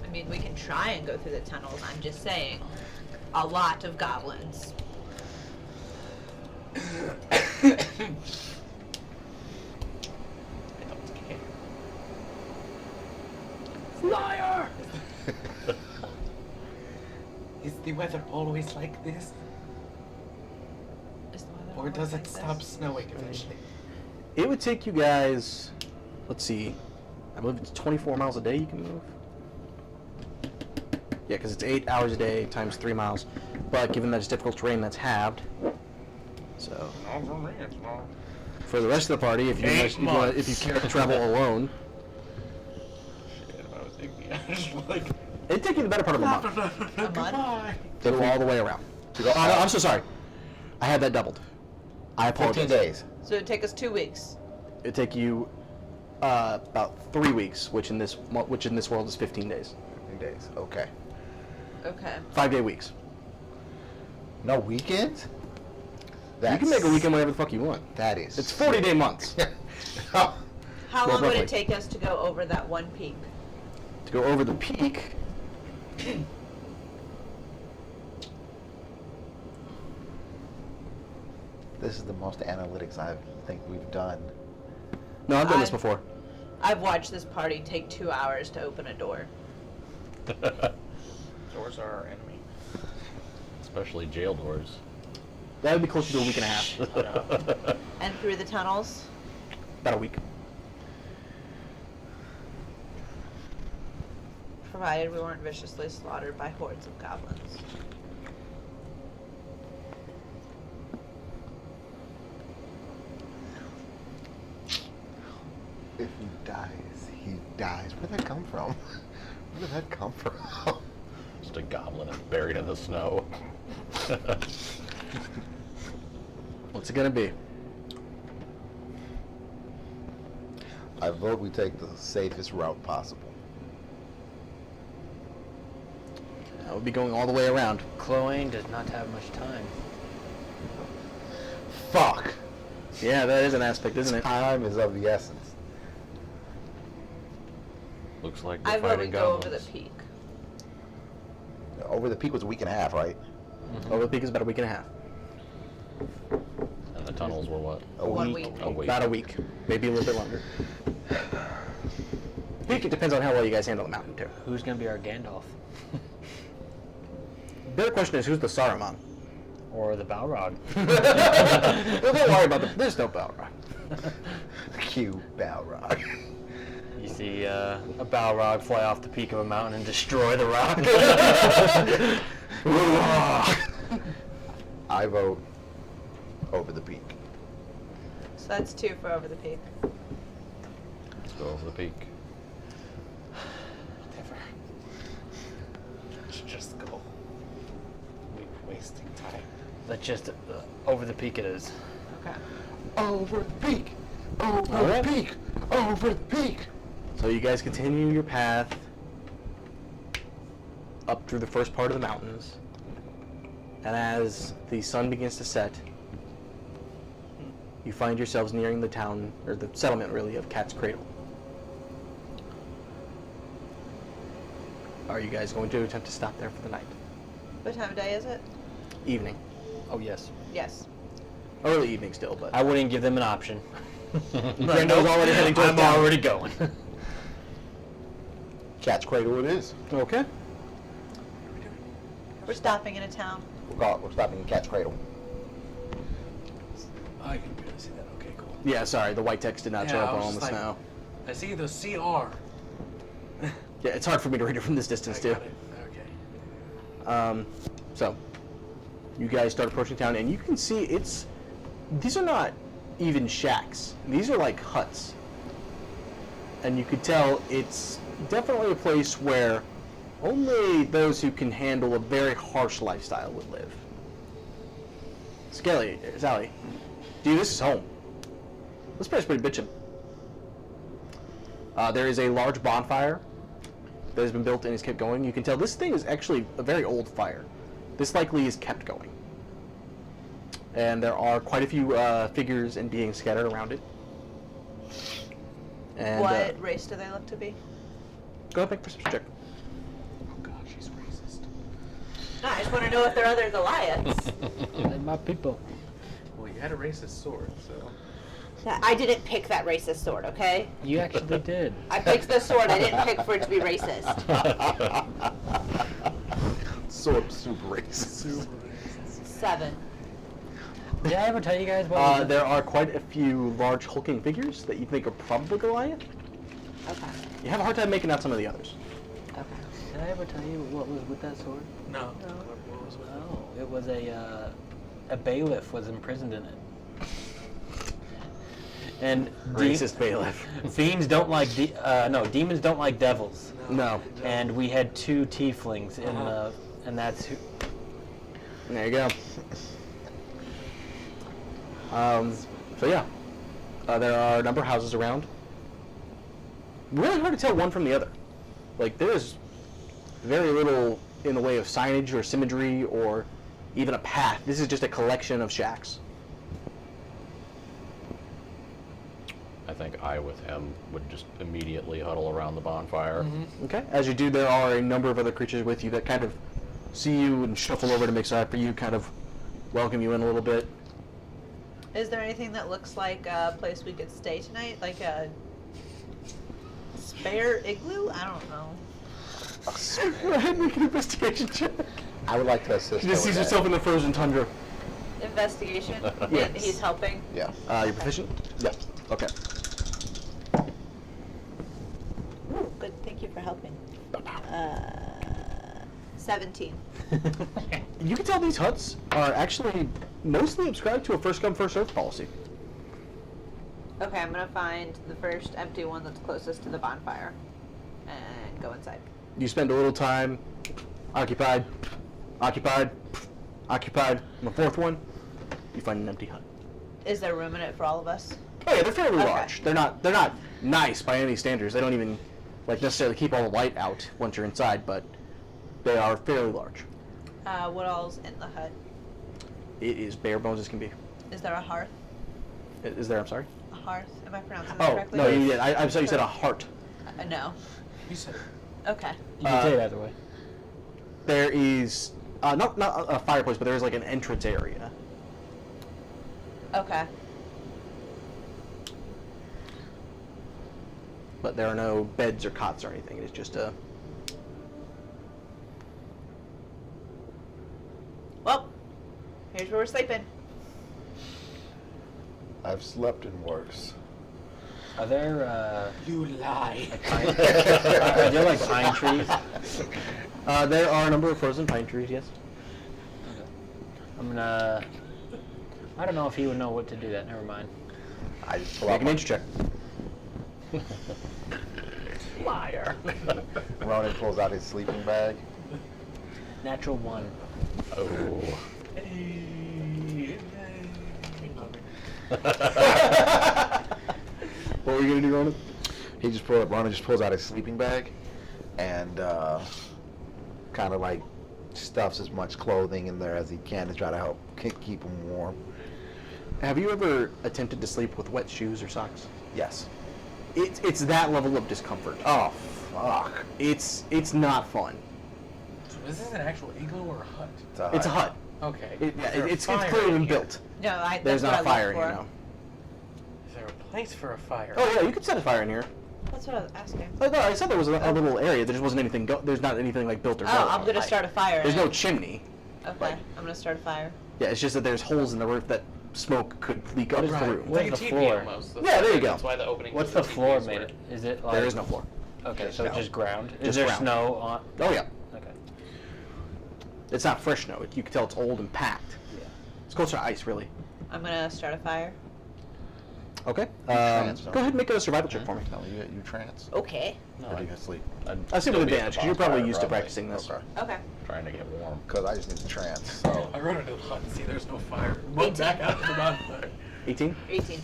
I mean, we can try and go through the tunnels. I'm just saying, a lot of goblins. I don't care. Liar! Is the weather always like this? Is the weather Or always does like it stop this? snowing eventually? It would take you guys, let's see, I believe it's 24 miles a day you can move. Yeah, because it's 8 hours a day times 3 miles. But given that it's difficult terrain, that's halved. So, for the rest of the party, if you care to travel alone, Shit, if I was thinking, I was like, it'd take you the better part of a month A month? to go all the way around. No, I'm so sorry. I had that doubled. I apologize. 15 days. So it'd take us 2 weeks. It'd take you about 3 weeks, which in this world is 15 days. 15 days. Okay. Okay. 5-day weeks. No weekends? You can make a weekend whenever the fuck you want. That is. It's 40-day months. Oh, How Well, long would roughly. it take us to go over that one peak? To go over the peak, this is the most analytics I think we've done. no, I've done this I've- before. I've watched this party take 2 hours to open a door. doors are our enemy. Especially jail doors. That would be closer to a week and a half. And through the tunnels? About a week. Provided we weren't viciously slaughtered by hordes of goblins. If he dies, he dies. Where'd that come from? Where did that come from? Just a goblin buried in the snow. What's it gonna be? I vote we take the safest route possible. I would be going all the way around. Chloe does not have much time. Fuck! Yeah, that is an aspect, isn't it? Time is of the essence. Looks like I they're vote we fighting go over the goblins. peak. Over the peak was a week and a half, right? Over the peak is about a week and a half. And the tunnels were what? A 1 week. week. A week. About a week. Maybe a little bit longer. Peak, it depends on how well you guys handle the mountain, too. Who's gonna be our Gandalf? The other question is, who's the Saruman? Or the Balrog? Well, don't worry about the... There's no Balrog. Cue Balrog. You see a Balrog fly off the peak of a mountain and destroy the rock. I vote over the peak. So that's 2 for over the peak. Let's go over the peak. Whatever. Let's just go. We're wasting time. Let's just over the peak it is. Okay. Over the peak! Over Alright. the peak! Over the peak! So you guys continue your path up through the first part of the mountains. And as the sun begins to set, you find yourselves nearing the town, or the settlement really, of Cat's Cradle. Are you guys going to attempt to stop there for the night? What time of day is it? Evening. Oh yes. Yes. Early evening still, but... I wouldn't give them an option. Grando's already heading towards I'm town. already going. Cat's Cradle it is. Okay. We're stopping in a town. We're stopping in Cat's Cradle. I can barely see that. Okay, cool. Yeah, sorry, the white text did not show Yeah, up I was on the just like- snow. I see the CR. Yeah, it's hard for me to read it from this distance, I too. got it. Okay. So, you guys start approaching town, and you can see these are not even shacks. These are like huts. And you could tell it's definitely a place where Only those who can handle a very harsh lifestyle would live. Sally, dude, this is home. This place is pretty bitchin'. There is a large bonfire that has been built and is kept going. You can tell this thing is actually a very old fire. This likely is kept going. And there are quite a few figures and beings scattered around it. And, what race do they look to be? Go ahead and make a perception check. Oh god, she's racist. No, I just want to know if they're other Goliaths. They're my people. Well, you had a racist sword, so. Yeah, I didn't pick that racist sword, okay? You actually did. I picked the sword. I didn't pick for it to be racist. Sword super racist. 7. Did I ever tell you guys what? There are quite a few large hulking figures that you think are probably Goliath. Okay. You have a hard time making out some of the others. Okay. Did I ever tell you what was with that sword? No. What was with it? Oh, it was a bailiff was imprisoned in it. And Racist bailiff. fiends don't like demons don't like devils. No. And we had 2 tieflings in and that's who. There you go. So yeah, there are a number of houses around. Really hard to tell one from the other. Like, there's very little in the way of signage or symmetry or even a path. This is just a collection of shacks. I think I, with him, would just immediately huddle around the bonfire. Okay. As you do, there are a number of other creatures with you that kind of see you and shuffle over to make side for you, kind of welcome you in a little bit. Is there anything that looks like a place we could stay tonight? Like a spare igloo? I don't know. Go ahead and make an investigation check. I would like to assist. She just sees herself in the frozen tundra. Investigation? Yes. He's helping? Yeah. You're proficient? Yeah. Okay. Good, thank you for helping. 17. You can tell these huts are actually mostly subscribed to a first come, first served policy. Okay, I'm gonna find the first empty one that's closest to the bonfire and go inside. You spend a little time occupied. On the fourth one, you find an empty hut. Is there room in it for all of us? Oh yeah, they're fairly Okay. large. They're not nice by any standards. They don't even necessarily keep all the light out once you're inside, but they are fairly large. What all's in the hut? It is bare bones as can be. Is there a hearth? Is there? I'm sorry. A hearth? Am I pronouncing that Oh correctly? no, you did. I'm sorry. You said a heart. No. You said Okay. You can say it either way. There is not a fireplace, but there is like an entrance area. Okay. But there are no beds or cots or anything. It's just a. Well, here's where we're sleeping. I've slept in worse. Are there you lie. are there like pine trees? There are a number of frozen pine trees. Yes. I'm gonna. I don't know if he would know what to do that. Never mind. I just pull Make out an nature check. Liar. Ronin pulls out his sleeping bag. Natural 1. Oh. What were you gonna do, Ronan? Ronin just pulls out his sleeping bag, and kind of like stuffs as much clothing in there as he can to try to help keep him warm. Have you ever attempted to sleep with wet shoes or socks? Yes. It's that level of discomfort. Oh, fuck. It's not fun. So is this an actual igloo or a hut? It's a hut. Okay. It's clearly been built. No, There's that's not a what I fire looked in here for. now. Is there a place for a fire? Oh yeah, you could set a fire in here. That's what I was asking. Oh, no, I said there was a little area. There just wasn't anything. There's not anything like built or Oh, going I'm on. gonna start a fire. There's no then. chimney. Okay, I'm gonna start a fire. Yeah, it's just that there's holes in the roof that smoke could leak up Right. through. It's Where's like a the teepee floor? almost. Yeah, there you go. That's why the opening. What's to the floor teepees made were- of? Is it like? There is no floor. Okay, so it's just ground. Is Just there ground. snow on? Oh yeah, Okay. it's not fresh snow. You can tell it's old and packed. Yeah. It's closer to ice, really. I'm gonna start a fire. Okay. trance, Go don't ahead and make a survival check for me. No, you trance. Okay. No, Or do you get sleep? I say with advantage, because you're probably used to practicing this. Okay. Okay. trying to get warm. Because I just need to trance. So I run into the hut and see there's no fire. Run back out to the bonfire. 18? 18.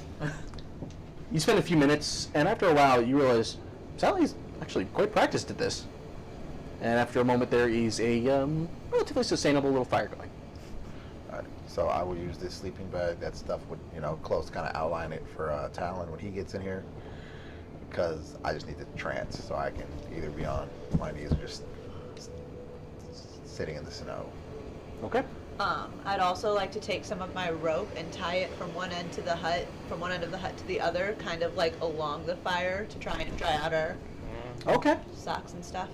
You spend a few minutes, and after a while, you realize Sally's actually quite practiced at this. And after a moment, there is a relatively sustainable little fire going. Alright, so I will use this sleeping bag. That stuff would, close kind of outline it for Talon when he gets in here. Because I just need to trance, so I can either be on my knees or just sitting in the snow. Okay. I'd also like to take some of my rope and tie it from one end of the hut to the other, kind of like along the fire to try and dry out our Okay. socks and stuff.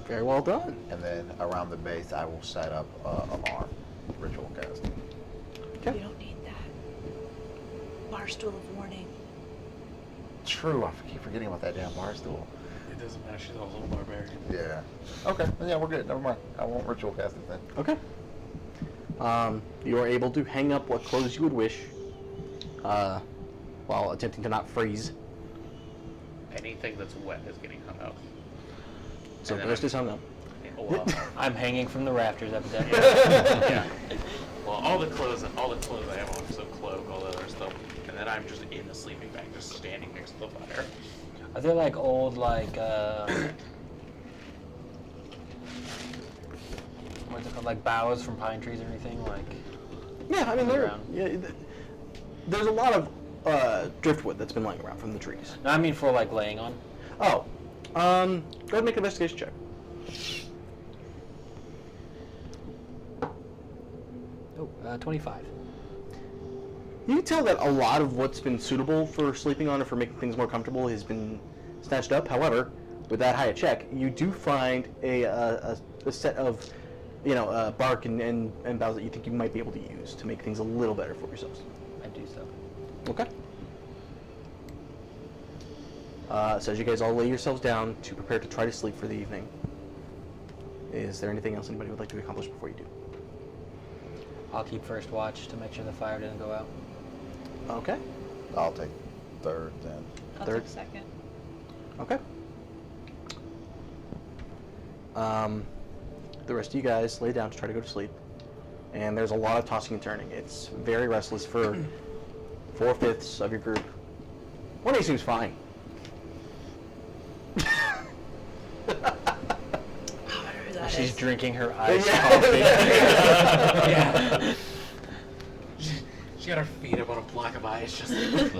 Very well done. And then around the base, I will set up alarm ritual casting. Okay. You don't need that. Barstool of warning. True, I keep forgetting about that damn bar stool. It doesn't matter. She's also a barbarian. Yeah. Okay. Yeah, we're good. Never mind. I won't ritual cast it then. Okay. You are able to hang up what clothes you would wish, while attempting to not freeze. Anything that's wet is getting hung up. So And the then rest is hung up. Oh, well, I'm hanging from the rafters up there. yeah. Well, all the clothes I have on, so cloak, all the other stuff, and then I'm just in the sleeping bag, just standing next to the fire. Are there like old what's it called, like boughs from pine trees or anything like? Yeah, I mean, Around. there's a lot of driftwood that's been lying around from the trees. No, I mean for like laying on. Oh, go ahead and make an investigation check. Oh, 25. You can tell that a lot of what's been suitable for sleeping on or for making things more comfortable has been snatched up. However, with that high a check, you do find a set of, bark and boughs that you think you might be able to use to make things a little better for yourselves. I do so. Okay. So as you guys all lay yourselves down to prepare to try to sleep for the evening, is there anything else anybody would like to accomplish before you do? I'll keep first watch to make sure the fire doesn't go out. Okay. I'll take third then. I'll Third. take second. Okay. The rest of you guys lay down to try to go to sleep, and there's a lot of tossing and turning. It's very restless for 4/5 of your group. One of you seems fine. She's drinking her ice Yeah. coffee. Yeah. She got her feet up on a block of ice, just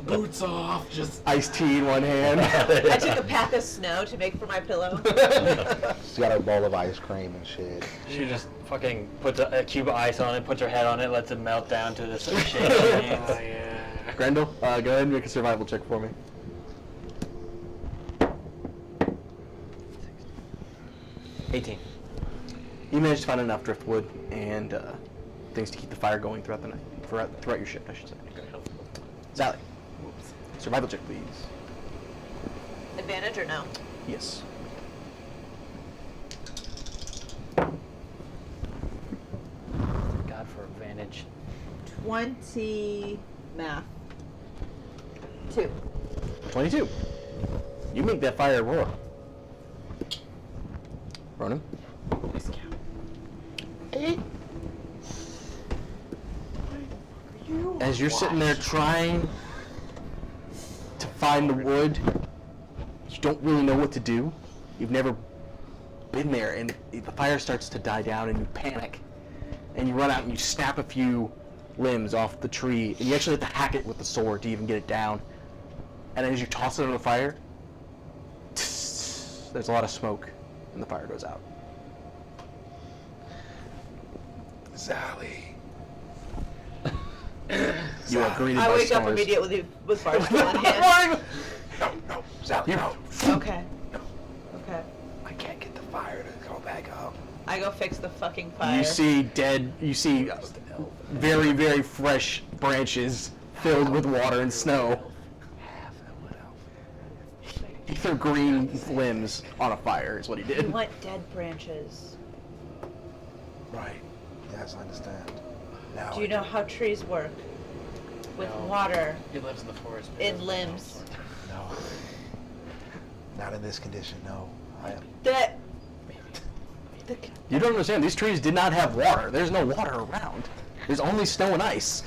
boots off, just. Iced tea in one hand. I took a pack of snow to make for my pillow. She's got a bowl of ice cream and shit. She just fucking puts a cube of ice on it, puts her head on it, lets it melt down to this shape. Oh, yeah. Grendel, go ahead and make a survival check for me. 18. You managed to find enough driftwood and things to keep the fire going throughout the night, throughout your shift, I should say. Sally, survival check, please. Advantage or no? Yes. God for advantage. 20 math. 2. 22. You make that fire roar. Ronin? Discount. 8. As you're sitting there trying to find the wood, you don't really know what to do. You've never been there, and the fire starts to die down, and you panic. And you run out and you snap a few limbs off the tree, and you actually have to hack it with the sword to even get it down. And as you toss it on the fire, there's a lot of smoke, and the fire goes out. Sally. You are greeted I by wake up snores. immediately with Barstool in hand. No, Sally, no. Okay. Okay. I can't get the fire to go back up. I go fix the fucking fire. You see very, very fresh branches filled with water and snow. He threw green limbs on a fire is what he You did. want dead branches. Right. Yes, I understand. Now Do you know how trees work? with No. water He lives in the forest. in limbs. No. Not in this condition, no. I am. That. You don't understand. These trees did not have water. There's no water around. There's only snow and ice.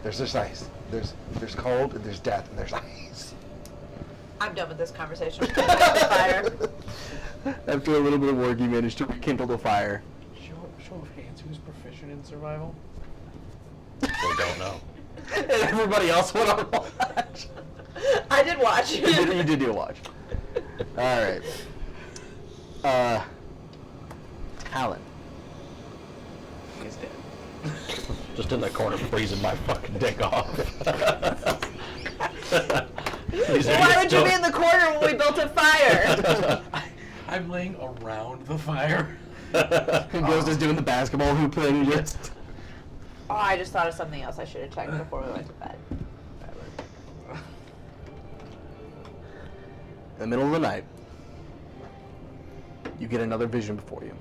There's just ice. There's cold and there's death and there's ice. I'm done with this conversation. Put it out the fire. After a little bit of work, you managed to rekindle the fire. Show of hands, who's proficient in survival? We don't know. And everybody else went on watch. I did watch. You did do a watch. All right. Talon. He's dead. Just in the corner freezing my fucking dick off. Why would you be in the corner when we built a fire? I'm laying around the fire. Ghost is doing the basketball hoop thing. Just. Oh, I just thought of something else I should have checked before we went to bed. In the middle of the night, you get another vision before you.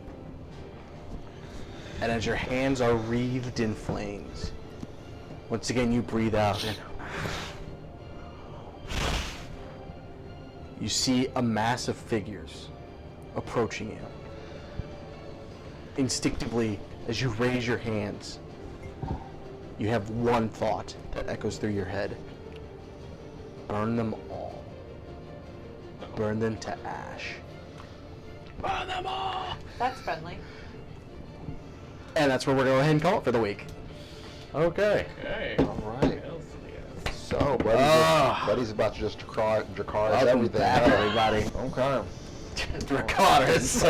And as your hands are wreathed in flames, once again you breathe out and you see a mass of figures approaching you. Instinctively, as you raise your hands, you have one thought that echoes through your head. Burn them all. Burn them to ash. Burn them all! That's friendly. And that's where we're going to go ahead and call it for the week. Okay. Okay. All right. So, Buddy's about to just Dracarys Welcome everything. back, everybody. Okay. Dracarys.